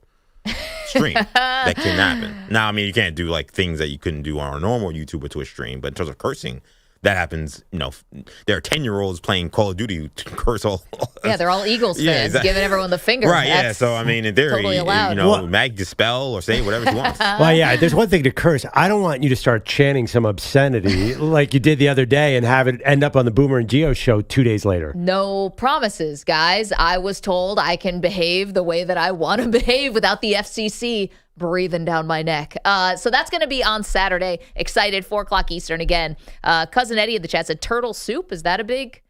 stream. That can happen. Now, you can't do like things that you couldn't do on a normal YouTube or Twitch stream, but in terms of cursing, that happens. There are 10-year-olds playing Call of Duty to curse all. Yeah, they're all Eagles fans, giving everyone the finger. Right, yeah. So, in theory, totally allowed. Mag dispel or say whatever she wants. Well, yeah, there's one thing to curse. I don't want you to start chanting some obscenity like you did the other day and have it end up on the Boomer and Geo show 2 days later. No promises, guys. I was told I can behave the way that I want to behave without the FCC breathing down my neck. So that's going to be on Saturday. Excited, 4 o'clock Eastern again. Cousin Eddie in the chat said turtle soup. Is that a big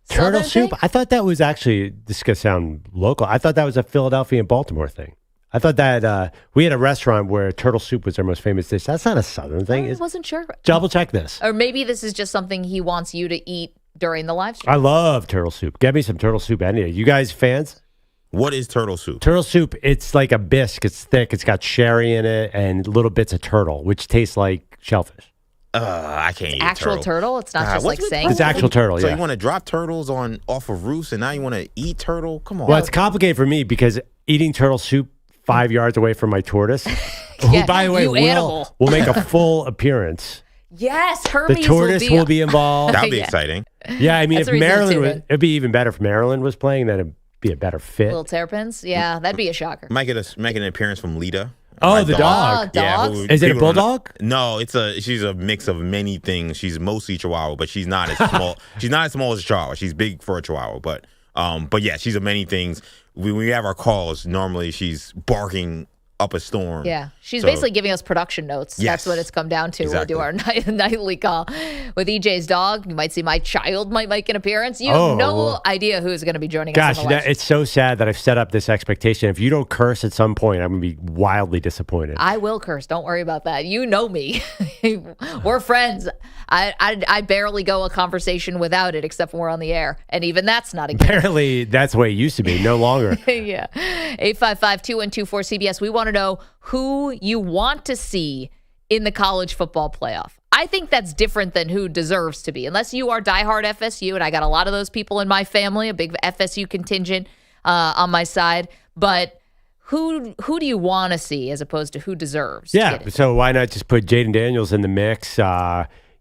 turtle soup? Thing? I thought that was actually, this is going to sound local. I thought that was a Philadelphia and Baltimore thing. I thought that we had a restaurant where turtle soup was their most famous dish. That's not a Southern thing. I wasn't sure. Double check this. Or maybe this is just something he wants you to eat during the live stream. I love turtle soup. Get me some turtle soup any day. You guys fans? What is turtle soup? Turtle soup, it's like a bisque. It's thick. It's got sherry in it and little bits of turtle, which tastes like shellfish. I can't eat actual turtle. It's not just like saying. It's actual turtle, So yeah. you want to drop turtles off of roofs and now you want to eat turtle? Come on. Well, it's complicated for me because eating turtle soup 5 yards away from my tortoise, who, by the way, will make a full appearance. Yes, Hermes. The tortoise will be involved. That would be exciting. Yeah, if Maryland it'd be even better if Maryland was playing. Then it'd be a better fit. Little terrapins. Yeah, that'd be a shocker. Might make an appearance from Lita. Oh, the dog. Yeah, is it a bulldog? No, she's a mix of many things. She's mostly Chihuahua, but she's not as small. She's not as small as a Chihuahua. She's big for a Chihuahua, but yeah, she's a many things. When we have our calls, normally she's barking up a storm. Yeah. She's So- basically giving us production notes. Yes. That's what it's come down to. Exactly. We'll do our nightly call with EJ's dog. You might see my child might make an appearance. You Oh. have no idea who's going to be joining Gosh, us. On the line. it's so sad that I've set up this expectation. If you don't curse at some point, I'm going to be wildly disappointed. I will curse. Don't worry about that. You know me. We're friends. I barely go a conversation without it, except when we're on the air. And even that's not a given. Apparently, that's the way it used to be. No longer. Yeah. 855-2124-CBS. We want to know who you want to see in the college football playoff. I think that's different than who deserves to be. Unless you are diehard FSU, and I got a lot of those people in my family, a big FSU contingent on my side. But who do you want to see as opposed to who deserves? to get Yeah, in? so why not just put Jaden Daniels in the mix?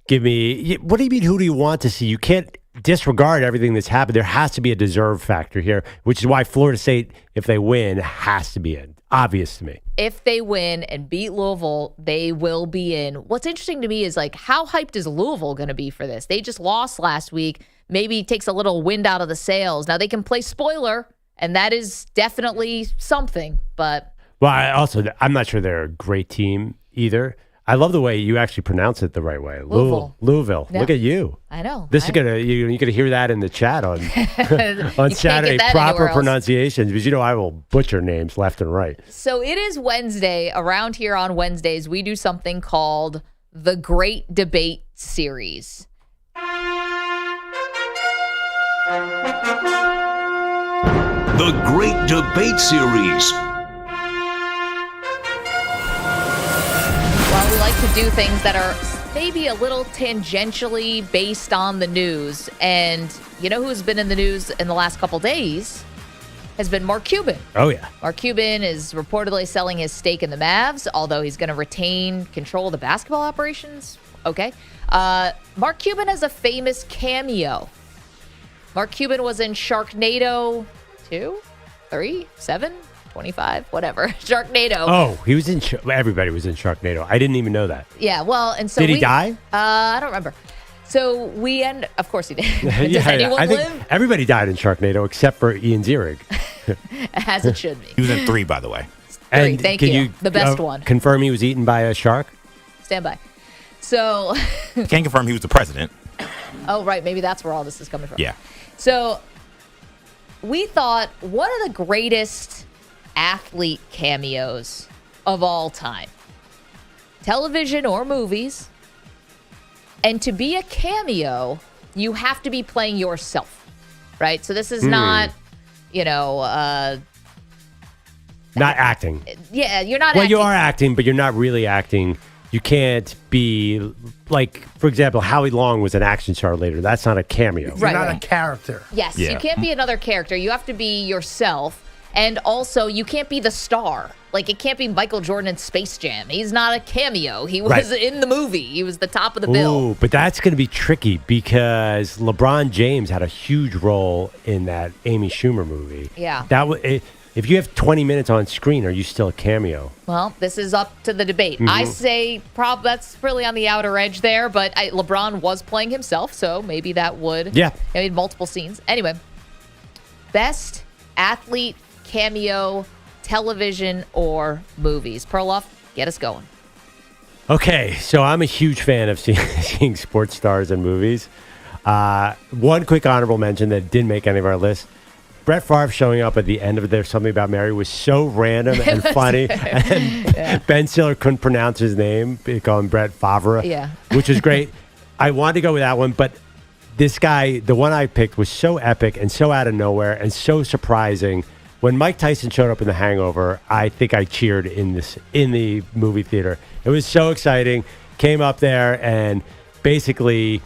Give me, what do you mean, who do you want to see? You can't disregard everything that's happened. There has to be a deserve factor here, which is why Florida State, if they win, has to be in. Obvious to me. If they win and beat Louisville, they will be in. What's interesting to me is, like, how hyped is Louisville going to be for this? They just lost last week. Maybe it takes a little wind out of the sails. Now they can play spoiler, and that is definitely something. But I'm not sure they're a great team either. I love the way you actually pronounce it the right way. Louisville. Yeah. Look at you. I know. This is gonna you're gonna hear that in the chat on on Saturday. Proper pronunciations, because I will butcher names left and right. So it is Wednesday. Around here on Wednesdays, we do something called the Great Debate Series. The Great Debate Series. Well, we like to do things that are maybe a little tangentially based on the news. And you know who's been in the news in the last couple days has been Mark Cuban. Oh, yeah. Mark Cuban is reportedly selling his stake in the Mavs, although he's going to retain control of the basketball operations. Okay. Mark Cuban has a famous cameo. Mark Cuban was in Sharknado 2, 3, 7, 25, whatever. Sharknado. Oh, he was in. Everybody was in Sharknado. I didn't even know that. Yeah, well, and so did he die? I don't remember. So we end. Of course he did. Does anyone I think live? everybody died in Sharknado except for Ian Ziering. As it should be. He was in 3, by the way. 3, thank can you. The best one. Confirm he was eaten by a shark? Stand by. So. Can't confirm he was the president. Oh, right. Maybe that's where all this is coming from. Yeah. So we thought, what are the greatest athlete cameos of all time? Television or movies. And to be a cameo, you have to be playing yourself, right? So this is not, Not acting. Yeah, you're not Well, acting. you are acting, but you're not really acting. You can't be, like, for example, Howie Long was an action star later. That's not a cameo. You're not a character. Yes, Yeah. you can't be another character. You have to be yourself. And also, you can't be the star. Like, it can't be Michael Jordan in Space Jam. He's not a cameo. He was in the movie. He was the top of the bill. Ooh, but that's going to be tricky because LeBron James had a huge role in that Amy Schumer movie. Yeah. If you have 20 minutes on screen, are you still a cameo? Well, this is up to the debate. Mhm. I say that's really on the outer edge there, but LeBron was playing himself, so maybe that would. Yeah. I mean, multiple scenes. Anyway, best athlete cameo, television or movies. Perloff, get us going. Okay, so I'm a huge fan of seeing sports stars in movies. One quick honorable mention that didn't make any of our lists. Brett Favre showing up at the end of There's Something About Mary was so random and funny. And Ben Stiller couldn't pronounce his name. He called him Brett Favre, which was great. I wanted to go with that one, but this guy, the one I picked, was so epic and so out of nowhere and so surprising. When Mike Tyson showed up in The Hangover, I think I cheered in the movie theater. It was so exciting. Came up there and basically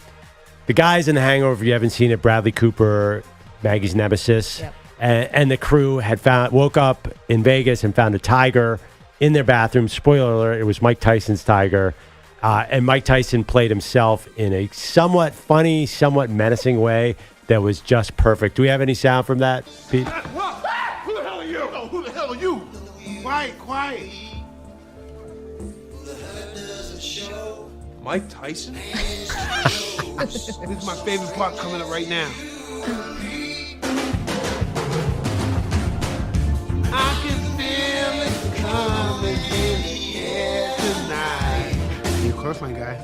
the guys in The Hangover, if you haven't seen it, Bradley Cooper, Maggie's nemesis, and the crew had woke up in Vegas and found a tiger in their bathroom. Spoiler alert, it was Mike Tyson's tiger. And Mike Tyson played himself in a somewhat funny, somewhat menacing way that was just perfect. Do we have any sound from that, Pete? Who the hell are you? Oh, who the hell are you? Quiet. Mike Tyson? This is my favorite part coming up right now. I can feel it coming. That's my guy.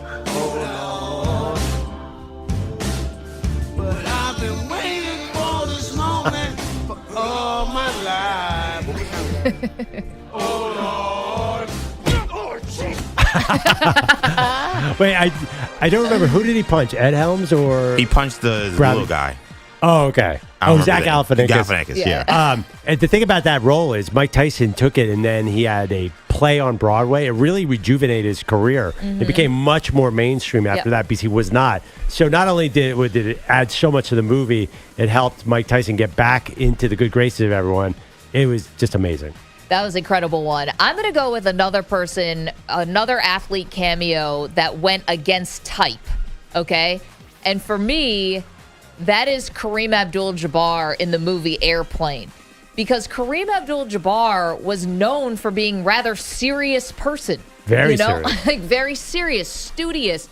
But I've been waiting for this moment for all my life. Oh, Lord. Oh, Jesus. Wait, I don't remember. Who did he punch? Ed Helms or? He punched the little guy. Oh, okay. Zach Galifianakis. Galifianakis, yeah. And the thing about that role is Mike Tyson took it and then he had a play on Broadway. It really rejuvenated his career. It became much more mainstream after that because he was not. So not only did it add so much to the movie, it helped Mike Tyson get back into the good graces of everyone. It was just amazing. That was an incredible one. I'm going to go with another person, another athlete cameo that went against type, okay? And for me, that is Kareem Abdul-Jabbar in the movie Airplane. Because Kareem Abdul-Jabbar was known for being rather serious person. Very serious. Like very serious, studious,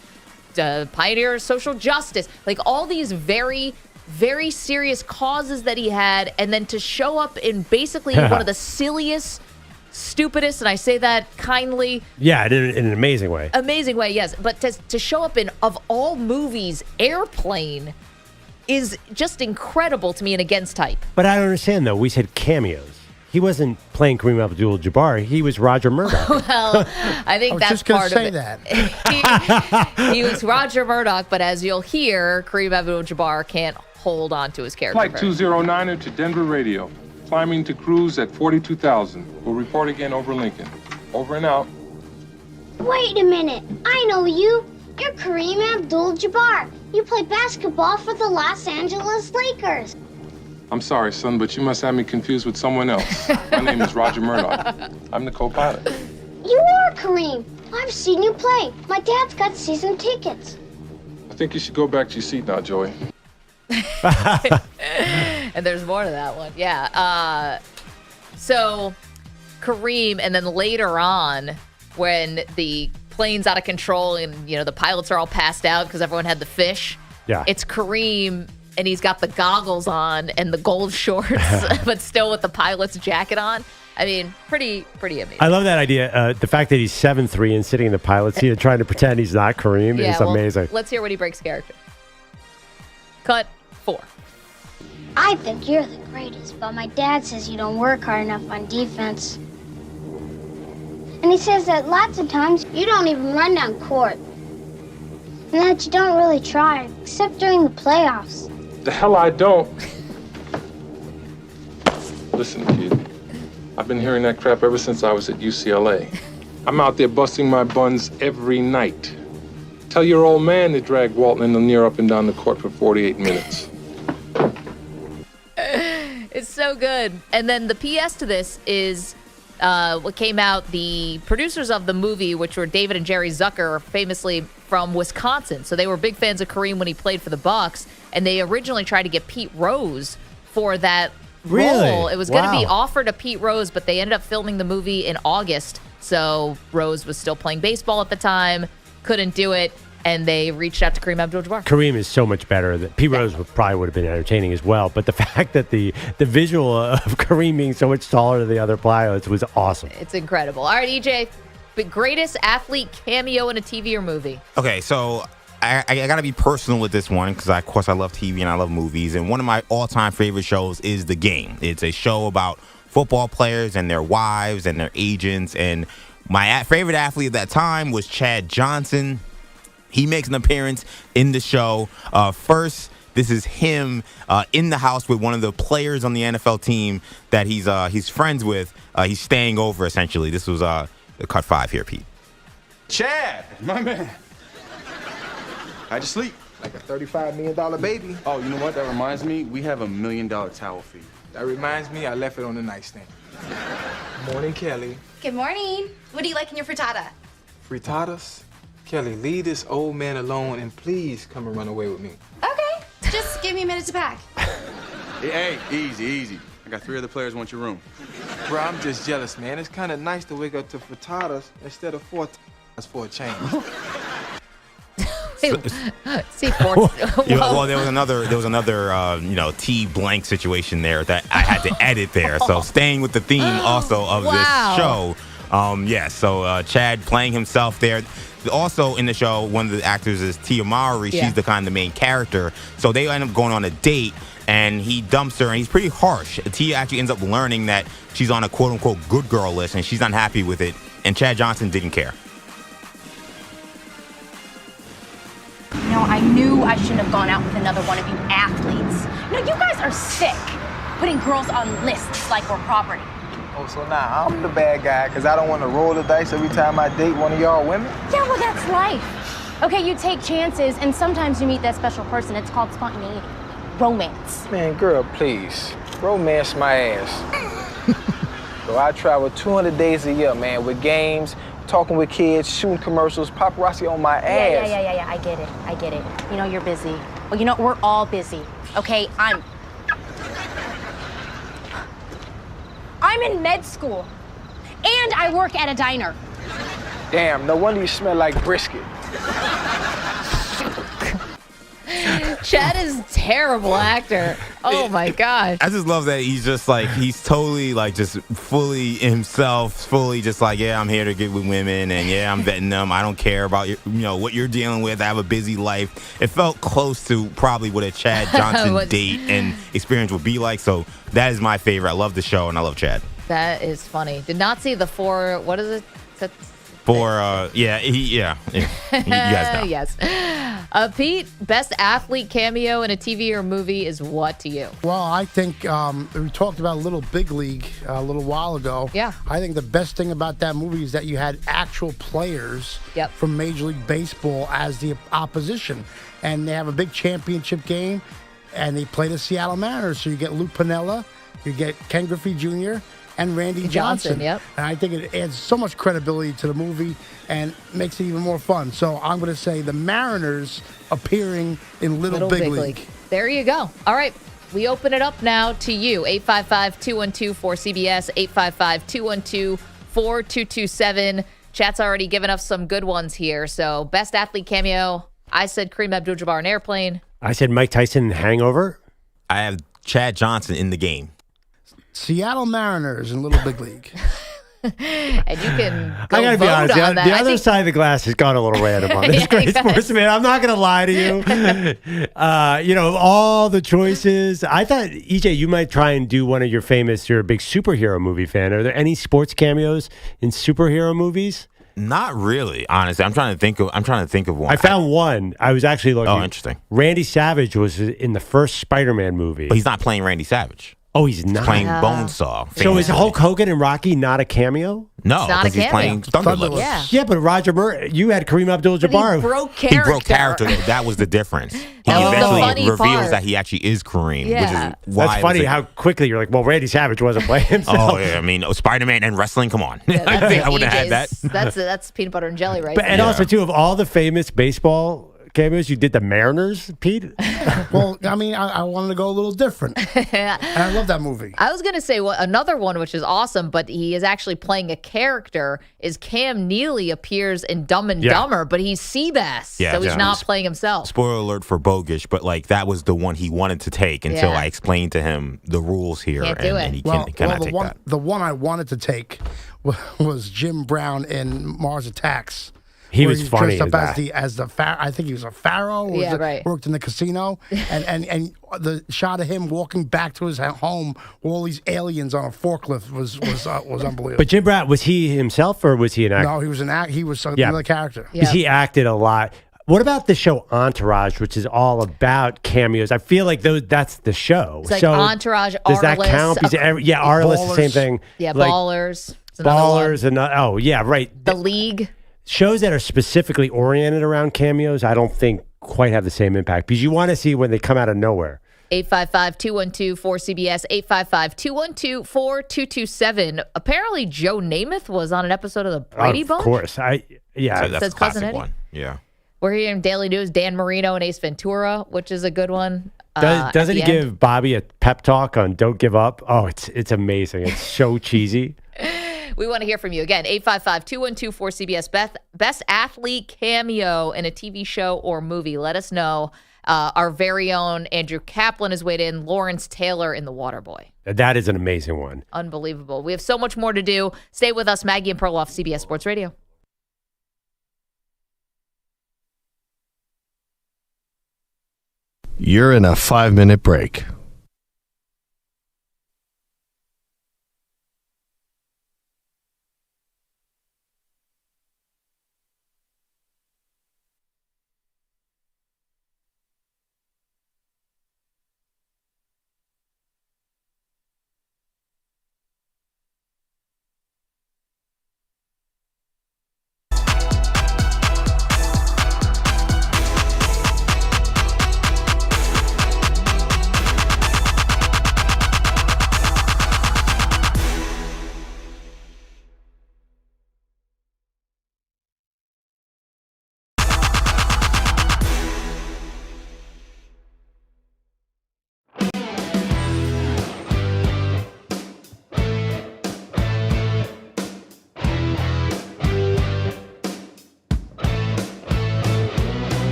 pioneer of social justice. Like all these very, very serious causes that he had. And then to show up in basically one of the silliest, stupidest, and I say that kindly. Yeah, in an amazing way. Amazing way, yes. But to show up in, of all movies, Airplane is just incredible to me and against type. But I don't understand, though. We said cameos. He wasn't playing Kareem Abdul-Jabbar. He was Roger Murdoch. Well, I think that's part of it. That. He was Roger Murdoch, but as you'll hear, Kareem Abdul-Jabbar can't hold on to his character. Flight 209er to Denver Radio. Climbing to cruise at 42,000. We'll report again over Lincoln. Over and out. Wait a minute. I know you. You're Kareem Abdul-Jabbar. You play basketball for the Los Angeles Lakers. I'm sorry, son, but you must have me confused with someone else. My name is Roger Murdoch. I'm the co-pilot. You are Kareem. I've seen you play. My dad's got season tickets. I think you should go back to your seat now, Joey. And there's more to that one. Yeah. So Kareem, and then later on, when the plane's out of control and, the pilots are all passed out because everyone had the fish. Yeah. It's Kareem, and he's got the goggles on and the gold shorts, but still with the pilot's jacket on. I mean, pretty amazing. I love that idea. The fact that he's 7'3" and sitting in the pilot seat and trying to pretend he's not Kareem is amazing. Let's hear when he breaks character. Cut 4. I think you're the greatest, but my dad says you don't work hard enough on defense. And he says that lots of times you don't even run down court. And that you don't really try, except during the playoffs. The hell I don't. Listen, kid. I've been hearing that crap ever since I was at UCLA. I'm out there busting my buns every night. Tell your old man to drag Walton and Lanier up and down the court for 48 minutes. It's so good. And then the PS to this is what came out, the producers of the movie, which were David and Jerry Zucker, famously from Wisconsin. So they were big fans of Kareem when he played for the Bucks, and they originally tried to get Pete Rose for that role. It was going to be offered to Pete Rose, but they ended up filming the movie in August. So Rose was still playing baseball at the time, couldn't do it, and they reached out to Kareem Abdul-Jabbar. Kareem is so much better. Pete Rose probably would have been entertaining as well, but the fact that the visual of Kareem being so much taller than the other pilots was awesome. It's incredible. All right, EJ, the greatest athlete cameo in a TV or movie. Okay, so I got to be personal with this one because, of course, I love TV and I love movies. And one of my all-time favorite shows is The Game. It's a show about football players and their wives and their agents. And my favorite athlete at that time was Chad Johnson. He makes an appearance in the show. First, this is him in the house with one of the players on the NFL team that he's friends with. He's staying over, essentially. This was cut 5 here, Pete. Chad, my man. How'd you sleep? Like a $35 million baby. Oh, you know what? That reminds me, we have $1 million towel fee. That reminds me, I left it on the nightstand. Morning, Kelly. Good morning. What do you like in your frittata? Frittatas? Kelly, leave this old man alone and please come and run away with me. Okay. Just give me a minute to pack. Hey, easy. I got 3 other players want your room. Bro, I'm just jealous, man. It's kind of nice to wake up to frittatas instead of 4 for a change. Well, there was another T blank situation there that I had to edit there. So staying with the theme also of this show. So Chad playing himself there. Also in the show, one of the actors is Tia Mowry. Yeah. She's the main character. So they end up going on a date, and he dumps her, and he's pretty harsh. Tia actually ends up learning that she's on a quote-unquote good girl list, and she's unhappy with it. And Chad Johnson didn't care. You know, I knew I shouldn't have gone out with another one of you athletes. You know, you guys are sick, putting girls on lists like we're property. Oh, so now I'm the bad guy because I don't want to roll the dice every time I date one of y'all women? Yeah, well, that's life. Okay, you take chances, and sometimes you meet that special person. It's called spontaneity, romance. Man, girl, please. Romance my ass. So I travel 200 days a year, man, with games, talking with kids, shooting commercials, paparazzi on my ass. Yeah, I get it. You know, you're busy. Well, you know, we're all busy, okay? I'm in med school, and I work at a diner. Damn, no wonder you smell like brisket. Chad is a terrible actor. Oh my gosh. I just love that he's just he's totally just fully himself, fully just yeah, I'm here to get with women, and yeah, I'm vetting them. I don't care about what you're dealing with. I have a busy life. It felt close to probably what a Chad Johnson date and experience would be like. So that is my favorite. I love the show, and I love Chad. That is funny. Did not see the what is it? You guys know. Yes. Pete, best athlete cameo in a TV or movie is what to you? Well, I think we talked about Little Big League a little while ago. Yeah. I think the best thing about that movie is that you had actual players from Major League Baseball as the opposition. And they have a big championship game, and they play the Seattle Mariners. So you get Lou Piniella, you get Ken Griffey Jr., and Randy Johnson. Yep. And I think it adds so much credibility to the movie and makes it even more fun. So I'm going to say the Mariners appearing in Little Big League. There you go. All right. We open it up now to you. 855-212-4CBS, 855-212-4227. Chat's already given us some good ones here. So best athlete cameo, I said Kareem Abdul-Jabbar in Airplane. I said Mike Tyson in Hangover. I have Chad Johnson in The Game. Seattle Mariners in Little Big League. And you can go I gotta be honest. on The other side of the glass has gone a little random on this. Great sports, man. I'm not gonna lie to you. All the choices. I thought, EJ, you might try and do one of your famous. You're a big superhero movie fan. Are there any sports cameos in superhero movies? Not really, honestly. I'm trying to think of one. I found one. I was actually looking. Oh, interesting. Randy Savage was in the first Spider-Man movie, but he's not playing Randy Savage. Oh, he's not. He's playing Bonesaw. So is Hulk Hogan and Rocky not a cameo? No, because he's playing Thunderlips. Yeah, but Roger Murray, you had Kareem Abdul-Jabbar. He broke character. He broke character. That was the difference. He eventually reveals that he actually is Kareem, which is why. That's funny how quickly you're like, well, Randy Savage wasn't playing himself. Oh, yeah. I mean, Spider-Man and wrestling, come on. I think I would have had that. That's peanut butter and jelly right there. And also, too, of all the famous baseball cameos, you did the Mariners, Pete? Well, I mean, I wanted to go a little different. And I love that movie. I was going to say another one, which is awesome, but he is actually playing a character, is Cam Neely appears in Dumb and Dumber, but he's Seabass, so he's not playing himself. Spoiler alert for Bogusch, but that was the one he wanted to take until I explained to him the rules here, and he cannot take that. The one I wanted to take was Jim Brown in Mars Attacks. He was funny as the I think he was a pharaoh. Worked in the casino, and the shot of him walking back to his home with all these aliens on a forklift was unbelievable. But Jim Brown, was he himself or was he an actor? No, he was an actor. He was another character. Because he acted a lot. What about the show Entourage, which is all about cameos? I feel like that's the show. It's like Entourage, does that count? Arliss, the same thing. Yeah, Ballers. Ballers, right. The League. Shows that are specifically oriented around cameos, I don't think quite have the same impact because you want to see when they come out of nowhere. 855-212-4CBS, 855-212-4227. Apparently, Joe Namath was on an episode of the Brady Bunch. Of course. So that's a classic one. Yeah. We're here in Daily News, Dan Marino and Ace Ventura, which is a good one. Doesn't he give Bobby a pep talk on Don't Give Up? Oh, it's amazing. It's so cheesy. We want to hear from you. Again, 855-212-4CBS. Best athlete cameo in a TV show or movie. Let us know. Our very own Andrew Kaplan has weighed in. Lawrence Taylor in The Waterboy. That is an amazing one. Unbelievable. We have so much more to do. Stay with us. Maggie and Perloff, CBS Sports Radio. You're in a 5-minute break.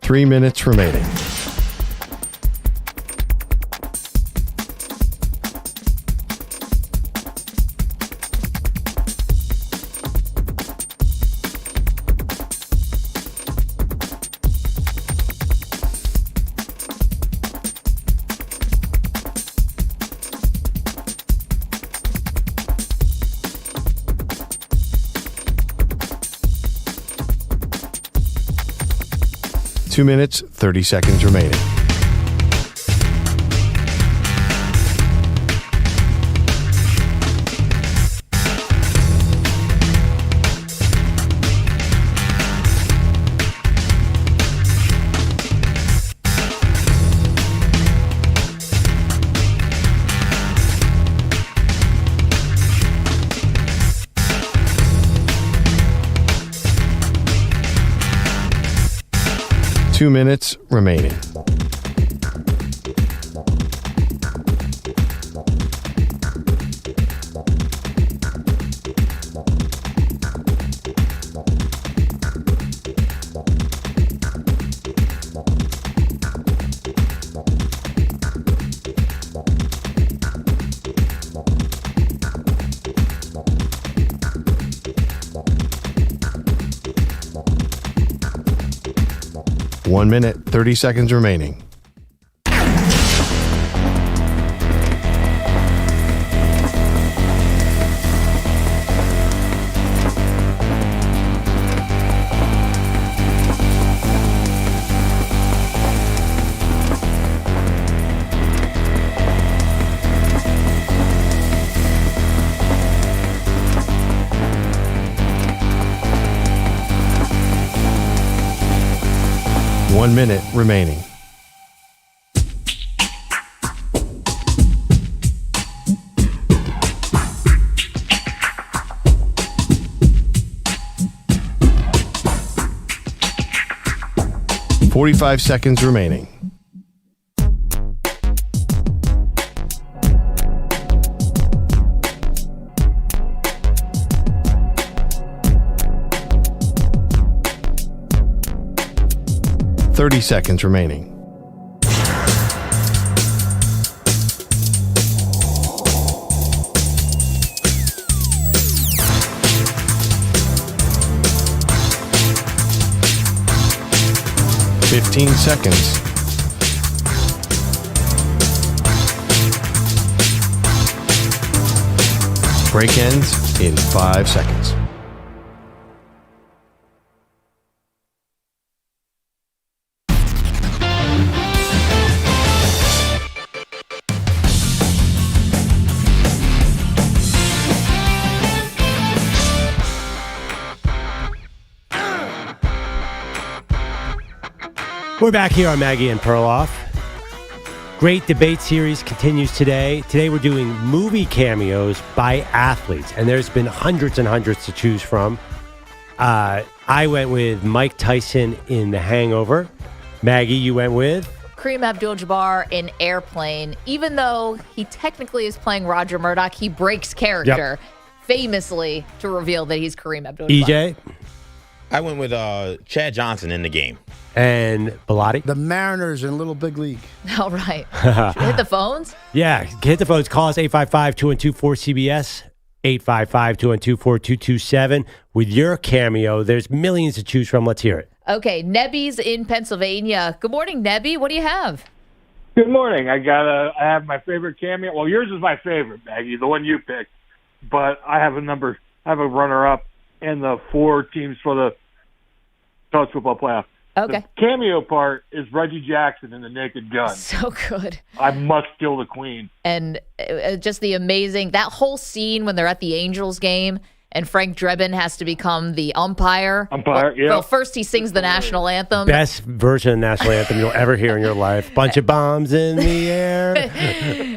Three minutes remaining. Two minutes, 30 seconds remaining. Two minutes remaining. One minute, 30 seconds remaining. One minute remaining. .45 seconds remaining. .30 seconds remaining. .15 seconds. Break ends in 5 seconds. We're back here on Maggie and Perloff. Great debate series continues today. Today we're doing movie cameos by athletes, and there's been hundreds and hundreds to choose from. I went with Mike Tyson in The Hangover. Maggie, you went with? Kareem Abdul-Jabbar in Airplane. Even though he technically is playing Roger Murdoch, he breaks character famously to reveal that he's Kareem Abdul-Jabbar. EJ? I went with Chad Johnson in The Game. And Bilotti? The Mariners in Little Big League. All right. Should we hit the phones? Yeah, hit the phones. Call us 855-212-4CBS, 855-212-4227. With your cameo, there's millions to choose from. Let's hear it. Okay, Nebby's in Pennsylvania. Good morning, Nebby. What do you have? Good morning. I have my favorite cameo. Well, yours is my favorite, Maggie, the one you picked. But I have a runner-up in the 4 teams for the college football playoff. Okay. The cameo part is Reggie Jackson in The Naked Gun. So good. I must kill the queen. And just the amazing, that whole scene when they're at the Angels game and Frank Drebin has to become the umpire. Well, first he sings the national anthem. Best version of the national anthem you'll ever hear in your life. Bunch of bombs in the air.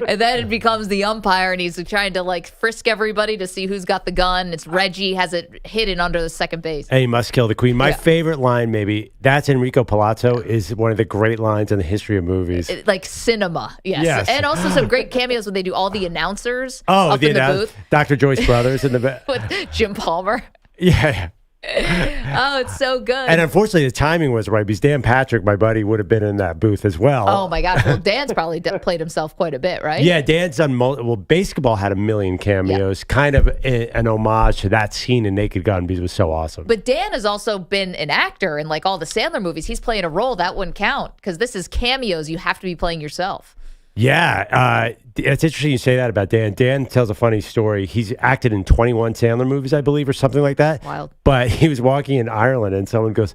And then it becomes the umpire, and he's trying to like frisk everybody to see who's got the gun. It's Reggie, has it hidden under the second base. And he must kill the queen. My favorite line, maybe, that's Enrico Palazzo, is one of the great lines in the history of movies. Like cinema, yes. And also some great cameos when they do all the announcers up in the booth. Dr. Joyce Brothers in the back. With Jim Palmer. Yeah. Oh, it's so good. And unfortunately, the timing was right because Dan Patrick, my buddy, would have been in that booth as well. Oh, my gosh. Well, Dan's probably played himself quite a bit, right? Yeah, Dan's done basketball had a million cameos, kind of an homage to that scene in Naked Gun because it was so awesome. But Dan has also been an actor in like all the Sandler movies. He's playing a role. That wouldn't count because this is cameos. You have to be playing yourself. Yeah, it's interesting you say that about Dan. Dan tells a funny story. He's acted in 21 Sandler movies, I believe, or something like that. Wild. But he was walking in Ireland, and someone goes,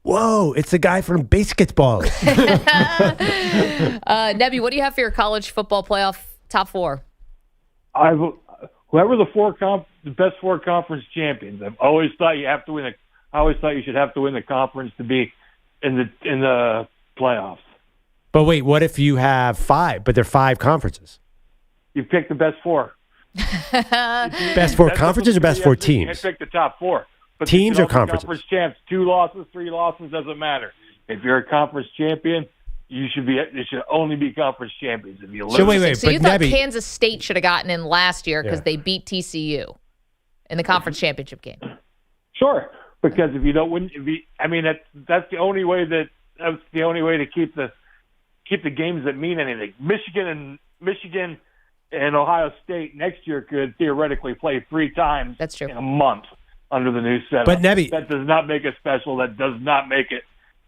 "Whoa, it's the guy from Basketball." Nebby, what do you have for your college football playoff top 4? Whoever the best 4 conference champions. I've always thought you have to win. I always thought you should have to win the conference to be in the playoffs. But wait, what if you have 5, but they're 5 conferences? You pick the best 4. Best 4 conferences or best 4 teams? You pick the top 4. But teams or conferences? Conference champs, 2 losses, 3 losses, doesn't matter. If you're a conference champion, it should only be conference champions. If you lose, so you thought Kansas State should have gotten in last year because they beat TCU in the conference championship game? Sure, because if you don't win, that's the only way to keep the games that mean anything. Michigan and Ohio State next year could theoretically play 3 times in a month under the new setup. But Nebby, that does not make it special. That does not make it.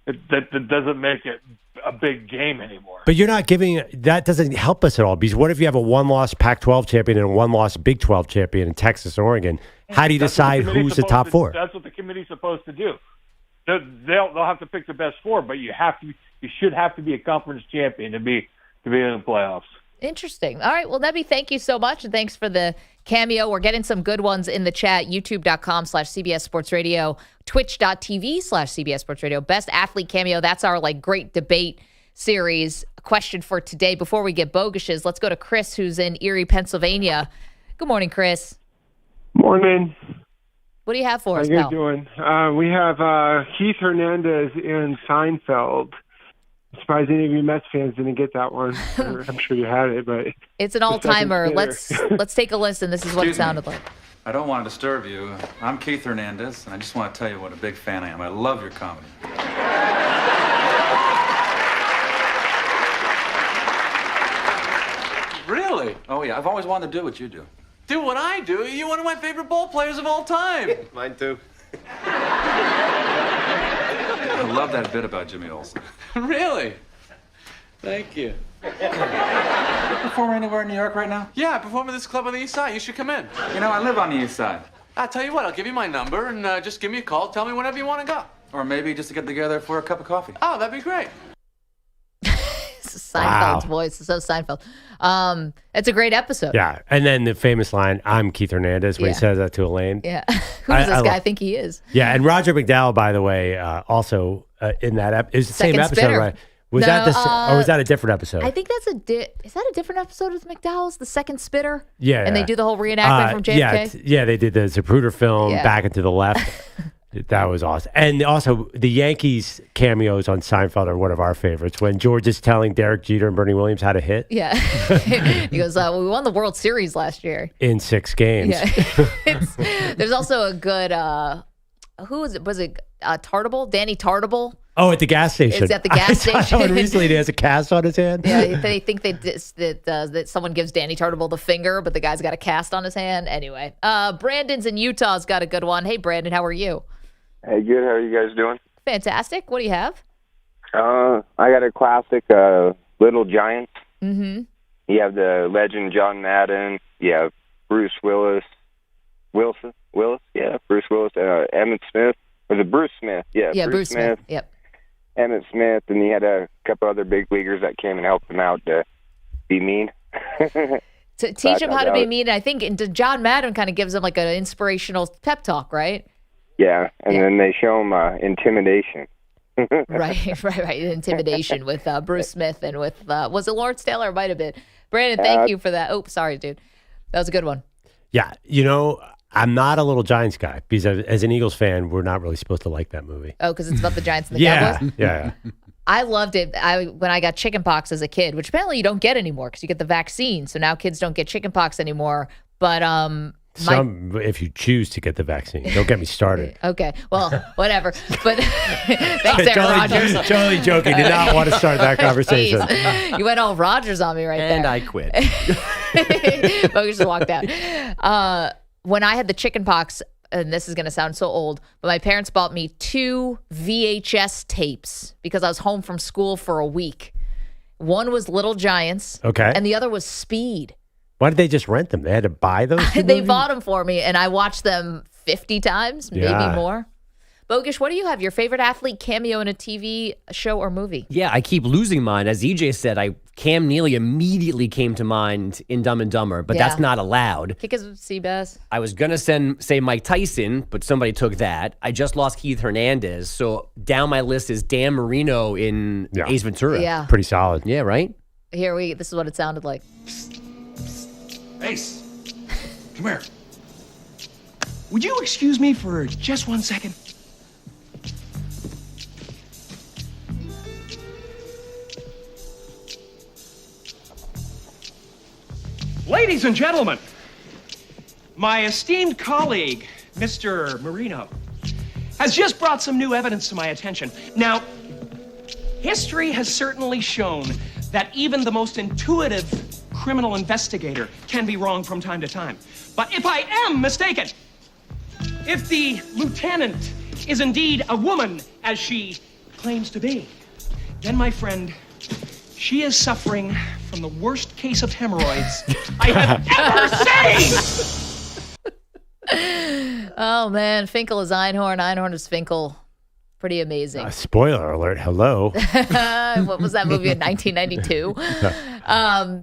That doesn't make it a big game anymore. But you're not giving that doesn't help us at all because what if you have a 1-loss Pac-12 champion and a 1-loss Big 12 champion in Texas and Oregon? How do you decide who's the top 4? That's what the committee's supposed to do. They'll have to pick the best 4, but you should have to be a conference champion to be in the playoffs. Interesting. All right. Well, Nebby, thank you so much. And thanks for the cameo. We're getting some good ones in the chat. YouTube.com/CBS Sports Radio, Twitch.tv/CBS Sports Radio. Best athlete cameo. That's our great debate series. Question for today. Before we get Bogusch's, let's go to Chris, who's in Erie, Pennsylvania. Good morning, Chris. Morning. What do you have for us, How you pal? doing? We have Keith Hernandez in Seinfeld. I'm surprised any of you Mets fans didn't get that one. I'm sure you had it, but it's an all-timer. Let's take a listen. This is what it sounded like. I don't want to disturb you. I'm Keith Hernandez, and I just want to tell you what a big fan I am. I love your comedy. Really? Oh, yeah. I've always wanted to do what you do. Do what I do? You're one of my favorite ball players of all time. Mine, too. I love that bit about Jimmy Olsen. Really? Thank you. You perform anywhere in New York right now? Yeah, I perform at this club on the East Side. You should come in. You know, I live on the East Side. I'll tell you what, I'll give you my number and just give me a call. Tell me whenever you want to go. Or maybe just to get together for a cup of coffee. Oh, that'd be great. Seinfeld's voice. So Seinfeld. It's a great episode. Yeah. And then the famous line, I'm Keith Hernandez, when he says that to Elaine. Yeah. Who does this guy think he is? Yeah. And Roger McDowell, by the way, also in that it was the same episode, Spinner. right? Was that or was that a different episode? I think that's is that a different episode with McDowell's, the second spitter? Yeah. And they do the whole reenactment from JFK? Yeah, they did the Zapruder film, Back and to the Left. That was awesome. And also, the Yankees cameos on Seinfeld are one of our favorites. When George is telling Derek Jeter and Bernie Williams how to hit. Yeah. He goes, well, we won the World Series last year. In 6 games. Yeah. There's also a good, who was it? Was it Tartable? Danny Tartable? Oh, at the gas station. It's at the gas station. Recently, he has a cast on his hand. Yeah, they think that someone gives Danny Tartable the finger, but the guy's got a cast on his hand. Anyway, Brandon's in Utah's got a good one. Hey, Brandon, how are you? Hey, good. How are you guys doing? Fantastic. What do you have? I got a classic, Little Giants. Mm-hmm. You have the legend John Madden. You have Bruce Willis. Bruce Willis. Emmett Smith. Was it Bruce Smith? Yeah, Bruce Smith. Yep. Emmett Smith, and he had a couple other big leaguers that came and helped him out to be mean. To teach him how to be mean. I think John Madden kind of gives him like an inspirational pep talk, right? Yeah, and then they show him intimidation. Right. Intimidation with Bruce Smith and with, was it Lawrence Taylor? It might have been. Brandon, thank you for that. Oh, sorry, dude. That was a good one. Yeah, I'm not a Little Giants guy because as an Eagles fan, we're not really supposed to like that movie. Oh, because it's about the Giants and the Cowboys? Yeah. I loved it. When I got chickenpox as a kid, which apparently you don't get anymore because you get the vaccine. So now kids don't get chickenpox anymore. But if you choose to get the vaccine, don't get me started. Okay, well, whatever. But thanks, Aaron Rodgers. Totally joking. Did not want to start that conversation. Jeez. You went all Rodgers on me right there. And I quit. Bogusch just walked out. When I had the chickenpox, and this is going to sound so old, but my parents bought me 2 VHS tapes because I was home from school for a week. One was Little Giants. Okay. And the other was Speed. Why did they just rent them? They had to buy those? They bought them for me, and I watched them 50 times, maybe more. Bogusch, what do you have? Your favorite athlete cameo in a TV show or movie? Yeah, I keep losing mine. As EJ said, Cam Neely immediately came to mind in Dumb and Dumber, but that's not allowed. Kick his Seabass. I was going to say Mike Tyson, but somebody took that. I just lost Keith Hernandez, so down my list is Dan Marino in Ace Ventura. Yeah. Pretty solid. Yeah, right? This is what it sounded like. Ace, come here. Would you excuse me for just 1 second? Ladies and gentlemen, my esteemed colleague, Mr. Marino, has just brought some new evidence to my attention. Now, history has certainly shown that even the most intuitive criminal investigator can be wrong from time to time. But if I am mistaken, if the lieutenant is indeed a woman, as she claims to be, then, my friend, she is suffering from the worst case of hemorrhoids I have ever seen! Oh, man. Finkel is Einhorn. Einhorn is Finkel. Pretty amazing. Spoiler alert. Hello. What was that movie in 1992?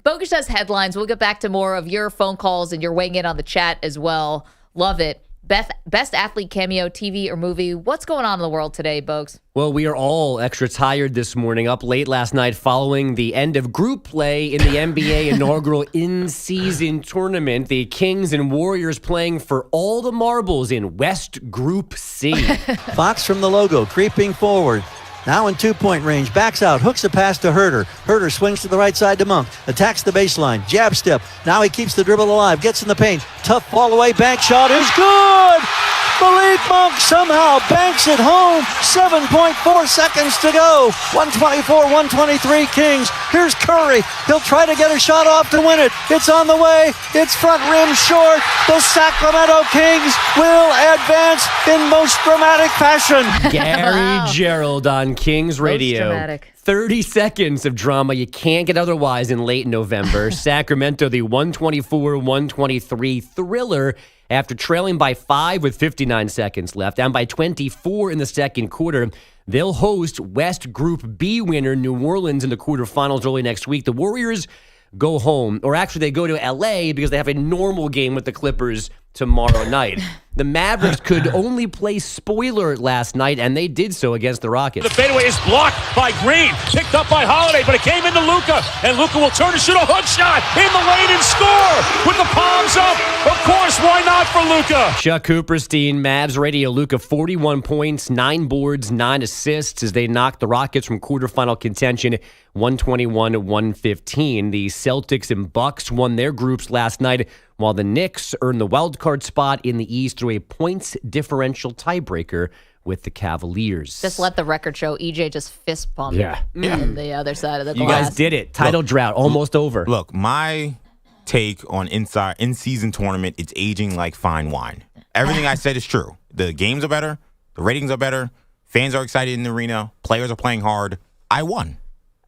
Bogusch does headlines. We'll get back to more of your phone calls and your weighing in on the chat as well. Love it. Best athlete cameo, TV or movie. What's going on in the world today, Bogusch? Well, we are all extra tired this morning, up late last night following the end of group play in the NBA inaugural in-season tournament. The Kings and Warriors playing for all the marbles in West Group C. Fox from the logo, creeping forward. Now in two-point range, backs out, hooks a pass to Herter. Herter swings to the right side to Monk, attacks the baseline, jab step. Now he keeps the dribble alive, gets in the paint. Tough fall away, bank shot is good! Malik Monk somehow banks it home. 7.4 seconds to go. 124-123 Kings. Here's Curry. He'll try to get a shot off to win it. It's on the way. It's front rim short. The Sacramento Kings will advance in most dramatic fashion. Gary Gerald on Kings Radio. dramatic. 30 seconds of drama you can't get otherwise in late November. Sacramento, the 124-123 thriller. After trailing by 5 with 59 seconds left and by 24 in the second quarter, they'll host West Group B winner New Orleans in the quarterfinals early next week. The Warriors go home, or actually they go to L.A. because they have a normal game with the Clippers tomorrow night. The Mavericks could only play spoiler last night, and they did so against the Rockets. The fadeaway is blocked by Green, picked up by Holiday, but it came into Luka, and Luka will turn and shoot a hook shot in the lane and score with the palms up. Of course, why not for Luka? Chuck Cooperstein, Mavs radio. Luka 41 points, 9 boards, 9 assists as they knocked the Rockets from quarterfinal contention 121-115. The Celtics and Bucks won their groups last night, while the Knicks earned the wild card spot in the East through a points differential tiebreaker with the Cavaliers. Just let the record show EJ just fist bumped on the other side of the You glass. guys did it. Title drought almost over. Look, my take on in-season tournament, it's aging like fine wine. Everything I said is true. The games are better. The ratings are better. Fans are excited in the arena. Players are playing hard. I won.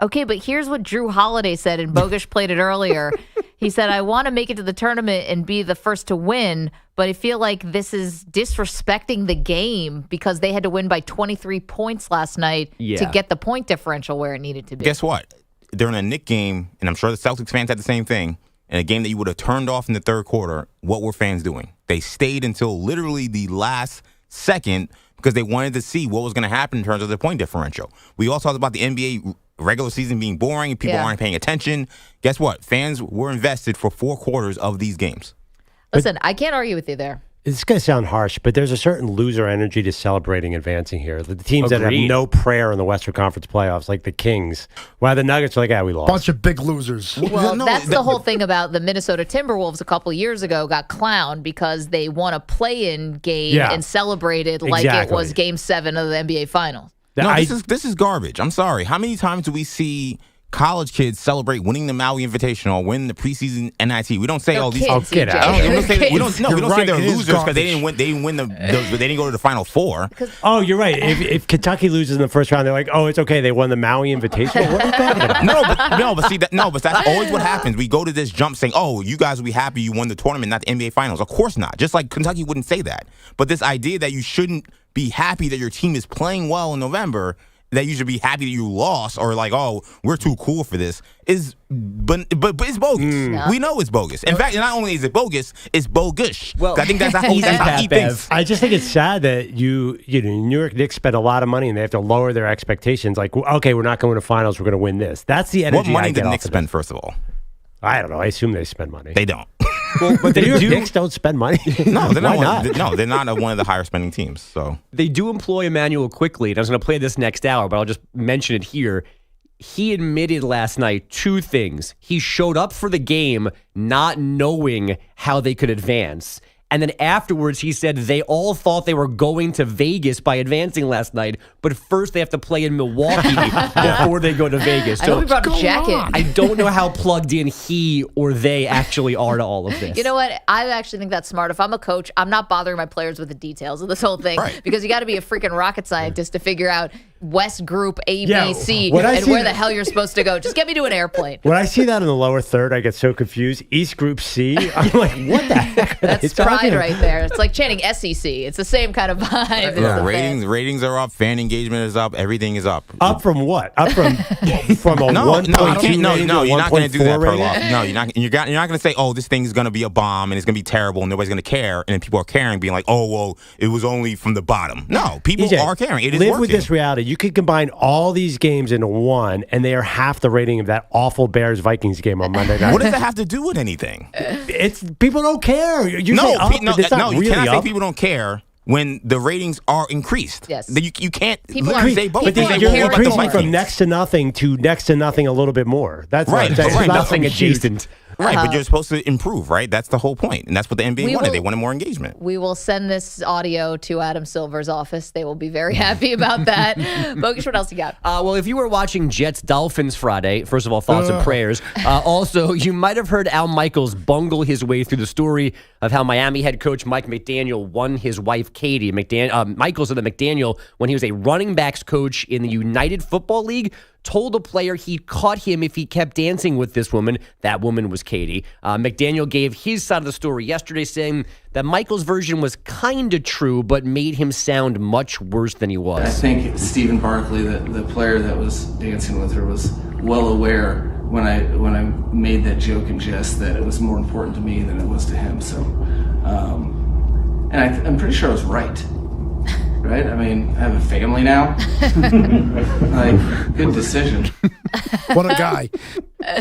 Okay, but here's what Drew Holiday said, and Bogusch played it earlier. He said, I want to make it to the tournament and be the first to win, but I feel like this is disrespecting the game because they had to win by 23 points last night to get the point differential where it needed to be. Guess what? During a Knick game, and I'm sure the Celtics fans had the same thing, in a game that you would have turned off in the third quarter, what were fans doing? They stayed until literally the last second because they wanted to see what was going to happen in terms of the point differential. We all talked about the NBA regular season being boring, people aren't paying attention. Guess what? Fans were invested for 4 quarters of these games. Listen, I can't argue with you there. It's going to sound harsh, but there's a certain loser energy to celebrating advancing here. The teams that have no prayer in the Western Conference playoffs, like the Kings, while the Nuggets are like, we lost. Bunch of big losers. Well, that's the whole thing about the Minnesota Timberwolves a couple years ago got clowned because they won a play-in game and celebrated like it was Game 7 of the NBA Finals. No, this is garbage. I'm sorry. How many times do we see college kids celebrate winning the Maui Invitational or winning the preseason NIT? We don't say, these kids. Get out. We don't say they're losers because they didn't win. They didn't win they didn't go to the Final Four. Oh, you're right. If Kentucky loses in the first round, they're like, it's okay. They won the Maui Invitational. What are you talking about? but that's always what happens. We go to this jump saying, you guys will be happy you won the tournament, not the NBA Finals. Of course not. Just like Kentucky wouldn't say that. But this idea that you shouldn't be happy that your team is playing well in November, that you should be happy that you lost, or like, we're too cool for this, but it's bogus. No. We know it's bogus. In fact, not only is it bogus, it's bogus. Well, I think that's how he thinks. I just think it's sad that New York Knicks spend a lot of money and they have to lower their expectations. Like, okay, we're not going to finals, we're going to win this. That's the energy. What money I get did off Knicks of spend, this. first of all? I don't know. I assume they spend money. They don't. Well, but the New York Knicks don't spend money. No, they're Why not. not? They're not one of the higher spending teams. So they do employ Emmanuel Quickley, and I was going to play this next hour, but I'll just mention it here. He admitted last night 2 things. He showed up for the game not knowing how they could advance. And then afterwards, he said they all thought they were going to Vegas by advancing last night, but first they have to play in Milwaukee before they go to Vegas. I hope he brought a jacket. I don't know how plugged in he or they actually are to all of this. You know what? I actually think that's smart. If I'm a coach, I'm not bothering my players with the details of this whole thing because you got to be a freaking rocket scientist to figure out West Group A, B, C, and where the hell you're supposed to go. Just get me to an airplane. When I see that in the lower third, I get so confused. East Group C, I'm like, what the heck? That's pride right there. It's like chanting SEC. It's the same kind of vibe. yeah, ratings are up, fan engagement is up, everything is up. Up from what? Up from a 1.2 No, you're not going to do that, Perloff. rating? No, you're not going to say, this thing is going to be a bomb and it's going to be terrible and nobody's going to care, and then people are caring, being like, it was only from the bottom. No, people are caring. It is live working. with this reality. You could combine all these games into one, and they are half the rating of that awful Bears-Vikings game on Monday night. What does that have to do with anything? It's people don't care. You No, say up, but it's not you really cannot up. say people don't care when the ratings are increased. Yes. You can't People literally are- say both. But people Say, you're what about the increasing from Vikings? next to nothing to next to nothing a little bit more. That's Right, what I'm saying. right, It's not nothing some huge- adjacent. Right, but you're supposed to improve, right? That's the whole point. And that's what the NBA wanted. They wanted more engagement. We will send this audio to Adam Silver's office. They will be very happy about that. Bogusch, what else you got? Well, if you were watching Jets-Dolphins Friday, first of all, thoughts and prayers. Also, you might have heard Al Michaels bungle his way through the story of how Miami head coach Mike McDaniel won his wife, Katie. Michaels said that McDaniel, when he was a running backs coach in the United Football League, told a player he'd caught him if he kept dancing with this woman. That woman was Katie. McDaniel gave his side of the story yesterday, saying that Michael's version was kind of true, but made him sound much worse than he was. I think Stephen Barkley, the player that was dancing with her, was well aware when I made that joke and jest that it was more important to me than it was to him. So, and I'm pretty sure I was right. Right? I mean, I have a family now. Like, good decision. What a guy.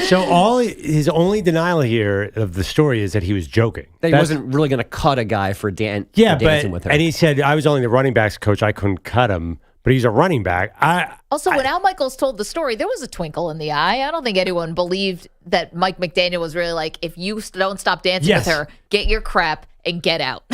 So his only denial here of the story is that he was joking. That he wasn't really going to cut a guy for dancing with her. And he said, I was only the running backs coach. I couldn't cut him. But he's a running back. Also, when Al Michaels told the story, there was a twinkle in the eye. I don't think anyone believed that Mike McDaniel was really like, if you don't stop dancing with her, get your crap and get out.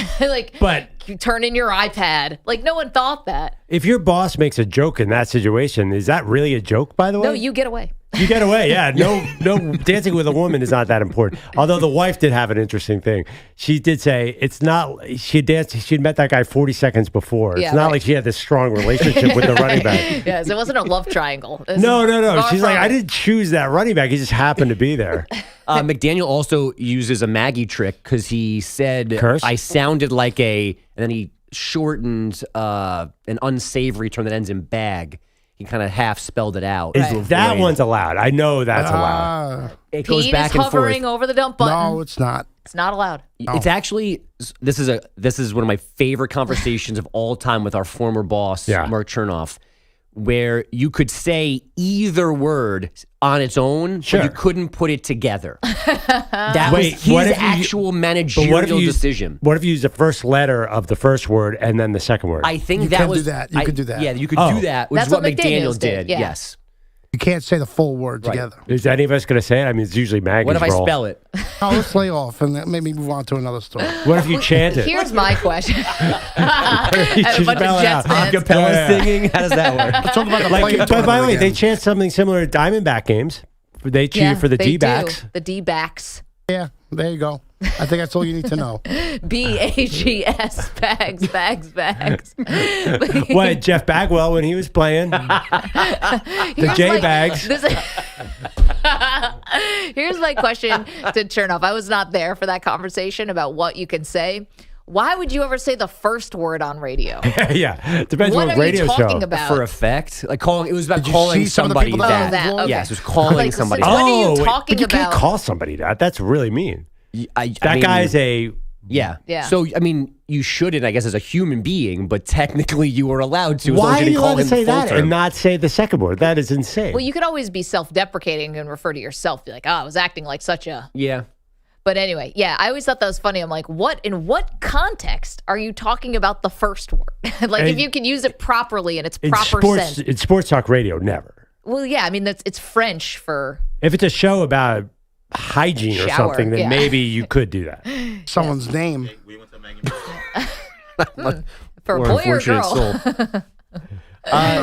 But you turn in your iPad. Like, no one thought that. If your boss makes a joke in that situation, is that really a joke, by the way? No, you get away. You get away, yeah. No, dancing with a woman is not that important. Although the wife did have an interesting thing. She did say it's not. She'd met that guy 40 seconds before. It's not like she had this strong relationship with the running back. Yes, it wasn't a love triangle. No. She's like, I didn't choose that running back. He just happened to be there. McDaniel also uses a Maggie trick because he said, Curse? I sounded like and then he shortened an unsavory term that ends in bag. He kind of half spelled it out. That one's allowed. I know that's allowed. It goes back and forth. Hovering over the dump button. No, it's not. It's not allowed. It's actually this is one of my favorite conversations of all time with our former boss, Mark Chernoff, where you could say either word on its own, but you couldn't put it together. That was his actual managerial decision. What if you use the first letter of the first word and then the second word? I think You could do that. You could do that. Yeah, you could do that, which is what McDaniels did. Yeah. Yes. You can't say the full word together. Is any of us going to say it? I mean, it's usually Maggie's What if I role. spell it? Oh, let's lay off and maybe move on to another story. What if you chant it? Here's my question. You And a bunch spell of it Jets out. fans. Acapella singing? How does that work? Let's talk about the Like, playing but by the tournament way, again. they chant something similar at Diamondback games. They cheer for the they D-backs. do. The D-backs. Yeah, there you go. I think that's all you need to know. BAGS, bags. What, Jeff Bagwell when he was playing? The J-bags. Here's my question to Chernoff. I was not there for that conversation about what you can say. Why would you ever say the first word on radio? Yeah, depends What what are radio you talking show. about? For effect? Like calling, it was about Did you calling see some of the somebody people that that. were involved? Yes, it was I'm calling like, somebody since that. when are you wait, talking but you can't about? call somebody that. That's really mean. I That mean, guy's a... Yeah. Yeah. So, I mean, you shouldn't, I guess, as a human being, but technically you are allowed to. As long Why as are you you didn't call allowed to him say full that term. and not say the second word? That is insane. Well, you could always be self-deprecating and refer to yourself. Be like, I was acting like such a... Yeah. But anyway, yeah, I always thought that was funny. I'm like, in what context are you talking about the first word? Like, if you can use it properly in its proper sense. In sports talk radio, never. Well, yeah, I mean, it's French for... If it's a show about hygiene or Shower, something, then yeah. maybe you could do that. Someone's name. For a Or boy or unfortunate girl. soul.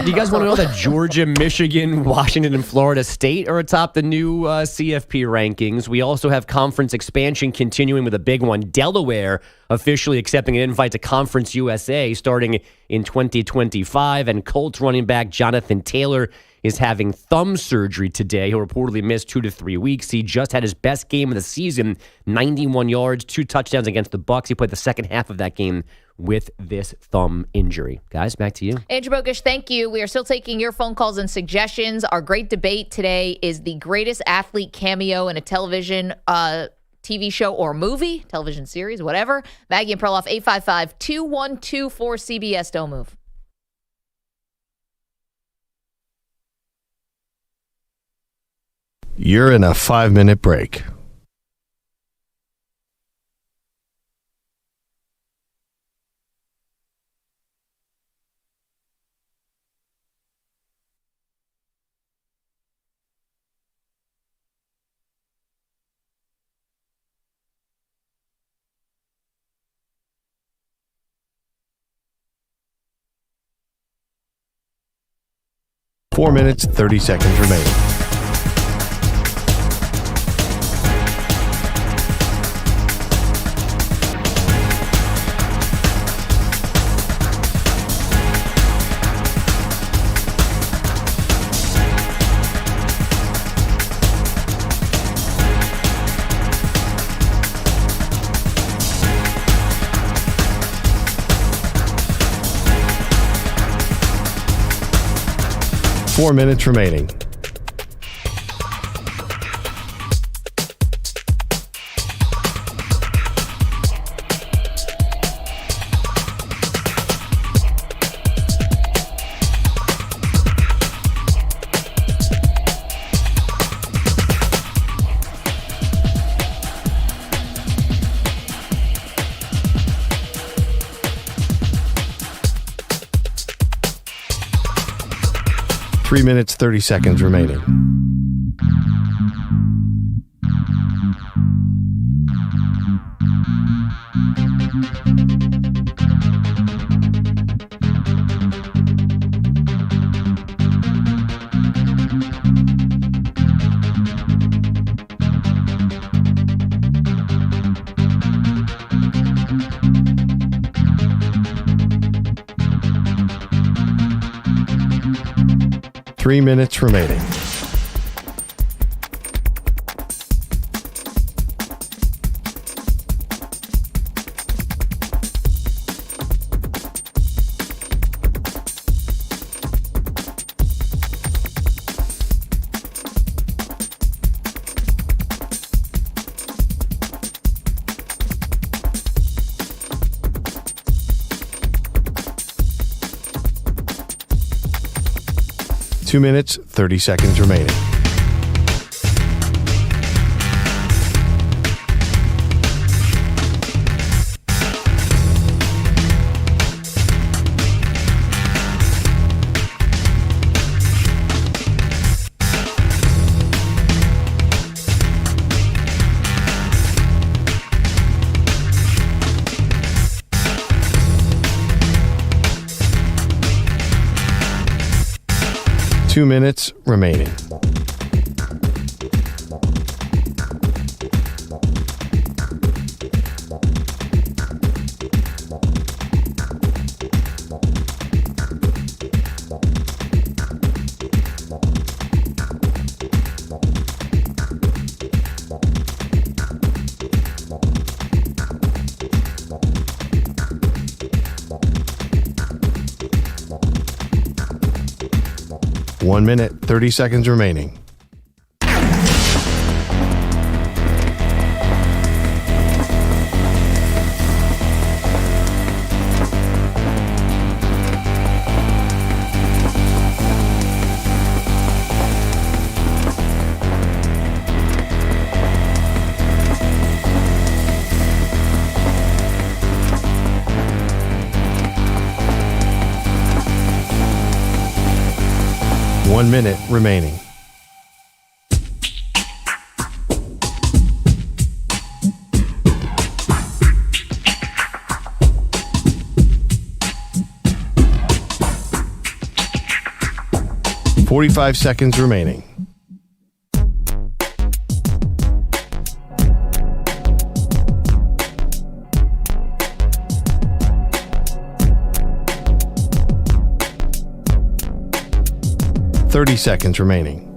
Do you guys want to know that Georgia, Michigan, Washington, and Florida State are atop the new CFP rankings? We also have conference expansion continuing with a big one. Delaware officially accepting an invite to Conference USA starting in 2025. And Colts running back Jonathan Taylor is having thumb surgery today. He'll reportedly miss 2 to 3 weeks. He just had his best game of the season, 91 yards, 2 touchdowns against the Bucs. He played the second half of that game with this thumb injury. Guys, back to you. Andrew Bogusch, thank you. We are still taking your phone calls and suggestions. Our great debate today is the greatest athlete cameo in a television TV show or movie, television series, whatever. Maggie and Perloff, 855-2124-CBS. Don't move. You're in a 5-minute break. Four minutes, 30 seconds remaining. 4 minutes remaining. Three minutes, 30 seconds remaining. Three minutes remaining. Two minutes, 30 seconds remaining. Two minutes remaining. 1 minute, 30 seconds remaining. One minute remaining. .45 seconds remaining. .30 seconds remaining.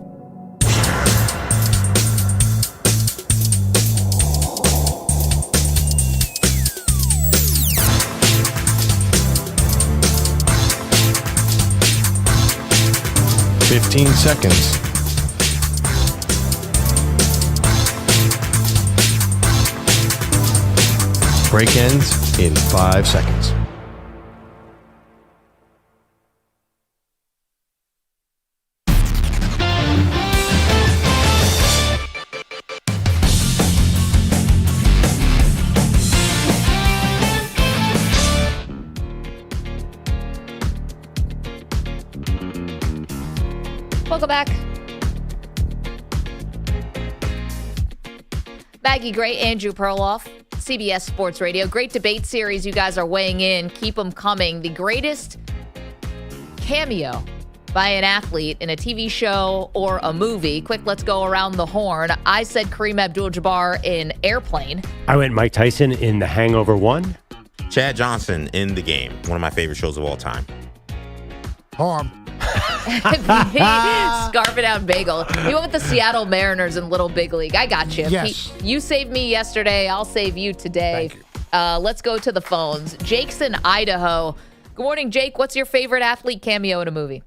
.15 seconds. Break ends in 5 seconds. Welcome back. Maggie Gray, Andrew Perloff, CBS Sports Radio. Great debate series you guys are weighing in. Keep them coming. The greatest cameo by an athlete in a TV show or a movie. Quick, let's go around the horn. I said Kareem Abdul-Jabbar in Airplane. I went Mike Tyson in The Hangover 1. Chad Johnson in The Game. One of my favorite shows of all time. Harm. Scarf it out bagel. You went with the Seattle Mariners in Little Big League. I got you. Yes. You saved me yesterday. I'll save you today. Let's go to the phones. Jake's in Idaho. Good morning, Jake. What's your favorite athlete cameo in a movie?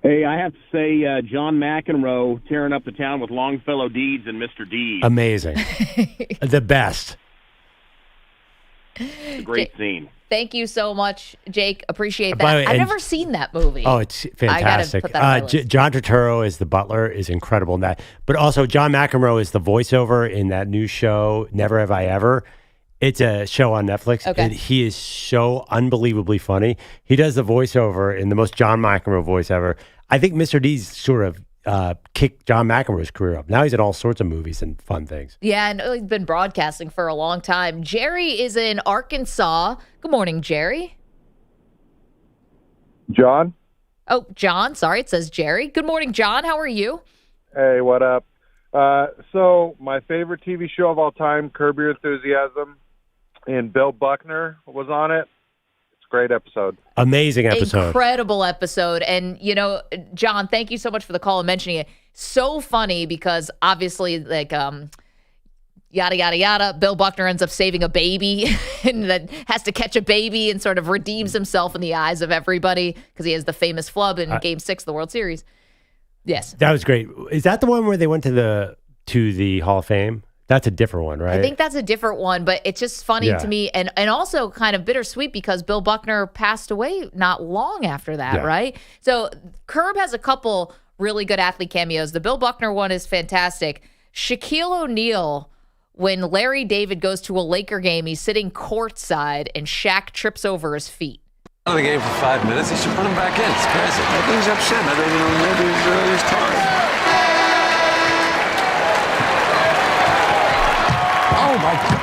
Hey, I have to say, John McEnroe tearing up the town with Longfellow Deeds and Mr. Deeds. Amazing. The best. A great scene. Thank you so much, Jake. Appreciate By the that. way, I've and- never seen that movie. Oh, it's fantastic. I gotta put that on my list. John Turturro as the butler is incredible in that. But also, John McEnroe is the voiceover in that new show, Never Have I Ever. It's a show on Netflix, Okay. and he is so unbelievably funny. He does the voiceover in the most John McEnroe voice ever. I think Mr. D's sort of kicked John McEnroe's career up. Now he's in all sorts of movies and fun things. Yeah, and he's been broadcasting for a long time. Jerry is in Arkansas. Good morning, Jerry. John? Oh, John. Sorry, it says Jerry. Good morning, John. How are you? Hey, what up? So, my favorite TV show of all time, Curb Your Enthusiasm, and Bill Buckner was on it. It's a great episode. Amazing episode. Incredible episode. And, you know, John, thank you so much for the call and mentioning it. So funny because obviously, like, yada, yada, yada, Bill Buckner ends up saving a baby and then has to catch a baby and sort of redeems himself in the eyes of everybody because he has the famous flub in Game 6 of the World Series. Yes. That was great. Is that the one where they went to the Hall of Fame? That's a different one, right? I think that's a different one, but it's just funny to me and also kind of bittersweet because Bill Buckner passed away not long after that, right? So Curb has a couple really good athlete cameos. The Bill Buckner one is fantastic. Shaquille O'Neal, when Larry David goes to a Laker game, he's sitting courtside and Shaq trips over his feet. Out of the game for 5 minutes. He should put him back in. It's crazy. Maybe he's upset. Maybe he's tired. Oh, my God.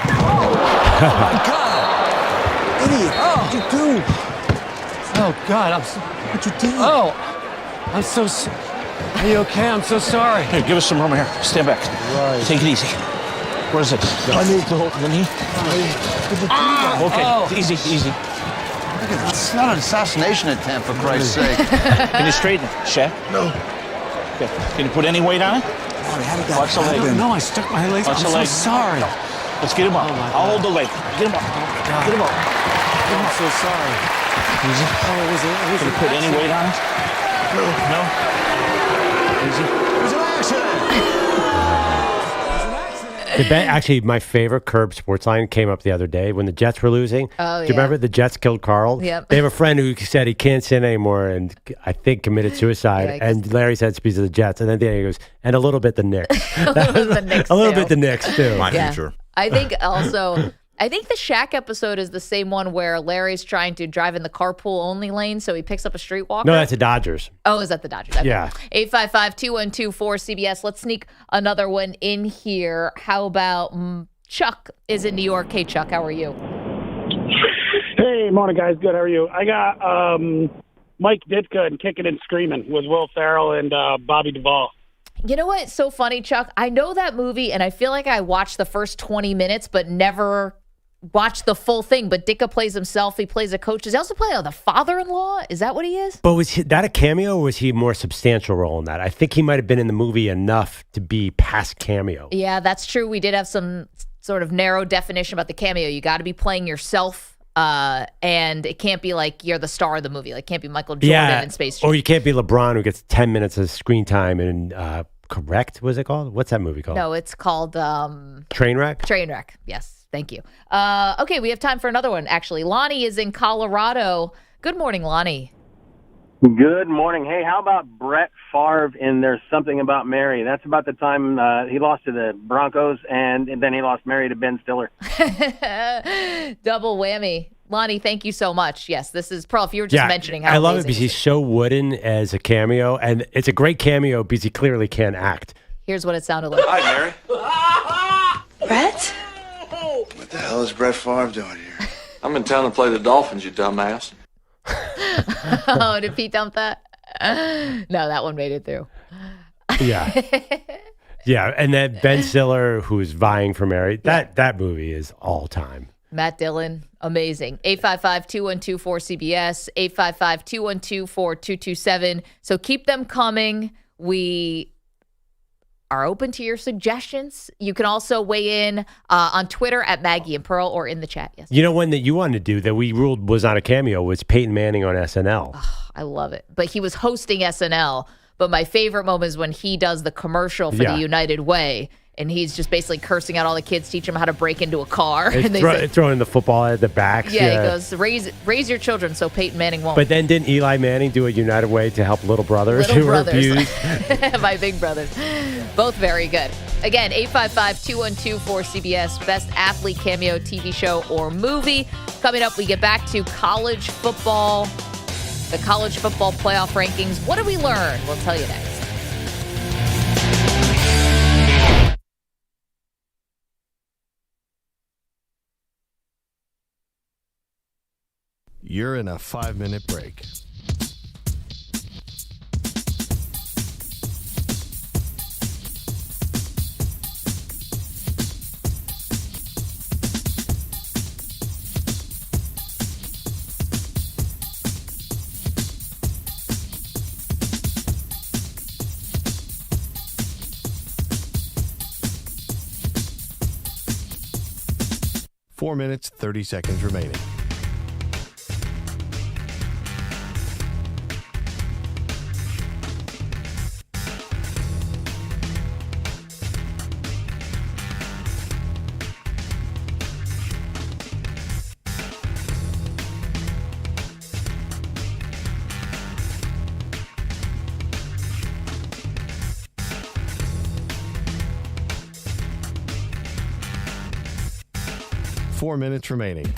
Oh, my God. Idiot. What'd you do? Oh, God. What'd you do? Oh, I'm so Are you okay? I'm so sorry. Here, give us some room here. Stand back. Right. Take it easy. What is it? I need to hold the knee. Okay, easy, easy. It's not an assassination attempt, for Christ's sake. Can you straighten it, Shaq? No. Okay. Can you put any weight on it? Watch the leg. No, I stuck my leg. Watch I'm the so leg. sorry. Let's get him up. I'll hold the leg. Get him up. Get him up. I'm so sorry. Easy. Oh, was it Can you put any weight on it? No. Easy. It was an accident. Actually, my favorite Curb sports line came up the other day when the Jets were losing. Oh, Do you remember the Jets killed Carl? Yep. They have a friend who said he can't sin anymore and I think committed suicide. Yikes. And Larry said speaks of the Jets. And then he goes, and a little bit the Knicks. A little bit the Knicks, A little too. bit the Knicks, too. I think also, I think the Shaq episode is the same one where Larry's trying to drive in the carpool only lane, so he picks up a streetwalker. No, that's the Dodgers. Oh, is that the Dodgers? Okay. Yeah. 855-212-4CBS. Let's sneak another one in here. How about Chuck is in New York. Hey, Chuck, how are you? Hey, morning, guys. Good. How are you? I got Mike Ditka and Kicking and Screaming with Will Ferrell and Bobby Duvall. You know what's so funny, Chuck? I know that movie, and I feel like I watched the first 20 minutes, but never watched the full thing. But Ditka plays himself. He plays a coach. Does he also play the father-in-law? Is that what he is? But was that a cameo or was he a more substantial role in that? I think he might have been in the movie enough to be past cameo. Yeah, that's true. We did have some sort of narrow definition about the cameo. You got to be playing yourself. And it can't be like you're the star of the movie. Like, can't be Michael Jordan in Space Jam. Or you can't be LeBron who gets 10 minutes of screen time in Correct, was it called? What's that movie called? No, it's called Trainwreck? Trainwreck. Yes, thank you. Okay, we have time for another one, actually. Lonnie is in Colorado. Good morning, Lonnie. Good morning. Hey, how about Brett Favre in There's Something About Mary? That's about the time he lost to the Broncos, and then he lost Mary to Ben Stiller. Double whammy. Lonnie, thank you so much. Yes, this is Perloff. You were just mentioning how I love it amazing because he's so wooden as a cameo, and it's a great cameo because he clearly can't act. Here's what it sounded like. Hi, Mary. Brett? What the hell is Brett Favre doing here? I'm in town to play the Dolphins, you dumbass. Oh, did Pete dump that? No, that one made it through. Yeah. Yeah, and then Ben Stiller, who's vying for Mary, that movie is all time. Matt Dillon, amazing. 855-212-4CBS, 855-212-4227. So keep them coming. We are open to your suggestions. You can also weigh in on Twitter at Maggie and Pearl or in the chat. Yes. You know, one that you wanted to do that we ruled was not a cameo was Peyton Manning on SNL. I love it. But he was hosting SNL. But my favorite moment is when he does the commercial for the United Way. And he's just basically cursing out all the kids, teaching them how to break into a car. And they throwing the football at the backs. Yeah, he goes, raise your children so Peyton Manning won't. But then didn't Eli Manning do a United Way to help little brothers who were abused? My big brothers. Both very good. Again, 855-212-4CBS, best athlete cameo TV show or movie. Coming up, we get back to college football, the college football playoff rankings. What did we learn? We'll tell you next. You're in a 5-minute break. Four minutes, 30 seconds remaining. Four minutes remaining.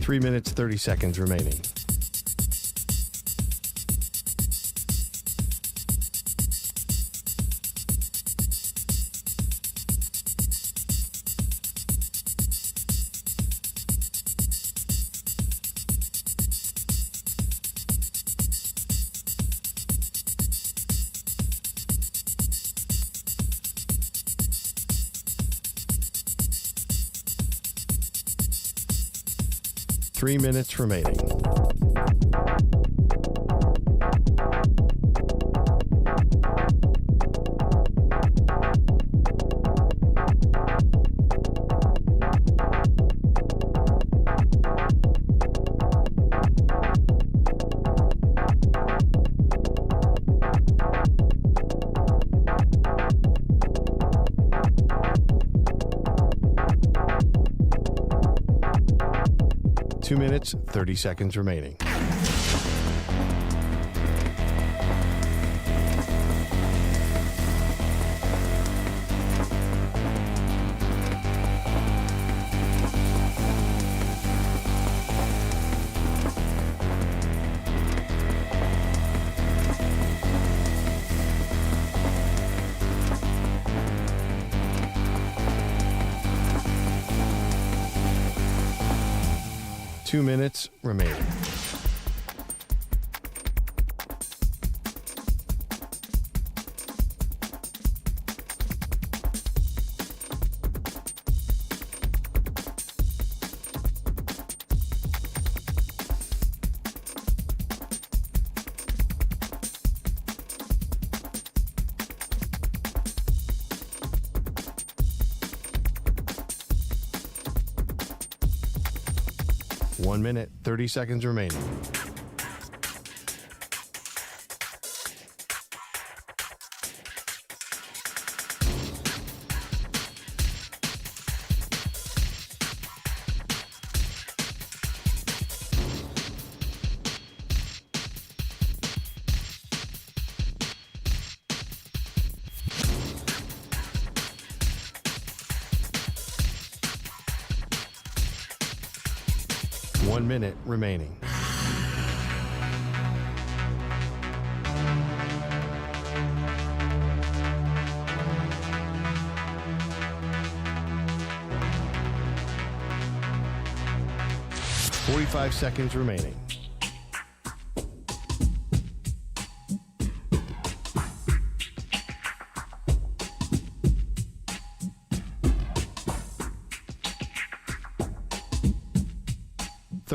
Three minutes, 30 seconds remaining. Three minutes remaining. Two minutes, 30 seconds remaining. Two minutes remaining. One minute, 30 seconds remaining. One minute remaining. $45 seconds remaining.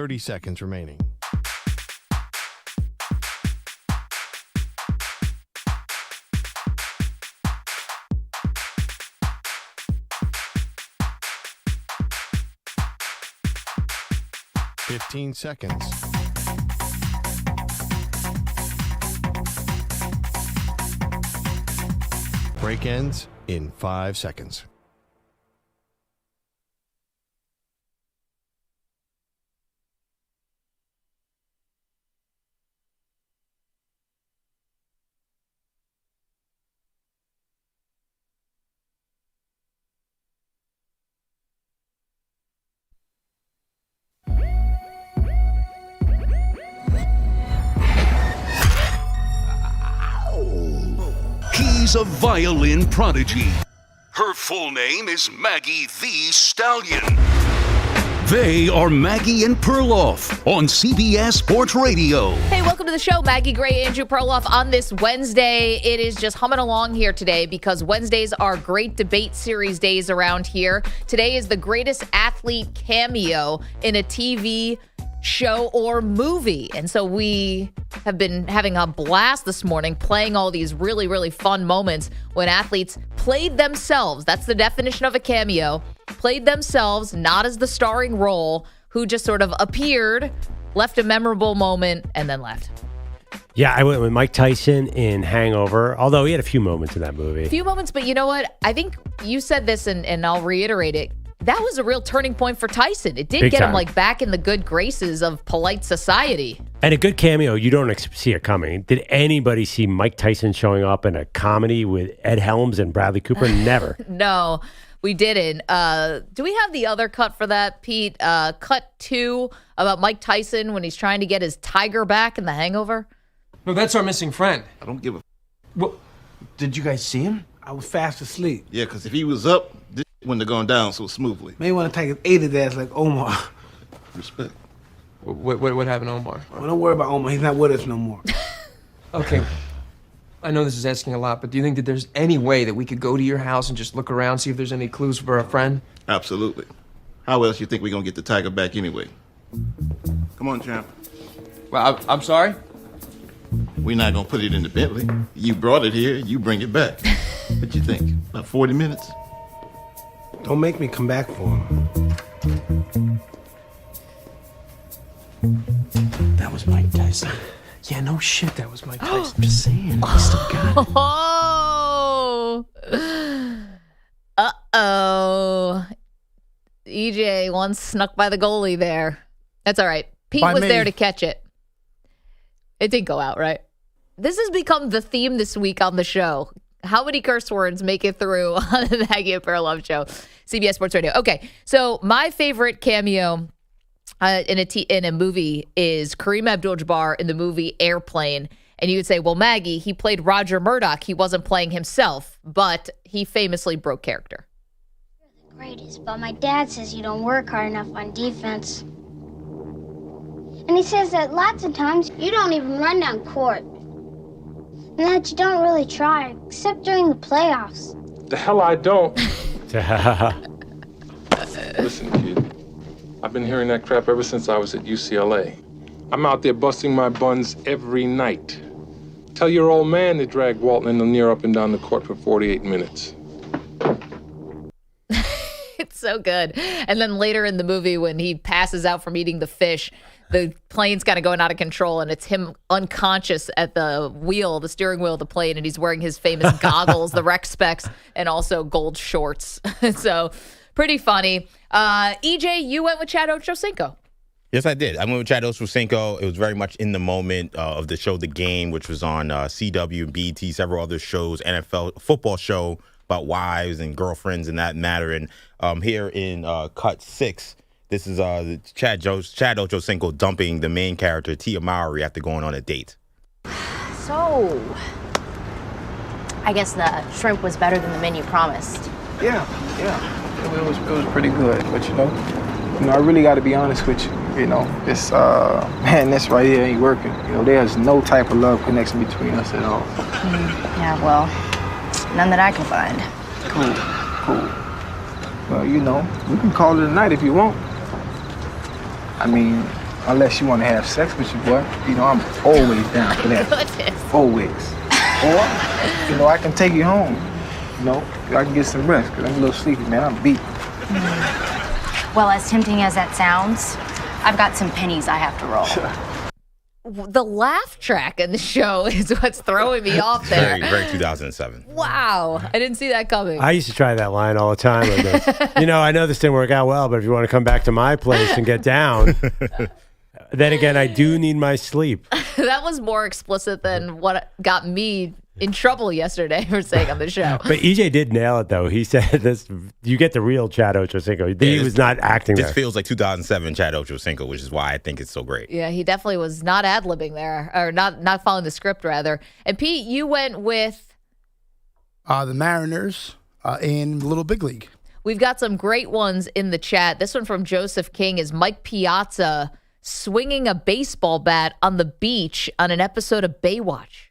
30 seconds remaining. Fifteen seconds. Break ends in 5 seconds. He's a violin prodigy. Her full name is Maggie the Stallion. They are Maggie and Perloff on CBS Sports Radio. Hey, welcome to the show. Maggie Gray, Andrew Perloff on this Wednesday. It is just humming along here today because Wednesdays are great debate series days around here. Today is the greatest athlete cameo in a TV show or movie. And so we have been having a blast this morning playing all these really, really fun moments when athletes played themselves. That's the definition of a cameo. Played themselves, not as the starring role, who just sort of appeared, left a memorable moment, and then left. Yeah, I went with Mike Tyson in Hangover, although he had a few moments in that movie. A few moments, but you know what? I think you said this, and I'll reiterate it. That was a real turning point for Tyson. It did get him like back in the good graces of polite society. And a good cameo, you don't see it coming. Did anybody see Mike Tyson showing up in a comedy with Ed Helms and Bradley Cooper? Never. No, we didn't. Do we have the other cut for that, Pete? Cut 2 about Mike Tyson when he's trying to get his tiger back in The Hangover? No, that's our missing friend. I don't give a... Well, did you guys see him? I was fast asleep. Yeah, because if he was up, this wouldn't have gone down so smoothly. May want to take his 80 ass like Omar. Respect. What happened to Omar? Well, don't worry about Omar. He's not with us no more. Okay. I know this is asking a lot, but do you think that there's any way that we could go to your house and just look around, see if there's any clues for our friend? Absolutely. How else you think we're going to get the tiger back anyway? Come on, champ. Well, I'm sorry? We're not going to put it in the Bentley. You brought it here. You bring it back. What you think? About 40 minutes? Don't make me come back for him. That was Mike Tyson. Yeah, no shit, that was Mike Tyson. I'm just saying. He still got it. Oh. Uh-oh. EJ once snuck by the goalie there. That's all right. Pete was there to catch it. It didn't go out, right? This has become the theme this week on the show. How many curse words make it through on the Maggie and Perloff show? CBS Sports Radio. Okay, so my favorite cameo in a movie is Kareem Abdul-Jabbar in the movie Airplane. And you would say, well, Maggie, he played Roger Murdoch. He wasn't playing himself, but he famously broke character. You're the greatest, but my dad says you don't work hard enough on defense. And he says that lots of times you don't even run down court. And that you don't really try, except during the playoffs. The hell I don't. Listen, kid. I've been hearing that crap ever since I was at UCLA. I'm out there busting my buns every night. Tell your old man to drag Walton and Lanier up and down the court for 48 minutes. It's so good. And then later in the movie when he passes out from eating the fish, the plane's kind of going out of control, and it's him unconscious at the wheel, the steering wheel of the plane, and he's wearing his famous goggles, the rec specs, and also gold shorts. So pretty funny. EJ, you went with Chad Ochocinco. Yes, I did. I went with Chad Ochocinco. It was very much in the moment of the show The Game, which was on CW, BET, several other shows, NFL football show about wives and girlfriends and that matter. And here in Cut 6, this is Chad Ochocinco dumping the main character, Tia Mowry, after going on a date. So, I guess the shrimp was better than the menu promised. Yeah. It was pretty good, but you know, I really got to be honest with you. You know, this this right here ain't working. You know, there's no type of love connection between us at all. Yeah, well, none that I can find. Cool. Well, you know, we can call it a night if you want. I mean, unless you want to have sex with your boy. You know, I'm always down for that. Always. Or, you know, I can take you home. You know, I can get some rest because I'm a little sleepy, man. I'm beat. Well, as tempting as that sounds, I've got some pennies I have to roll. The laugh track in the show is what's throwing me off there. Very 2007. Wow. I didn't see that coming. I used to try that line all the time. You know, I know this didn't work out well, but if you want to come back to my place and get down, then again, I do need my sleep. That was more explicit than what got me in trouble yesterday for saying on the show. But EJ did nail it, though. He said this: you get the real Chad Ochocinco. He was not acting This there. feels like 2007 Chad Ochocinco, which is why I think it's so great. Yeah, he definitely was not ad-libbing there, or not following the script, rather. And Pete, you went with the Mariners in Little Big League. We've got some great ones in the chat. This one from Joseph King is Mike Piazza swinging a baseball bat on the beach on an episode of Baywatch.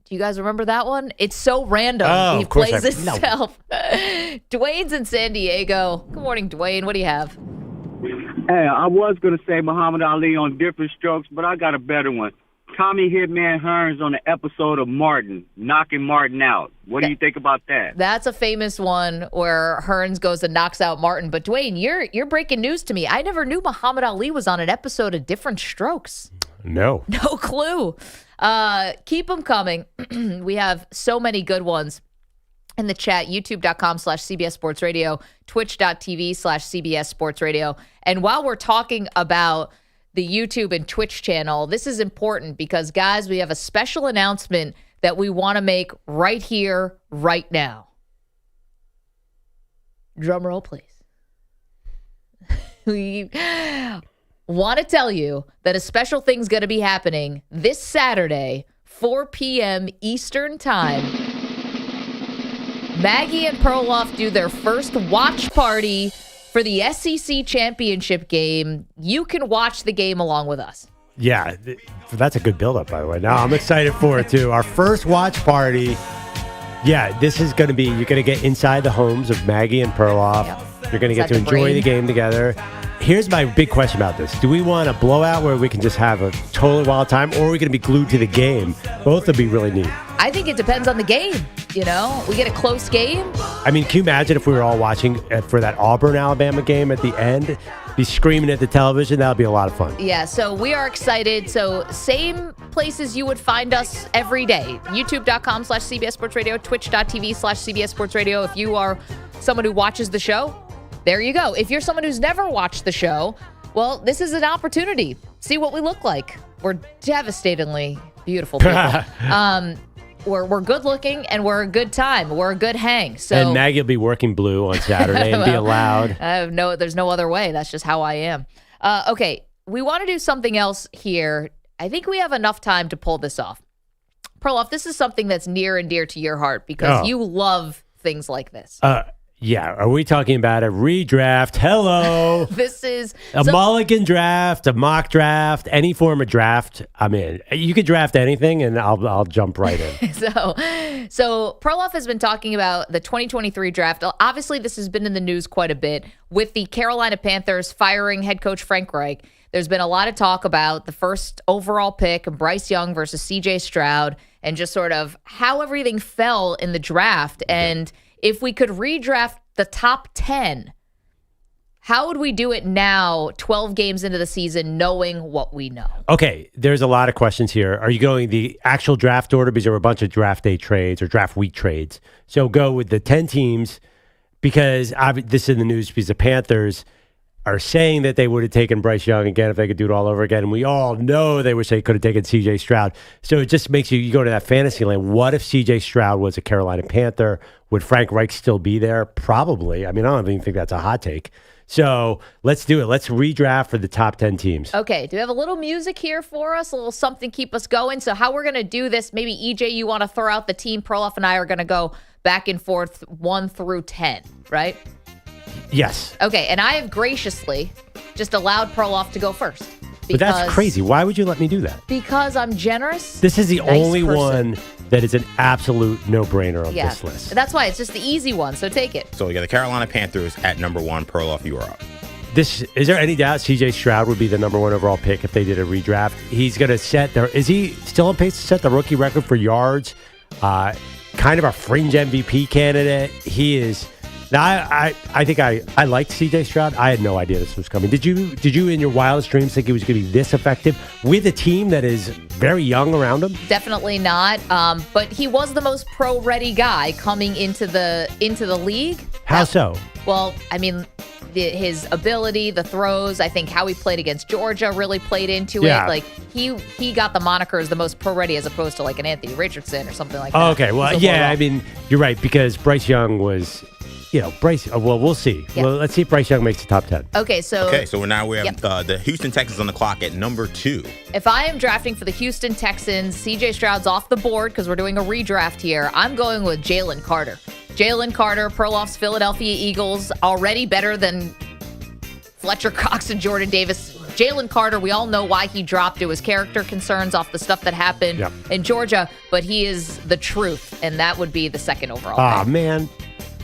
Do you guys remember that one? It's so random. Oh, He plays himself. Dwayne's in San Diego. Good morning, Dwayne. What do you have? Hey, I was going to say Muhammad Ali on Different Strokes, but I got a better one. Tommy Hitman Hearns on the episode of Martin, knocking Martin out. What do you think about that? That's a famous one where Hearns goes and knocks out Martin. But Dwayne, you're breaking news to me. I never knew Muhammad Ali was on an episode of Different Strokes. No clue. Keep them coming. We have so many good ones in the chat. YouTube.com/CBS Sports Radio, Twitch.tv/CBS Sports Radio. And while we're talking about the YouTube and Twitch channel, this is important because, guys, we have a special announcement that we want to make right here, right now. Drum roll, please. We want to tell you that a special thing's going to be happening this Saturday, 4 p.m. Eastern Time. Maggie and Perloff do their first watch party for the SEC championship game. You can watch the game along with us. Yeah, that's a good build-up, by the way. Now I'm excited for it, too. Our first watch party. Yeah, this is going to be, you're going to get inside the homes of Maggie and Perloff. Yep. You're going to get to enjoy the game together. Here's my big question about this. Do we want a blowout where we can just have a totally wild time, or are we going to be glued to the game? Both would be really neat. I think it depends on the game. You know, we get a close game. I mean, can you imagine if we were all watching for that Auburn-Alabama game at the end, be screaming at the television? That would be a lot of fun. Yeah, so we are excited. So same places you would find us every day. YouTube.com/CBS Sports Radio, Twitch.tv/CBS Sports Radio. If you are someone who watches the show, there you go. If you're someone who's never watched the show, well, this is an opportunity. See what we look like. We're devastatingly beautiful people. We're good looking and we're a good time. We're a good hang. So and Maggie will be working blue on Saturday and be allowed. There's no other way. That's just how I am. Okay, we want to do something else here. I think we have enough time to pull this off. Perloff, this is something that's near and dear to your heart because you love things like this. Yeah, are we talking about a redraft? Hello. This is a mulligan draft, a mock draft, any form of draft. I'm in. You could draft anything, and I'll jump right in. So Perloff has been talking about the 2023 draft. Obviously, this has been in the news quite a bit with the Carolina Panthers firing head coach Frank Reich. There's been a lot of talk about the first overall pick, Bryce Young versus C.J. Stroud, and just sort of how everything fell in the draft. And if we could redraft the top 10, how would we do it now, 12 games into the season, knowing what we know? Okay, there's a lot of questions here. Are you going the actual draft order? Because there were a bunch of draft day trades or draft week trades. So go with the 10 teams because this is in the news because the Panthers are saying that they would have taken Bryce Young again if they could do it all over again. And we all know they wish they could have taken C.J. Stroud. So it just makes you go to that fantasy land. What if C.J. Stroud was a Carolina Panther? Would Frank Reich still be there? Probably. I mean, I don't even think that's a hot take. So let's do it. Let's redraft for the top 10 teams. Okay. Do we have a little music here for us? A little something to keep us going? So how we're going to do this, maybe EJ, you want to throw out the team. Perloff and I are going to go back and forth 1 through 10, right? Yes. Okay, and I have graciously just allowed Perloff to go first. But that's crazy. Why would you let me do that? Because I'm generous. This is the only one that is an absolute no-brainer on this list. That's why it's just the easy one, so take it. So you got the Carolina Panthers at number 1. Perloff, you are up. Is there any doubt C.J. Stroud would be the number 1 overall pick if they did a redraft? He's going to set is he still on pace to set the rookie record for yards? Kind of a fringe MVP candidate. He is. Now, I think I liked C.J. Stroud. I had no idea this was coming. Did you in your wildest dreams think he was going to be this effective with a team that is very young around him? Definitely not. But he was the most pro-ready guy coming into the league. How so? Well, I mean, his ability, the throws, I think how he played against Georgia really played into it. Like he got the moniker as the most pro-ready as opposed to like an Anthony Richardson or something like that. Oh, okay. Well, yeah, I mean, you're right because Bryce Young was... Bryce. Well, we'll see. Yeah. Well, let's see if Bryce Young makes the top 10. Okay, so now we have the Houston Texans on the clock at number 2. If I am drafting for the Houston Texans, C.J. Stroud's off the board because we're doing a redraft here. I'm going with Jalen Carter. Jalen Carter, Perloff's Philadelphia Eagles, already better than Fletcher Cox and Jordan Davis. Jalen Carter, we all know why he dropped. It was character concerns off the stuff that happened in Georgia, but he is the truth, and that would be the second overall pick. Man.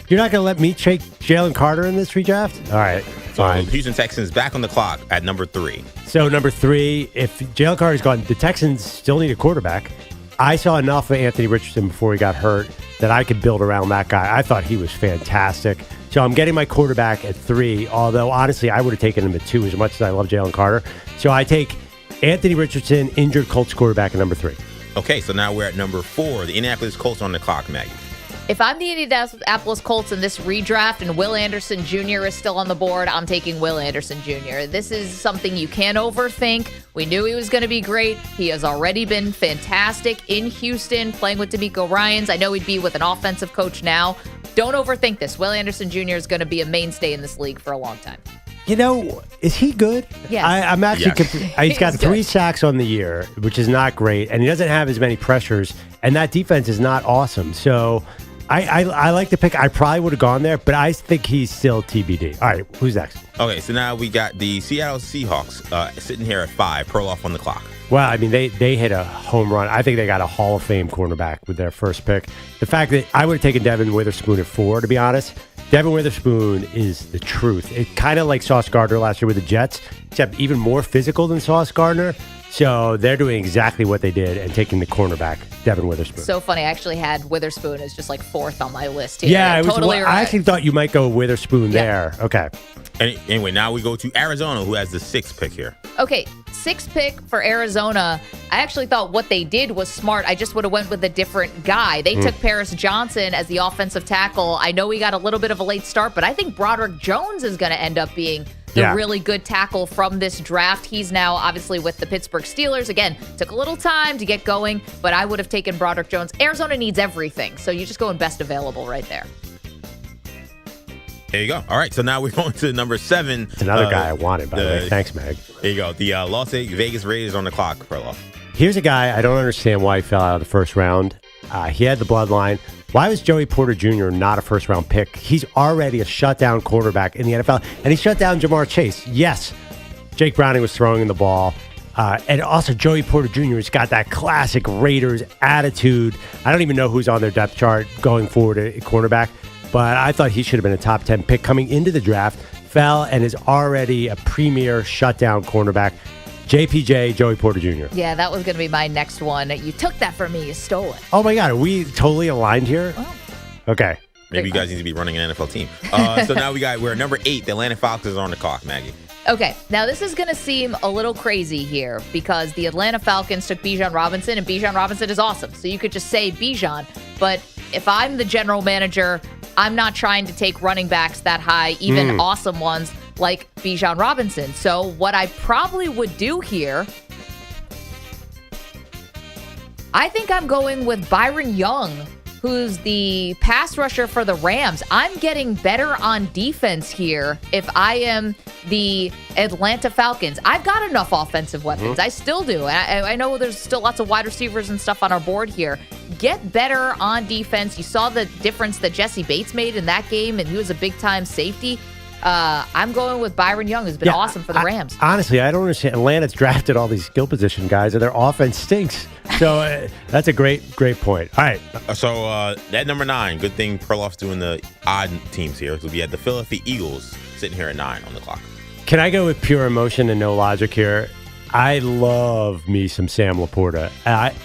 You're not going to let me take Jalen Carter in this redraft? All right, fine. Houston Texans back on the clock at number 3. So number 3, if Jalen Carter's gone, the Texans still need a quarterback. I saw enough of Anthony Richardson before he got hurt that I could build around that guy. I thought he was fantastic. So I'm getting my quarterback at 3, although honestly, I would have taken him at 2 as much as I love Jalen Carter. So I take Anthony Richardson, injured Colts quarterback at number 3. Okay, so now we're at number 4. The Indianapolis Colts on the clock, Maggie. If I'm the Indianapolis Colts in this redraft and Will Anderson Jr. is still on the board, I'm taking Will Anderson Jr. This is something you can't overthink. We knew he was going to be great. He has already been fantastic in Houston, playing with DeMeco Ryans. I know he'd be with an offensive coach now. Don't overthink this. Will Anderson Jr. is going to be a mainstay in this league for a long time. You know, is he good? Yes. I'm actually he's got 3 sacks on the year, which is not great, and he doesn't have as many pressures, and that defense is not awesome. So I like the pick. I probably would have gone there, but I think he's still TBD. All right, who's next? Okay, so now we got the Seattle Seahawks sitting here at 5. Perloff on the clock. Well, I mean, they hit a home run. I think they got a Hall of Fame cornerback with their first pick. The fact that I would have taken Devin Witherspoon at 4, to be honest. Devin Witherspoon is the truth. It kind of like Sauce Gardner last year with the Jets, except even more physical than Sauce Gardner. So they're doing exactly what they did and taking the cornerback, Devin Witherspoon. So funny. I actually had Witherspoon as just like 4th on my list here. Yeah, right. I actually thought you might go Witherspoon there. Okay. Anyway, now we go to Arizona, who has the 6th pick here. Okay, 6th pick for Arizona. I actually thought what they did was smart. I just would have went with a different guy. They took Paris Johnson as the offensive tackle. I know he got a little bit of a late start, but I think Broderick Jones is going to end up being the really good tackle from this draft. He's now obviously with the Pittsburgh Steelers. Again, took a little time to get going, but I would have taken Broderick Jones. Arizona needs everything, so you just go in best available right there. There you go. All right, so now we're going to number 7. It's another guy I wanted, by the way. Thanks, Meg. There you go. The Las Vegas Raiders on the clock, Perloff. Here's a guy, I don't understand why he fell out of the first round. He had the bloodline. Why was Joey Porter Jr. not a first-round pick? He's already a shutdown quarterback in the NFL, and he shut down Jamar Chase. Yes, Jake Browning was throwing the ball. And also, Joey Porter Jr. has got that classic Raiders attitude. I don't even know who's on their depth chart going forward at cornerback, but I thought he should have been a top 10 pick coming into the draft. Fell and is already a premier shutdown cornerback. JPJ, Joey Porter Jr. Yeah, that was going to be my next one. You took that from me. You stole it. Oh, my God. Are we totally aligned here? Oh. Okay. Maybe you guys need to be running an NFL team. So now we're number 8. The Atlanta Falcons are on the clock, Maggie. Okay, now this is going to seem a little crazy here because the Atlanta Falcons took Bijan Robinson, and Bijan Robinson is awesome. So you could just say Bijan. But if I'm the general manager, I'm not trying to take running backs that high, even awesome ones like Bijan Robinson. So what I probably would do here, I think I'm going with Byron Young, who's the pass rusher for the Rams. I'm getting better on defense here if I am the Atlanta Falcons. I've got enough offensive weapons. I still do. I know there's still lots of wide receivers and stuff on our board here. Get better on defense. You saw the difference that Jesse Bates made in that game, and he was a big-time safety. I'm going with Byron Young, who's been awesome for the Rams. Honestly, I don't understand. Atlanta's drafted all these skill position guys, and their offense stinks. So that's a great point. All right. So at number 9, good thing Perloff's doing the odd teams here. So we had the Philadelphia Eagles sitting here at 9 on the clock. Can I go with pure emotion and no logic here? I love me some Sam Laporta.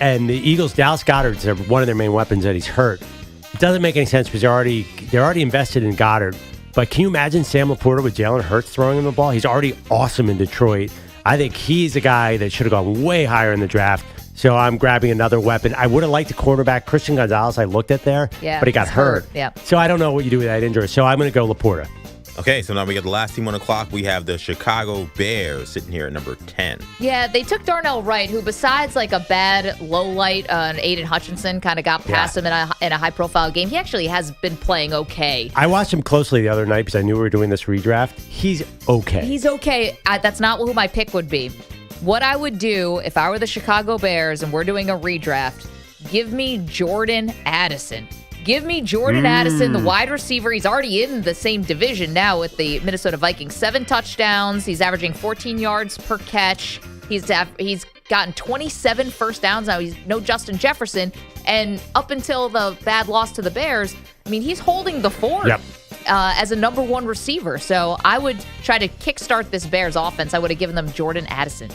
And the Eagles, Dallas Goedert's one of their main weapons, and he's hurt. It doesn't make any sense because they're already invested in Goddard. But can you imagine Sam Laporta with Jalen Hurts throwing him the ball? He's already awesome in Detroit. I think he's a guy that should have gone way higher in the draft. So I'm grabbing another weapon. I would have liked the cornerback, Christian Gonzalez. I looked at there, but he got hurt. Yeah. So I don't know what you do with that injury. So I'm going to go Laporta. Okay, so now we got the last team on the clock. We have the Chicago Bears sitting here at number 10. Yeah, they took Darnell Wright, who besides like a bad low light, Aiden Hutchinson kind of got past him in a high-profile game. He actually has been playing okay. I watched him closely the other night because I knew we were doing this redraft. He's okay. He's okay. That's not who my pick would be. What I would do if I were the Chicago Bears and we're doing a redraft, give me Jordan Addison. Give me Jordan Addison, the wide receiver. He's already in the same division now with the Minnesota Vikings. 7 touchdowns. He's averaging 14 yards per catch. He's gotten 27 first downs. Now he's no Justin Jefferson. And up until the bad loss to the Bears, I mean, he's holding the fort as a number 1 receiver. So I would try to kickstart this Bears offense. I would have given them Jordan Addison.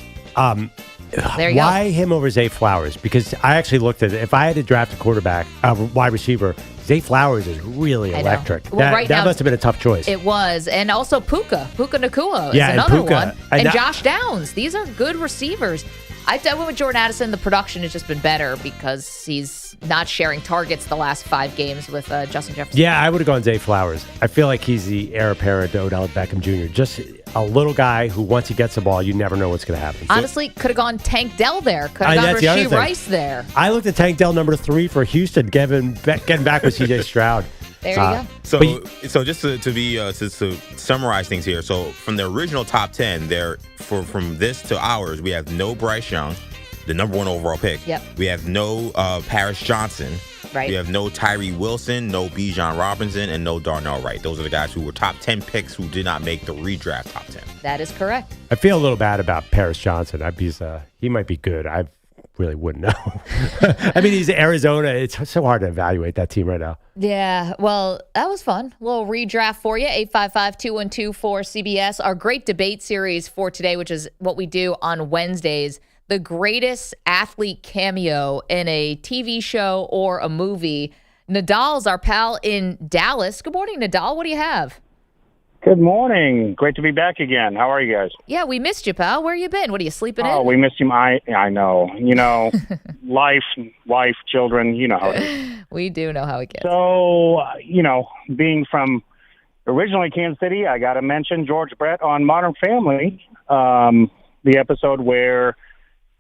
There you Why go. him over Zay Flowers? Because I actually looked at it. If I had to draft a quarterback, a wide receiver, Zay Flowers is really electric. Well, right that now, must have been a tough choice. It was. And also Puka Nacua is and another Puka. one. And Josh Downs. These are good receivers. I went with Jordan Addison. The production has just been better because he's not sharing targets the last 5 games with Justin Jefferson. Yeah, I would have gone Zay Flowers. I feel like he's the heir apparent to Odell Beckham Jr. Just a little guy who, once he gets the ball, you never know what's going to happen. Honestly, could have gone Tank Dell there. Could have gone Rashee Rice there. I looked at Tank Dell number 3 for Houston, getting back with C.J. Stroud. There you go. So just to summarize things here. So from the original top 10, from this to ours, we have no Bryce Young, the number 1 overall pick. Yep. We have no Paris Johnson. Right. We have no Tyree Wilson, no Bijan Robinson, and no Darnell Wright. Those are the guys who were top 10 picks who did not make the redraft top 10. That is correct. I feel a little bad about Paris Johnson. He might be good. I really wouldn't know. I mean, he's Arizona. It's so hard to evaluate that team right now. Yeah, well, that was fun. A little redraft for you. 855-212-4CBS. Our great debate series for today, which is what we do on Wednesdays. The greatest athlete cameo in a TV show or a movie. Nadal's our pal in Dallas. Good morning, Nadal. What do you have? Good morning. Great to be back again. How are you guys? Yeah, we missed you, pal. Where you been? What are you sleeping in? Oh, we missed you. I know. You know, life, children, you know how it is. We do know how it gets. So, being from originally Kansas City, I got to mention George Brett on Modern Family, the episode where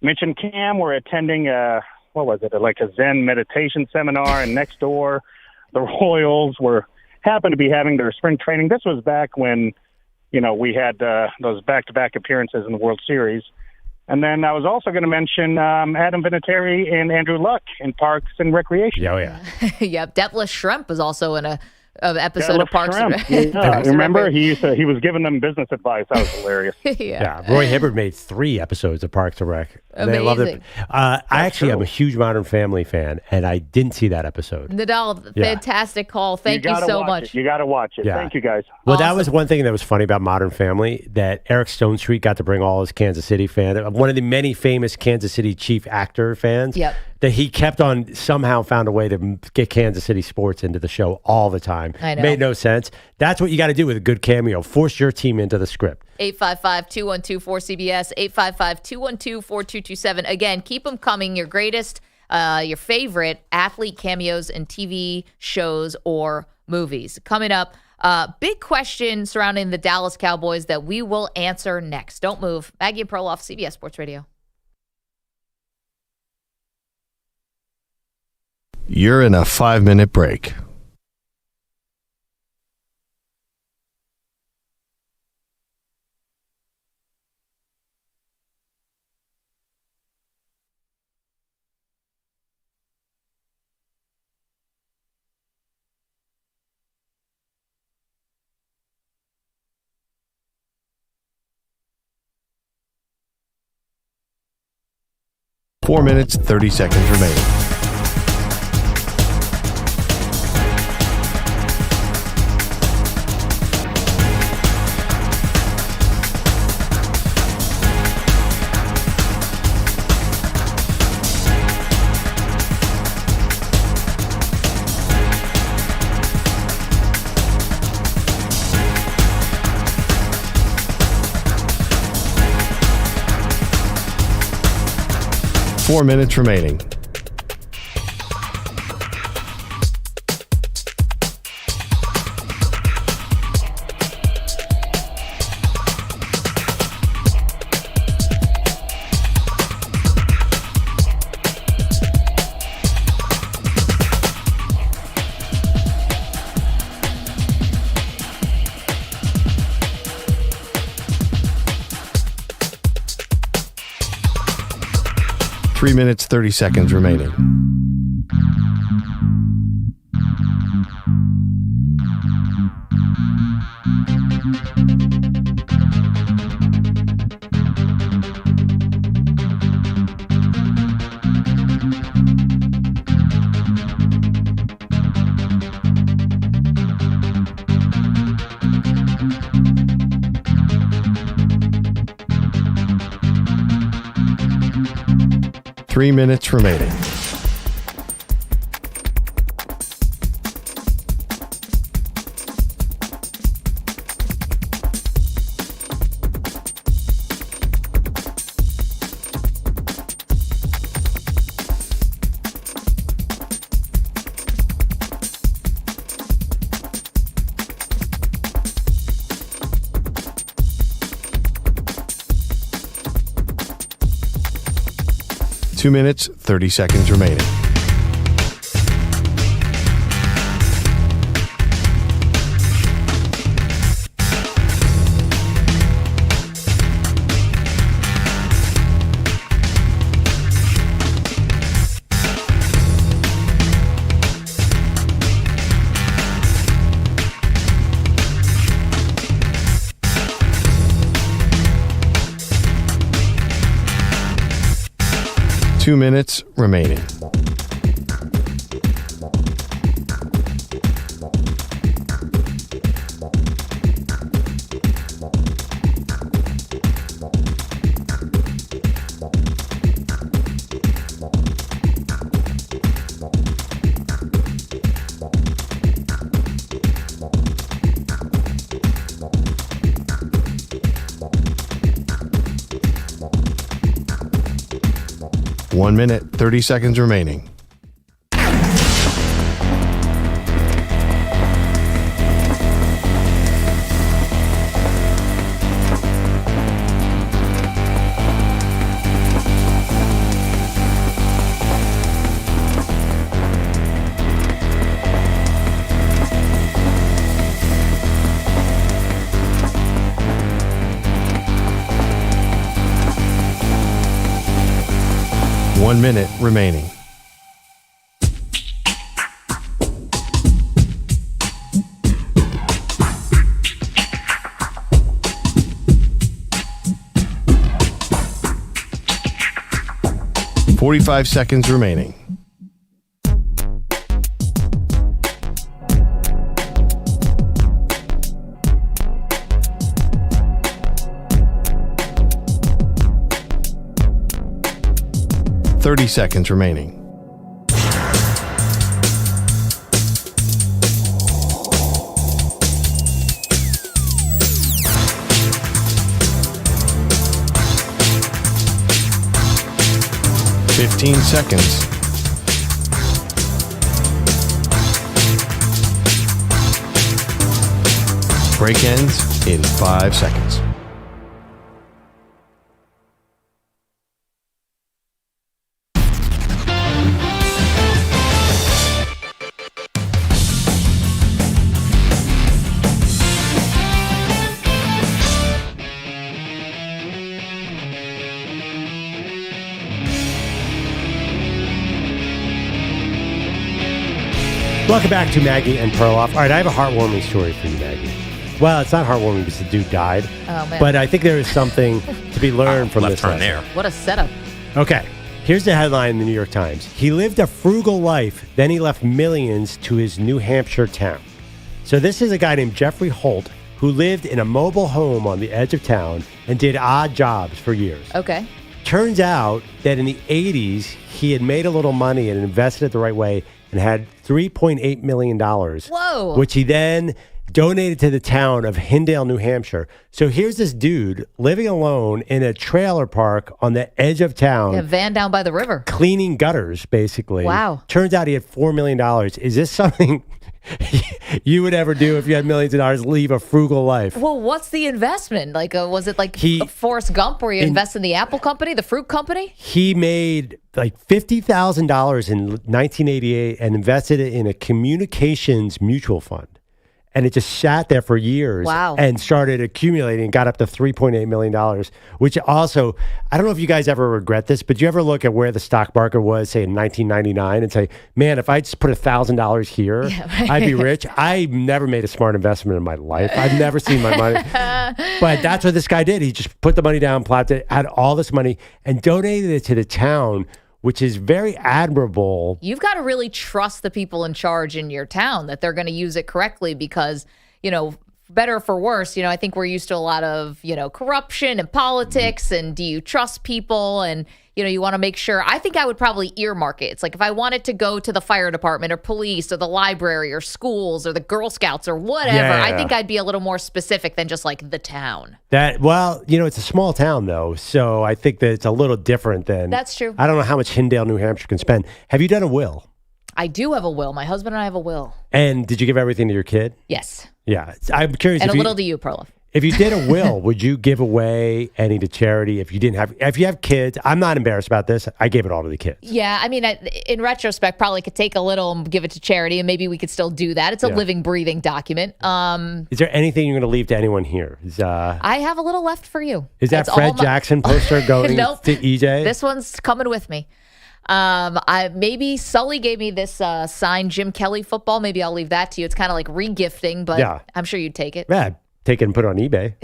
Mitch and Cam were attending like a Zen meditation seminar, and next door, the Royals happened to be having their spring training. This was back when, we had those back-to-back appearances in the World Series. And then I was also going to mention Adam Vinatieri and Andrew Luck in Parks and Recreation. Oh, yeah. Yep. Detlef Schrempf was also in an episode of Parks and Recreation. Yeah. Remember, he was giving them business advice. That was hilarious. Yeah. Roy Hibbert made 3 episodes of Parks and Rec. They loved it. I actually am a huge Modern Family fan, and I didn't see that episode. Nadal, fantastic call. Thank you so much. You got to watch it. Yeah. Thank you, guys. Well, that was one thing that was funny about Modern Family, that Eric Stonestreet got to bring all his Kansas City fans, one of the many famous Kansas City chief actor fans, that he kept on, somehow found a way to get Kansas City sports into the show all the time. I know. Made no sense. That's what you got to do with a good cameo. Force your team into the script. 855-212-4CBS, 855-212-4227. Again, keep them coming. Your greatest, your favorite athlete cameos in TV shows or movies. Coming up, big question surrounding the Dallas Cowboys that we will answer next. Don't move. Maggie and Perloff, CBS Sports Radio. You're in a 5-minute break. Four minutes, 30 seconds remaining. 4 minutes remaining. Three minutes, 30 seconds remaining. Three minutes remaining. Two minutes, 30 seconds remaining. Two minutes remaining. 1 minute, 30 seconds remaining. One minute remaining. .45 seconds remaining. .30 seconds remaining. .15 seconds. Break ends in 5 seconds. Welcome back to Maggie and Perloff. All right, I have a heartwarming story for you, Maggie. Well, it's not heartwarming because the dude died. Oh, man. But I think there is something to be learned from this. Left turn there. What a setup. Okay, here's the headline in the New York Times. He lived a frugal life, then he left millions to his New Hampshire town. So this is a guy named Jeffrey Holt who lived in a mobile home on the edge of town and did odd jobs for years. Okay. Turns out that in the 80s, he had made a little money and invested it the right way and had $3.8 million. Whoa. Which he then donated to the town of Hindale, New Hampshire. So here's this dude living alone in a trailer park on the edge of town. A van down by the river. Cleaning gutters, basically. Wow. Turns out he had $4 million. Is this something you would ever do if you had millions of dollars, leave a frugal life? Well, what's the investment? Like, was it like Forrest Gump where you invest in the Apple company, the fruit company? He made like $50,000 in 1988 and invested it in a communications mutual fund. And it just sat there for years and started accumulating, got up to $3.8 million, which also, I don't know if you guys ever regret this, but do you ever look at where the stock market was, say, in 1999 and say, man, if I just put $1,000 here, I'd be rich. I never made a smart investment in my life. I've never seen my money. But that's what this guy did. He just put the money down, plopped it, had all this money, and donated it to the town, which is very admirable. You've got to really trust the people in charge in your town that they're going to use it correctly because, better or for worse, I think we're used to a lot of, corruption and politics and do you trust people and, you want to make sure. I think I would probably earmark it. It's like if I wanted to go to the fire department or police or the library or schools or the Girl Scouts or whatever, I think I'd be a little more specific than just like the town. It's a small town though, so I think that it's a little different than. That's true. I don't know how much Hindale, New Hampshire can spend. Have you done a will? I do have a will. My husband and I have a will. And did you give everything to your kid? Yes. Yeah. I'm curious. And a little to you, Perloff. If you did a will, would you give away any to charity if you have kids? I'm not embarrassed about this. I gave it all to the kids. Yeah. I mean, in retrospect, probably could take a little and give it to charity and maybe we could still do that. It's a living, breathing document. Is there anything you're going to leave to anyone here? I have a little left for you. Is that Fred Jackson poster going to EJ? This one's coming with me. Maybe Sully gave me this signed Jim Kelly football. Maybe I'll leave that to you. It's kind of like re-gifting, but I'm sure you'd take it. Yeah, take it and put it on eBay.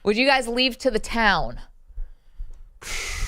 Would you guys leave to the town?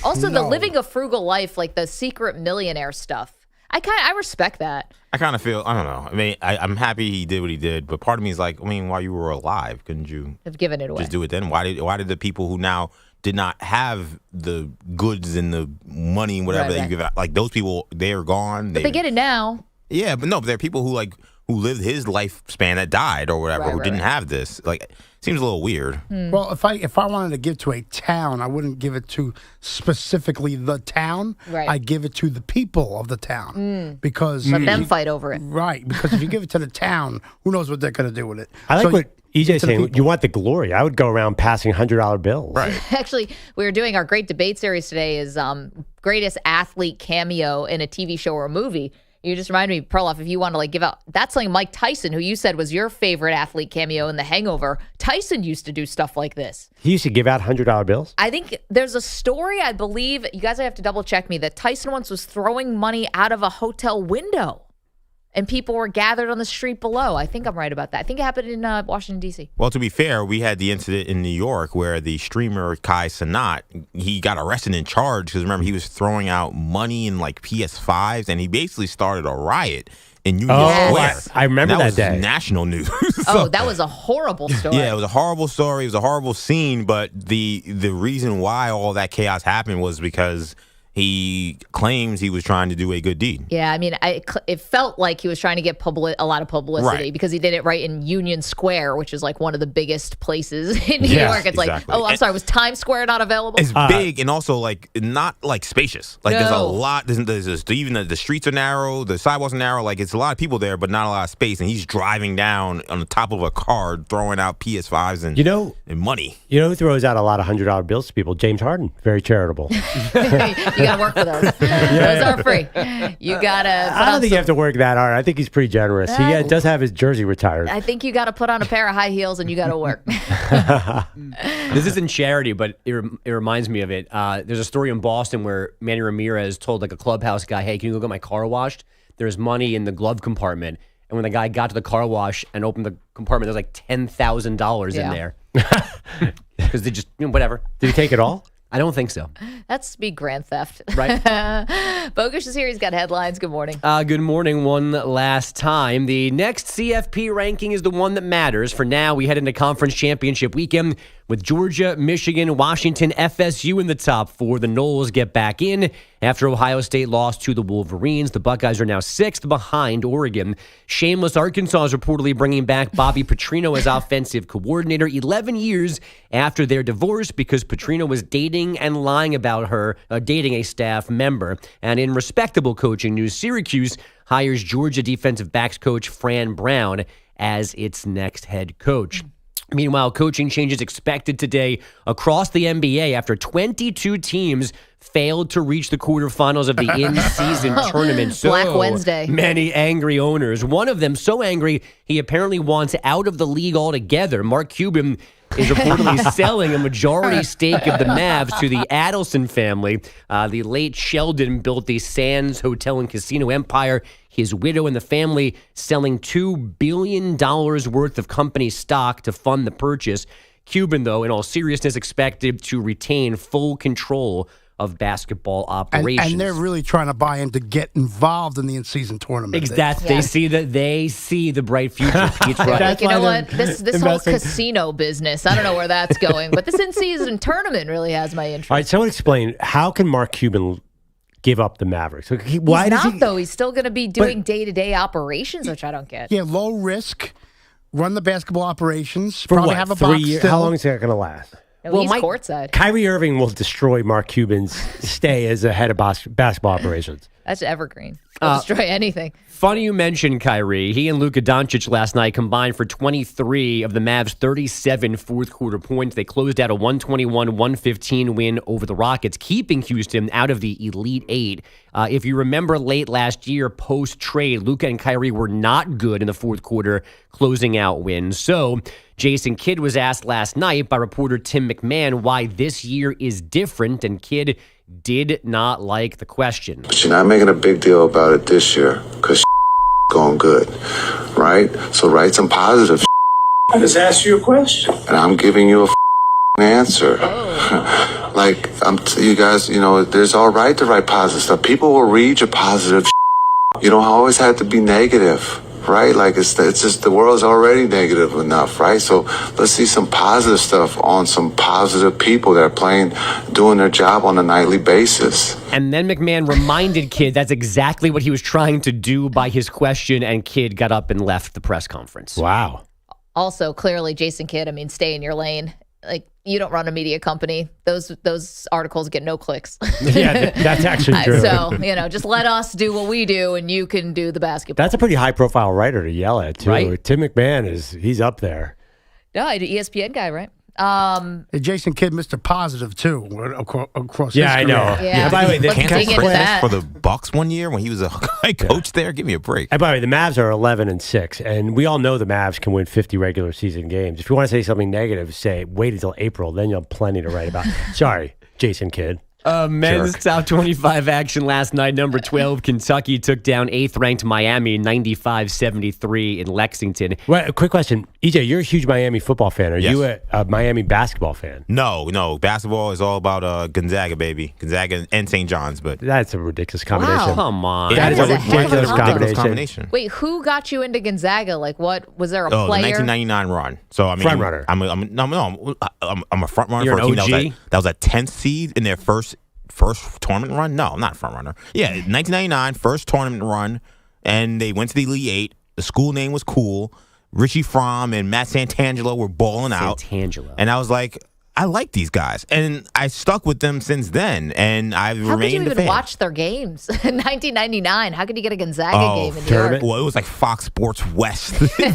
Also, the living a frugal life, like the secret millionaire stuff. I respect that. I kind of feel, I don't know. I mean, I'm happy he did what he did, but part of me is like, while you were alive, couldn't you have given it away? Just do it then? Why did the people who now did not have the goods and the money and whatever that you give out, like those people, they're gone. But they get it now. Yeah, but no, but there are people who lived his lifespan that died or whatever who didn't have this. Like, it seems a little weird. Well, if I wanted to give to a town, I wouldn't give it to specifically the town. Right. I give it to the people of the town because let them fight over it. Right, because if you give it to the town, who knows what they're going to do with it? I like what EJ's saying. You want the glory. I would go around passing $100 bills. Right. Actually, we were doing our great debate series today is greatest athlete cameo in a TV show or a movie. You just reminded me, Perloff, if you want to give out, that's like Mike Tyson, who you said was your favorite athlete cameo in The Hangover. Tyson used to do stuff like this. He used to give out $100 bills? I think there's a story, I believe, you guys have to double check me, that Tyson once was throwing money out of a hotel window. And people were gathered on the street below. I think I'm right about that. I think it happened in Washington, D.C. Well, to be fair, we had the incident in New York where the streamer Kai Cenat, he got arrested and charged because, remember, he was throwing out money in PS5s, and he basically started a riot in Union Square. I remember that day. That was national news. That was a horrible story. Yeah, it was a horrible story. It was a horrible scene, but the reason why all that chaos happened was because he claims he was trying to do a good deed. Yeah, I mean, it felt like he was trying to get a lot of publicity because he did it right in Union Square, which is like one of the biggest places in New York. It's like, I'm sorry, was Times Square not available? It's big and also not spacious. There's a lot. There's even the streets are narrow, the sidewalks are narrow. It's a lot of people there, but not a lot of space. And he's driving down on the top of a car, throwing out PS5s and money. You know who throws out a lot of $100 bills to people? James Harden. Very charitable. You got to work for those. Those are free. You got to. I don't think you have to work that hard. I think he's pretty generous. He does have his jersey retired. I think you got to put on a pair of high heels and you got to work. This isn't charity, but it reminds me of it. There's a story in Boston where Manny Ramirez told a clubhouse guy, "Hey, can you go get my car washed? There's money in the glove compartment." And when the guy got to the car wash and opened the compartment, there's $10,000 in there. Because they just, whatever. Did he take it all? I don't think so. That's be grand theft. Right. Bogusch is here. He's got headlines. Good morning. Good morning. One last time. The next CFP ranking is the one that matters. For now, we head into conference championship weekend. With Georgia, Michigan, Washington, FSU in the top 4, the Noles get back in. After Ohio State lost to the Wolverines, the Buckeyes are now 6th behind Oregon. Shameless Arkansas is reportedly bringing back Bobby Petrino as offensive coordinator 11 years after their divorce because Petrino was dating and lying about her dating a staff member. And in respectable coaching news, Syracuse hires Georgia defensive backs coach Fran Brown as its next head coach. Meanwhile, coaching changes expected today across the NBA after 22 teams failed to reach the quarterfinals of the in-season tournament. So Black Wednesday. Many angry owners. One of them so angry, he apparently wants out of the league altogether. Mark Cuban is reportedly selling a majority stake of the Mavs to the Adelson family. The late Sheldon built the Sands Hotel and Casino empire. His widow and the family selling $2 billion worth of company stock to fund the purchase. Cuban, though, in all seriousness, expected to retain full control of basketball operations. And they're really trying to buy in to get involved in the in-season tournament. Exactly. They see the bright future. Pete's right. Like, you know what? This whole casino business, I don't know where that's going, but this in-season tournament really has my interest. All right, someone explain, how can Mark Cuban give up the Mavericks? Why He's does not, he? though. He's still going to be doing day-to-day operations, which I don't get. Yeah, low risk, run the basketball operations. For probably what, have a 3 box years? still. How long is that going to last? No, he's courtside. Kyrie Irving will destroy Mark Cuban's stay as a head of basketball operations. That's evergreen. He'll destroy anything. Funny you mentioned Kyrie. He and Luka Doncic last night combined for 23 of the Mavs' 37 fourth-quarter points. They closed out a 121-115 win over the Rockets, keeping Houston out of the Elite Eight. If you remember late last year, post-trade, Luka and Kyrie were not good in the fourth quarter, closing out wins. So Jason Kidd was asked last night by reporter Tim McMahon why this year is different, and Kidd did not like the question. But you're not making a big deal about it this year because going good, right? So write some positive. I just asked you a question. And I'm giving you a answer. Like, you guys, there's all right to write positive stuff. People will read your positive. You don't always have to be negative. Right? Like it's just the world's already negative enough, right? So let's see some positive stuff on some positive people that are doing their job on a nightly basis. And then McMahon reminded Kidd that's exactly what he was trying to do by his question, and Kidd got up and left the press conference. Wow. Also, clearly, Jason Kidd, stay in your lane. Like, you don't run a media company. Those articles get no clicks. Yeah, that's actually true. So, just let us do what we do, and you can do the basketball. That's a pretty high-profile writer to yell at, too. Right? Tim McMahon, he's up there. No, ESPN guy, right? Jason Kidd, Mr. Positive, too, across Yeah, his I career. know. Yeah. By the way, Let's dig into that. for the Bucks one year when he was a coach there. Give me a break. And by the way, the Mavs are 11-6, and we all know the Mavs can win 50 regular season games. If you want to say something negative, say wait until April, then you'll have plenty to write about. Sorry, Jason Kidd. Men's top 25 action last night. Number 12, Kentucky took down 8th-ranked Miami 95-73 in Lexington. Well, quick question. EJ, you're a huge Miami football fan. Are you a Miami basketball fan? No. Basketball is all about Gonzaga, baby. Gonzaga and St. John's. But that's a ridiculous combination. Wow. Come on. That is a ridiculous combination. Wait, who got you into Gonzaga? Like, what was there a the player? 1999 run. So front runner. I'm a front runner You're for a team an OG? that was a 10th seed in their first tournament run. No, I'm not a front runner. Yeah, 1999 first tournament run, and they went to the Elite Eight. The school name was cool. Richie Fromm and Matt Santangelo were balling out. And I was like, I like these guys, and I stuck with them since then, and I've How could remained you a even fan. watch their games in 1999? How could you get a Gonzaga game in New York? Well, it was like Fox Sports West. You're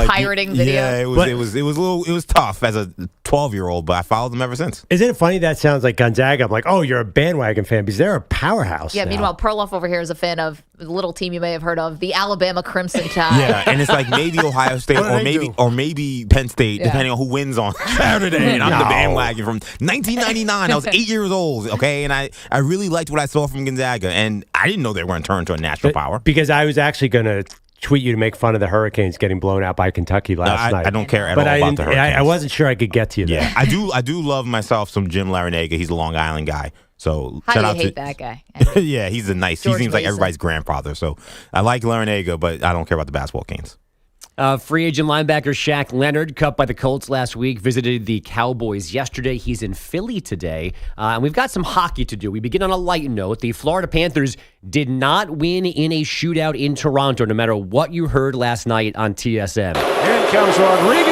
pirating video. Yeah, it was tough as a 12-year-old, but I followed them ever since. Isn't it funny that sounds like Gonzaga? I'm like, oh, you're a bandwagon fan because they're a powerhouse. Yeah, now. meanwhile, Perloff over here is a fan of a little team you may have heard of, the Alabama Crimson Tide. Yeah, and it's like maybe Ohio State or maybe Penn State, depending on who wins on Saturday. And I'm the bandwagon from 1999. I was 8 years old, okay? And I really liked what I saw from Gonzaga, and I didn't know they were going to turn into a national power. Because I was actually going to tweet you to make fun of the Hurricanes getting blown out by Kentucky last night. I don't care at all about the Hurricanes. I wasn't sure I could get to you there. Yeah, I do love myself some Jim Larinaga. He's a Long Island guy. So How shout do out you hate to that guy? yeah, he's a nice. George he seems like Mason. everybody's grandfather. So I like Larinaga, but I don't care about the basketball Canes. Free agent linebacker SHAQ Leonard, cut by the Colts last week, visited the Cowboys yesterday. He's in Philly today. And we've got some hockey to do. We begin on a light note. The Florida Panthers did not win in a shootout in Toronto, no matter what you heard last night on TSN. In comes Rodriguez,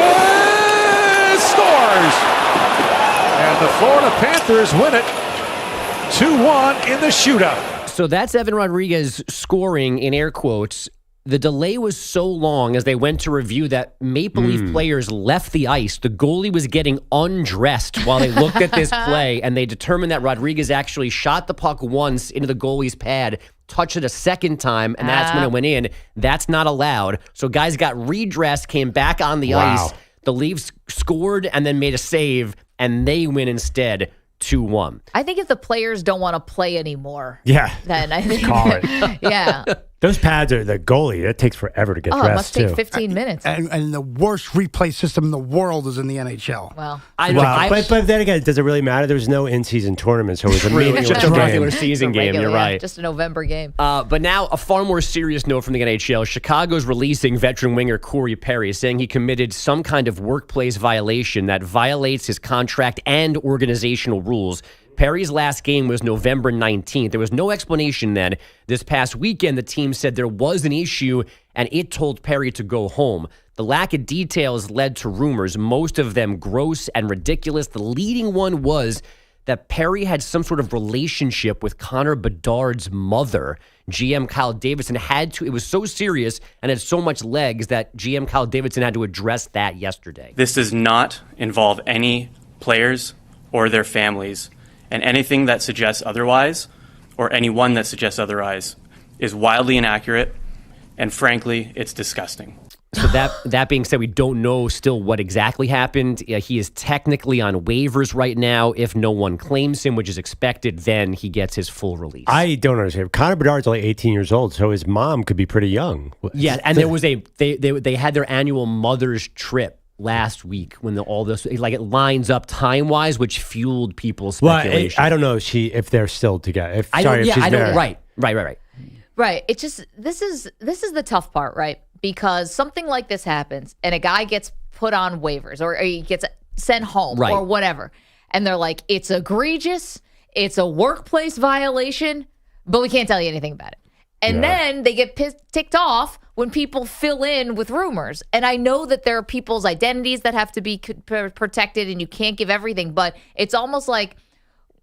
scores! And the Florida Panthers win it 2-1 in the shootout. So that's Evan Rodriguez scoring in air quotes. The delay was so long as they went to review that Maple Leaf players left the ice. The goalie was getting undressed while they looked at this play, and they determined that Rodriguez actually shot the puck once into the goalie's pad, touched it a second time, and that's when it went in. That's not allowed. So guys got redressed, came back on the ice. The Leafs scored and then made a save, and they win instead 2-1. I think if the players don't want to play anymore, then I think Call it. Yeah. Those pads are the goalie. It takes forever to get dressed, it must take 15 minutes. And the worst replay system in the world is in the NHL. Well, but then again, does it really matter? There's no in-season tournament, so it was a meaningless just a game. regular season game. You're right. Just a November game. But now a far more serious note from the NHL. Chicago's releasing veteran winger Corey Perry, saying he committed some kind of workplace violation that violates his contract and organizational rules. Perry's last game was November 19th. There was no explanation then. This past weekend, the team said there was an issue, and it told Perry to go home. The lack of details led to rumors, most of them gross and ridiculous. The leading one was that Perry had some sort of relationship with Connor Bedard's mother. GM Kyle Davidson had to, it was so serious and had so much legs that GM Kyle Davidson had to address that yesterday. This does not involve any players or their families. And anything that suggests otherwise, or anyone that suggests otherwise, is wildly inaccurate, and frankly, it's disgusting. So that being said, we don't know still what exactly happened. He is technically on waivers right now. If no one claims him, which is expected, then he gets his full release. I don't understand. Connor Bedard's only 18 years old, so his mom could be pretty young. Yeah, and there was they had their annual mother's trip last week when all this, like, it lines up time-wise, which fueled people's speculation. Well, I don't know if they're still together. Right. Right. It's just, this is the tough part, right? Because something like this happens and a guy gets put on waivers or he gets sent home or whatever. And they're like, it's egregious. It's a workplace violation, but we can't tell you anything about it. And then they get ticked off when people fill in with rumors. And I know that there are people's identities that have to be protected and you can't give everything, but it's almost like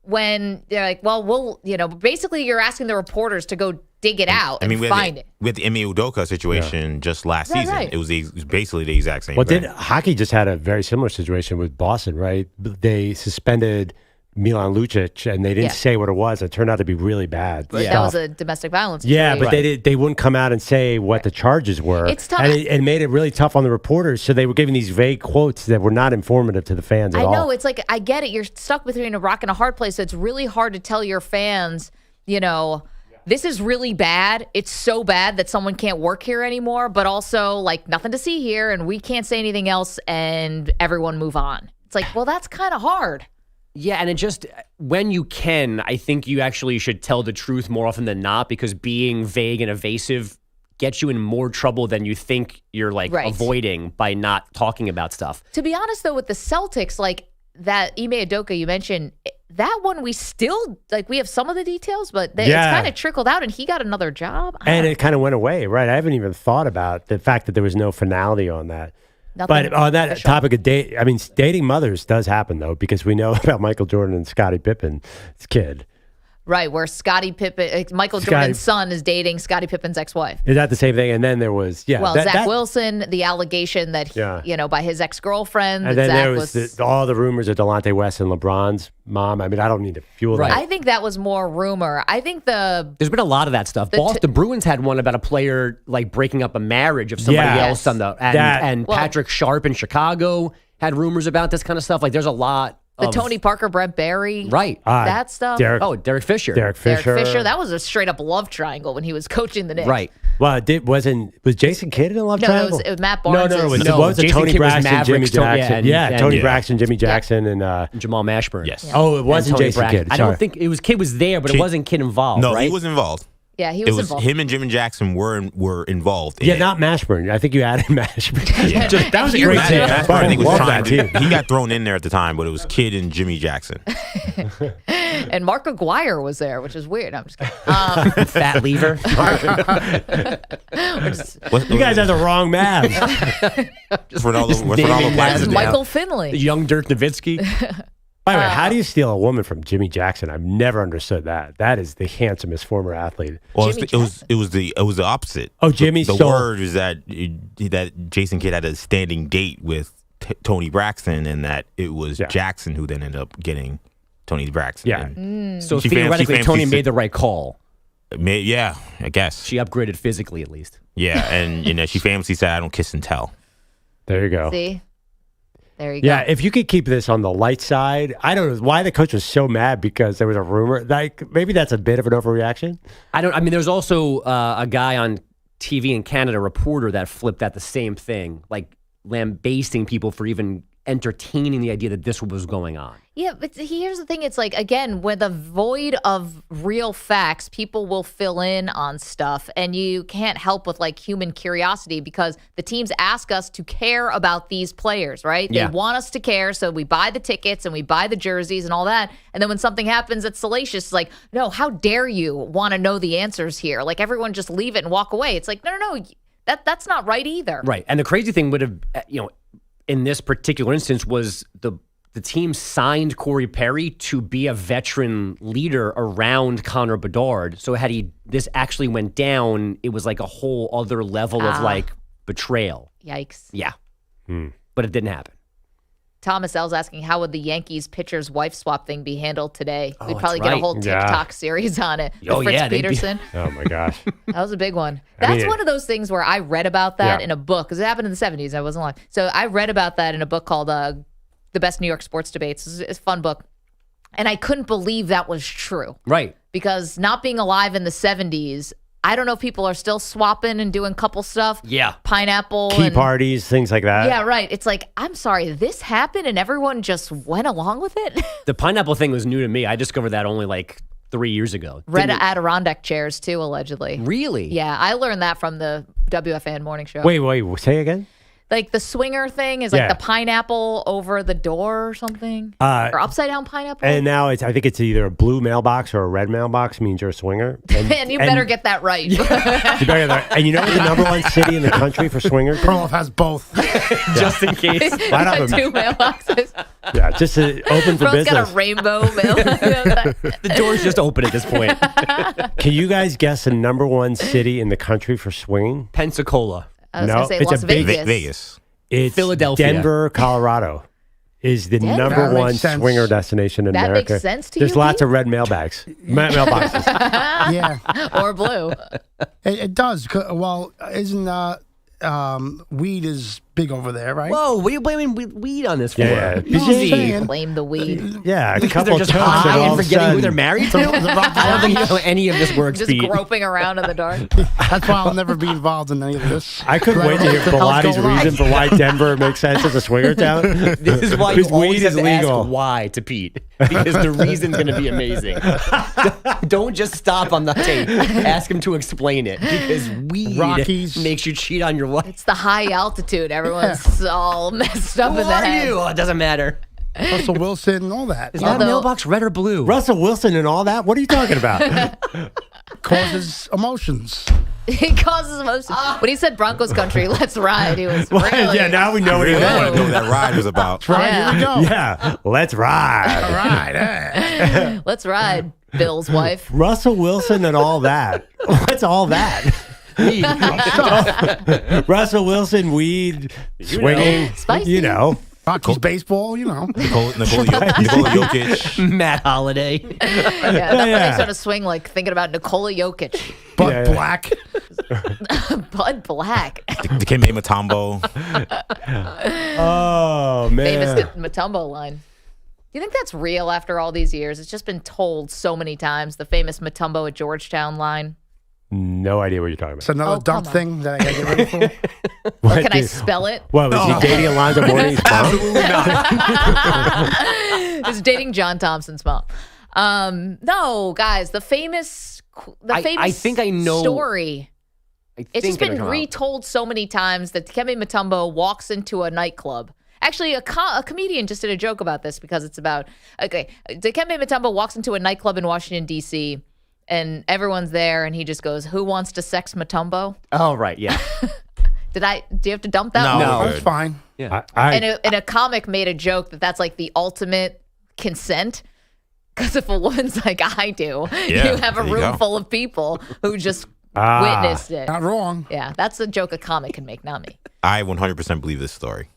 when they're like, well, basically you're asking the reporters to go dig it out and find it. We had the Emi Udoka situation just last season. Right. It was basically the exact same thing. thing. Hockey just had a very similar situation with Boston, right? They suspended Milan Lucic, and they didn't say what it was. It turned out to be really bad. But that was a domestic violence situation. Yeah, but they wouldn't come out and say what the charges were. It's tough. And it made it really tough on the reporters, so they were giving these vague quotes that were not informative to the fans at all. I know. It's like, I get it. You're stuck between a rock and a hard place, so it's really hard to tell your fans, this is really bad. It's so bad that someone can't work here anymore, but also, like, nothing to see here, and we can't say anything else, and everyone move on. It's like, well, that's kind of hard. Yeah, and it just, when you can, I think you actually should tell the truth more often than not, because being vague and evasive gets you in more trouble than you think you're avoiding by not talking about stuff. To be honest, though, with the Celtics, like that Ime Udoka you mentioned, that one we still, we have some of the details, but it's kind of trickled out and he got another job. And it kind of went away, right? I haven't even thought about the fact that there was no finality on that. But on that topic of dating mothers does happen, though, because we know about Michael Jordan and Scottie Pippen's kid. Right, where Scottie Pippen, Michael Jordan's son is dating Scottie Pippen's ex-wife. Is that the same thing? And then there was, Zach Wilson, the allegation that, by his ex-girlfriend. And then there was all the rumors of Delonte West and LeBron's mom. I mean, I don't need to fuel that. I think that was more rumor. I think there's been a lot of that stuff. The Bruins had one about a player, breaking up a marriage of somebody else and Patrick Sharp in Chicago had rumors about this kind of stuff. There's a lot. Tony Parker, Brent Barry. Right. That stuff. Derek Fisher. Derek Fisher. That was a straight up love triangle when he was coaching the Knicks. Right. Well, was Jason Kidd in a love triangle? It was Matt Barnes. It was Tony Braxton, Jimmy Jackson. Tony Braxton, Jimmy Jackson, and Jamal Mashburn. Yes. Oh, it wasn't Jason Kidd. I don't think Kidd was there, but it wasn't Kidd involved. No, right? he was involved. Yeah, he was involved. Him and Jimmy Jackson were involved. Yeah, not Mashburn. I think you added Mashburn. Yeah. That was a great team. Mashburn, I think, was trying to, he got thrown in there at the time, but it was Kid and Jimmy Jackson. And Mark Aguirre was there, which is weird. I'm just kidding. Fat lever. You guys have the wrong Mavs. Ronaldo Michael Finley. Young Dirk Nowitzki. By the way, how do you steal a woman from Jimmy Jackson? I've never understood that. That is the handsomest former athlete. Well, it was the opposite. Oh, Jimmy the stole. word is that Jason Kidd had a standing date with Tony Braxton, and that it was Jackson who then ended up getting Tony Braxton. Yeah. So theoretically, Tony made the right call. Yeah, I guess she upgraded physically at least. Yeah, and she famously said, "I don't kiss and tell." There you go. See. There you go. Yeah, if you could keep this on the light side, I don't know why the coach was so mad because there was a rumor. Like maybe that's a bit of an overreaction. I mean, there's also a guy on TV in Canada, a reporter that flipped at the same thing, like lambasting people for even entertaining the idea that this was going on. Yeah, but here's the thing. It's like, again, with a void of real facts, people will fill in on stuff, and you can't help with like human curiosity because the teams ask us to care about these players, right? Yeah. They want us to care, so we buy the tickets and we buy the jerseys and all that. And then when something happens that's salacious, it's like, no, how dare you want to know the answers here? Like everyone just leave it and walk away. It's like, no, that's not right either. Right. And the crazy thing would have, in this particular instance was the team signed Corey Perry to be a veteran leader around Connor Bedard. So had this actually went down, it was like a whole other level of like betrayal. Yikes. Yeah. But it didn't happen. Thomas L's asking, how would the Yankees pitcher's wife swap thing be handled today? Oh, We'd probably that's get a right. whole TikTok series on it. With Fritz Peterson. Oh my gosh. That was a big one. That's one of those things where I read about that in a book because it happened in the 70s. I wasn't alive. So I read about that in a book called The Best New York Sports Debates. It's a fun book. And I couldn't believe that was true. Right. Because not being alive in the 70s, I don't know if people are still swapping and doing couple stuff. Yeah. Pineapple. Key parties, things like that. Yeah, right. It's like, I'm sorry, this happened and everyone just went along with it? The pineapple thing was new to me. I discovered that only like 3 years ago. Red Adirondack chairs, too, allegedly. Really? Yeah, I learned that from the WFAN morning show. Wait, say again? Like the swinger thing is like the pineapple over the door or something? Or upside down pineapple? And now I think it's either a blue mailbox or a red mailbox means you're a swinger. And you better get that right. You better get that. And you know the number one city in the country for swingers? Perloff has both. Just in case. Why not two mailboxes? Yeah, just open for business. Got a rainbow mail. The door's just open at this point. Can you guys guess the number one city in the country for swinging? Pensacola. I was going to say it's Las a big Vegas. It's Philadelphia. Denver, Colorado is the Denver? number That one makes sense. swinger destination in That America. makes sense to There's you, lots Pete? of red mailboxes. Yeah. Or blue. It does. Well, isn't weed is big over there, right? Whoa, what are you blaming weed on this for? Yeah. Easy. Blame the weed. Yeah, a Because couple they're just tokes high and all and of a forgetting who sudden- they're married to? I don't think you know any of this works, Just Pete. groping around in the dark. That's why I'll never be involved in any of this. I couldn't wait to hear Bilatti's reason for why Denver makes sense as a swinger town. This is why you Because always weed have is to ask legal. why to Pete. Because the reason's going to be amazing. Don't just stop on the tape. Ask him to explain it. Because weed Rockies. makes you cheat on your wife. It's the high altitude. Everyone's all messed up Who in the are head. you? Oh, it doesn't matter. Russell Wilson and all that. Is that mailbox red or blue? Russell Wilson and all that? What are you talking about? Causes emotions. He causes emotion. When he said Broncos country, let's ride, he was really... Yeah, now we know what he I want meant. to know what that ride was about. Right, here we go. Yeah, let's ride. All right. Let's ride, Bill's wife. Russell Wilson and all that. What's all that? Russell Wilson, weed, swinging, Spicy. you know. Rockies baseball, you know. Nikola Jokic. Matt Holiday. Yeah, that's when they sort of swing, like thinking about Nikola Jokic. Bud Black. Bud Black. Dikembe Mutombo. Oh, man. Famous Mutombo line. Do you think that's real after all these years? It's just been told so many times, the famous Mutombo at Georgetown line. No idea what you're talking It's about. another dumb come on. thing that I got to get ready for. Or can I spell it? What, was he dating Alonzo Mourning's mom? Absolutely not. He's dating John Thompson's mom. No, guys, the famous famous I think I know story. It's just been it'll come out. retold so many times that Dikembe Mutombo walks into a nightclub. Actually, a comedian just did a joke about this because it's about, Dikembe Mutombo walks into a nightclub in Washington, D.C., and everyone's there, and he just goes, "Who wants to sex Mutombo?" Oh, right, yeah. Do you have to dump that? No, that's fine. Yeah. And a comic made a joke that's like the ultimate consent. Because if a woman's like I do, you have a room full of people who just witnessed it. Not wrong. Yeah, that's a joke a comic can make, not me. I 100% believe this story.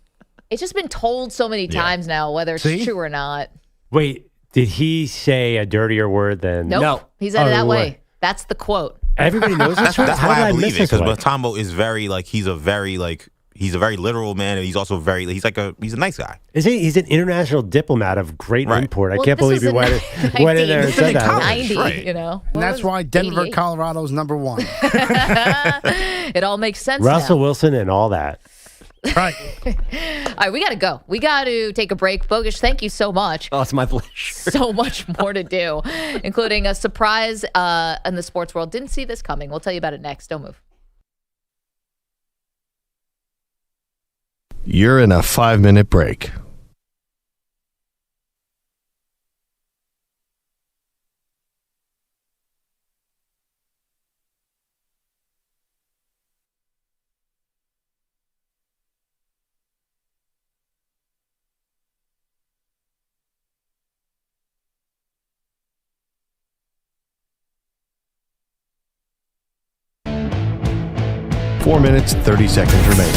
It's just been told so many times now, whether it's true or not. Wait, did he say a dirtier word than? Nope. No. He said it that way. That's the quote. Everybody knows this. That's How why did I believe it, miss because this one? Mutombo is very he's a very literal man, and he's also he's a nice guy. He's an international diplomat of great import. Well, I can't this believe he was went in there and said that. 90, you know. And that's why Denver, 88? Colorado's #1. It all makes sense Russell now. Wilson and all that. Right. All right, we got to go. We got to take a break. Bogusch, thank you so much. Oh, it's my pleasure. So much more to do, including a surprise in the sports world. Didn't see this coming. We'll tell you about it next. Don't move. You're in a 5-minute break. Four minutes, 30 seconds remaining.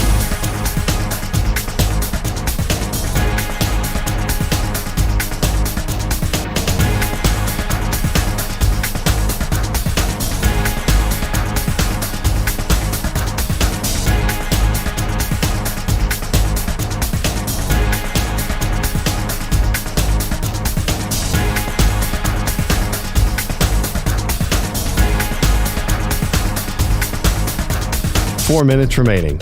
Four minutes remaining.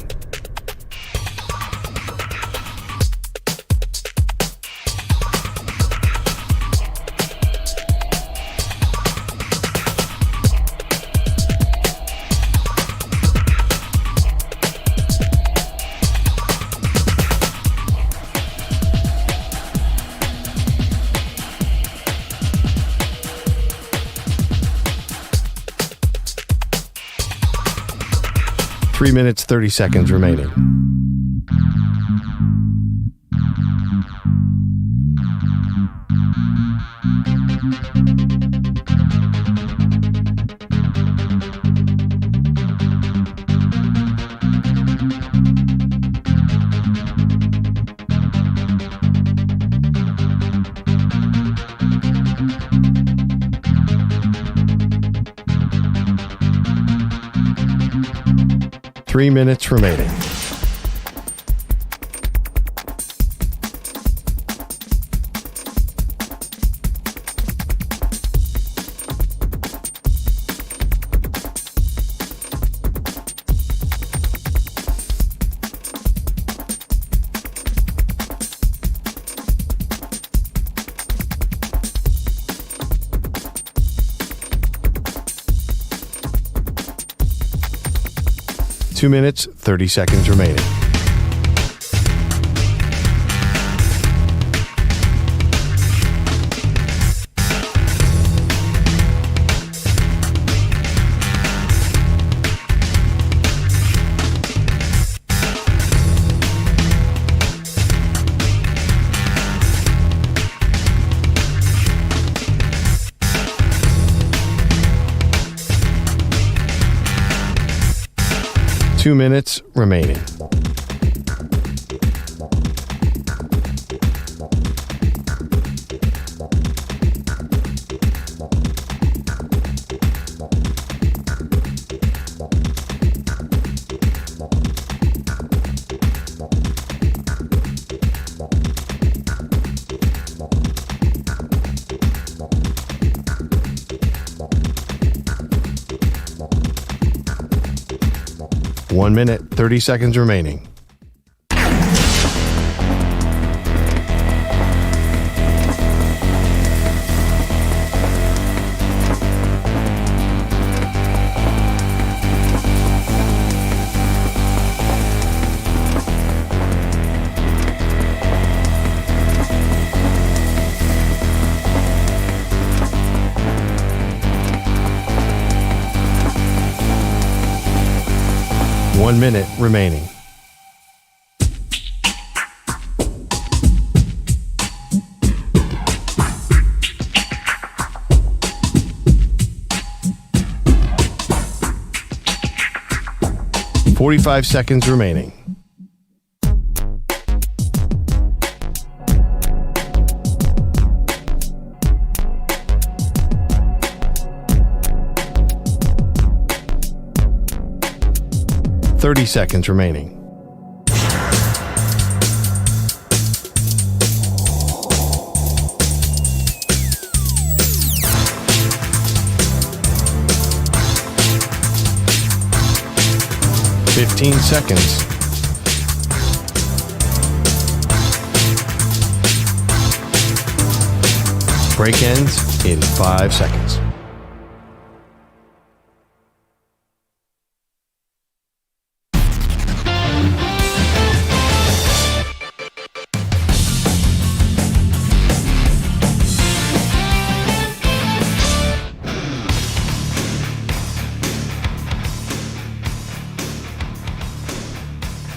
Three minutes, 30 seconds remaining. Three minutes remaining. Two minutes, 30 seconds remaining. Two minutes remaining. One minute, 30 seconds remaining. 1 minute remaining. "45 seconds remaining. "30 seconds remaining. "15 seconds. Break ends in 5 seconds.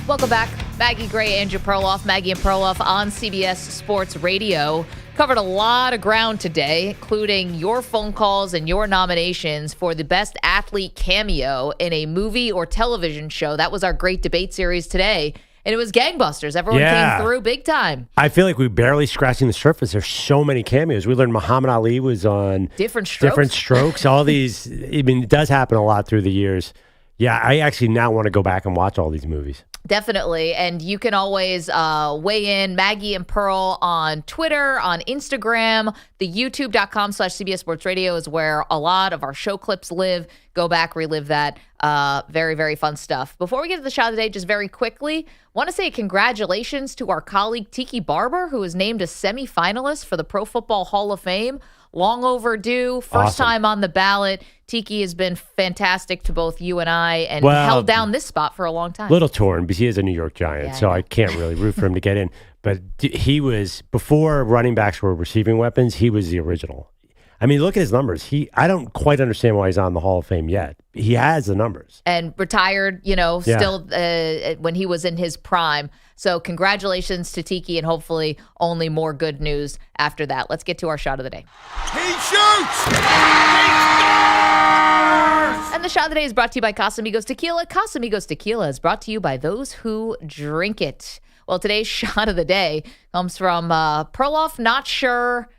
Welcome back. Maggie Gray, Andrew Perloff, Maggie and Perloff on CBS Sports Radio. Covered a lot of ground today, including your phone calls and your nominations for the best athlete cameo in a movie or television show. That was our great debate series today. And it was gangbusters. Everyone came through big time. I feel like we're barely scratching the surface. There's so many cameos. We learned Muhammad Ali was on Different Strokes. All these, I mean, it does happen a lot through the years. Yeah, I actually now want to go back and watch all these movies. Definitely. And you can always weigh in, Maggie and Pearl, on Twitter, on Instagram. The youtube.com/CBS Sports Radio is where a lot of our show clips live. Go back, relive that. Very, very fun stuff. Before we get to the shot of the day, just very quickly, want to say congratulations to our colleague Tiki Barber, who was named a semifinalist for the Pro Football Hall of Fame. Long overdue. First time on the ballot. Tiki has been fantastic to both you and I and held down this spot for a long time. Little torn because he is a New York Giant, so I can't really root for him to get in. But he was, before running backs were receiving weapons, he was the original. I mean, look at his numbers. I don't quite understand why he's on the Hall of Fame yet. He has the numbers. And retired, still when he was in his prime. So congratulations to Tiki, and hopefully only more good news after that. Let's get to our shot of the day. He shoots! He scores! And the shot of the day is brought to you by Casamigos Tequila. Casamigos Tequila is brought to you by those who drink it. Well, today's shot of the day comes from Perloff. Not sure.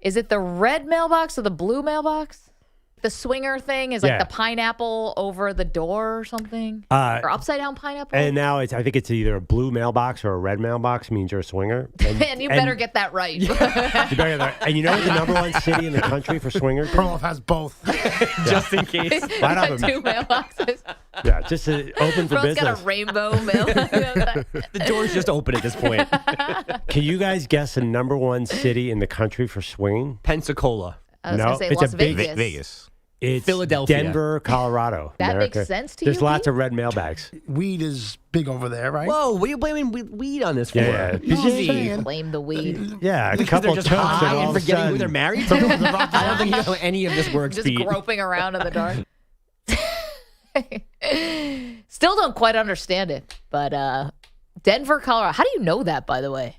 Is it the red mailbox or the blue mailbox? The swinger thing is like the pineapple over the door or something? Or upside down pineapple? And now I think it's either a blue mailbox or a red mailbox means you're a swinger. And you better get that right. You better get that. And you know what the number one city in the country for swingers? Perloff has both. Just in case. Why not two mailboxes? Yeah, just open for business. Got a rainbow mail. The door's just open at this point. Can you guys guess the number one city in the country for swinging? Pensacola. I was going to say it's Las a big Vegas. It's Philadelphia. Denver, Colorado. That America. makes sense to There's you, lots Pete? of red mailbags. Weed is big over there, right? Whoa, what are you blaming weed on this for? Yeah. Easy. Blame the weed. Yeah, a Because couple they're just tokes high and all and of a forgetting who sudden- they're married to? I don't think you know any of this works, Just Pete. groping around in the dark. Still don't quite understand it. But Denver, Colorado. How do you know that, by the way?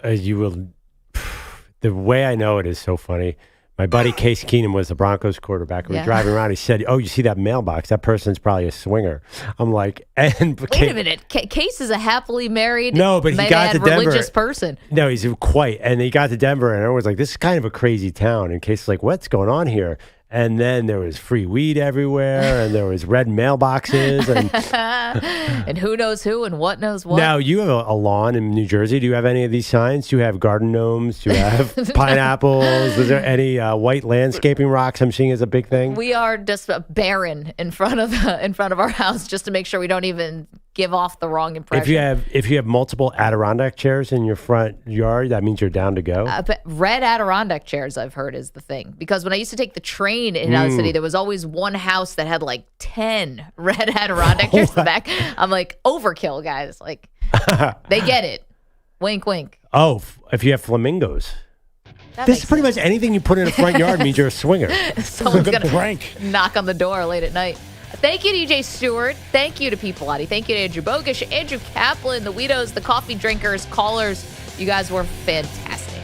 You will. The way I know it is so funny. My buddy Case Keenum was the Broncos quarterback. We were driving around. He said, "Oh, you see that mailbox? That person's probably a swinger." I'm like, Wait a minute. Case is a happily married, but he got to Denver. religious person. No, he's quite. And he got to Denver, and everyone's like, "This is kind of a crazy town." And Case is like, "What's going on here?" And then there was free weed everywhere, and there was red mailboxes, and and who knows who and what knows what. Now, you have a lawn in New Jersey. Do you have any of these signs? Do you have garden gnomes? Do you have pineapples? Is there any white landscaping rocks I'm seeing as a big thing? We are just barren in front of our house just to make sure we don't even give off the wrong impression. If you have multiple Adirondack chairs in your front yard, that means you're down to go. But red Adirondack chairs, I've heard, is the thing. Because when I used to take the train in another city, there was always one house that had like 10 red Adirondack chairs in the back. I'm like, overkill, guys. Like, they get it. Wink, wink. Oh, if you have flamingos. This is pretty much anything you put in a front yard means you're a swinger. Someone's going to knock on the door late at night. Thank you, DJ Stewart. Thank you to Peapolati. Thank you to Andrew Bogusch, Andrew Kaplan, the Weedos, the coffee drinkers, callers. You guys were fantastic.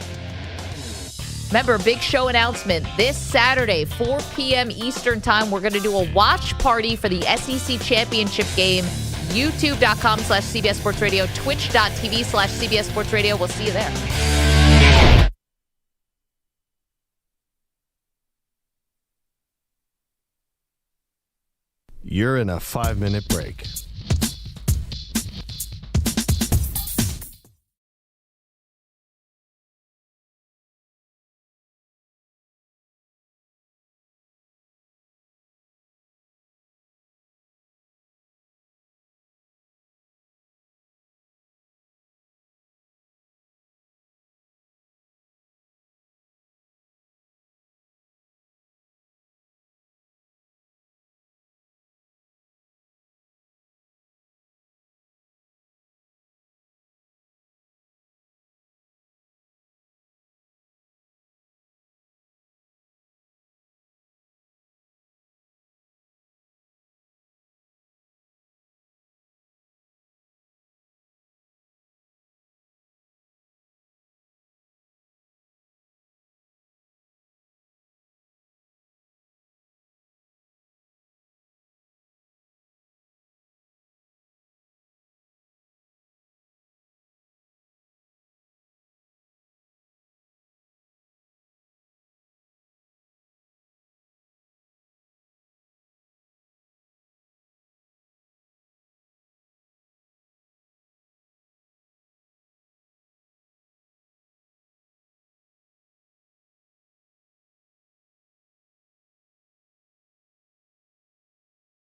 Remember, big show announcement this Saturday, 4 p.m. Eastern time. We're going to do a watch party for the SEC Championship game. YouTube.com/CBS Sports Radio, Twitch.tv/CBS Sports Radio. We'll see you there. You're in a 5-minute break.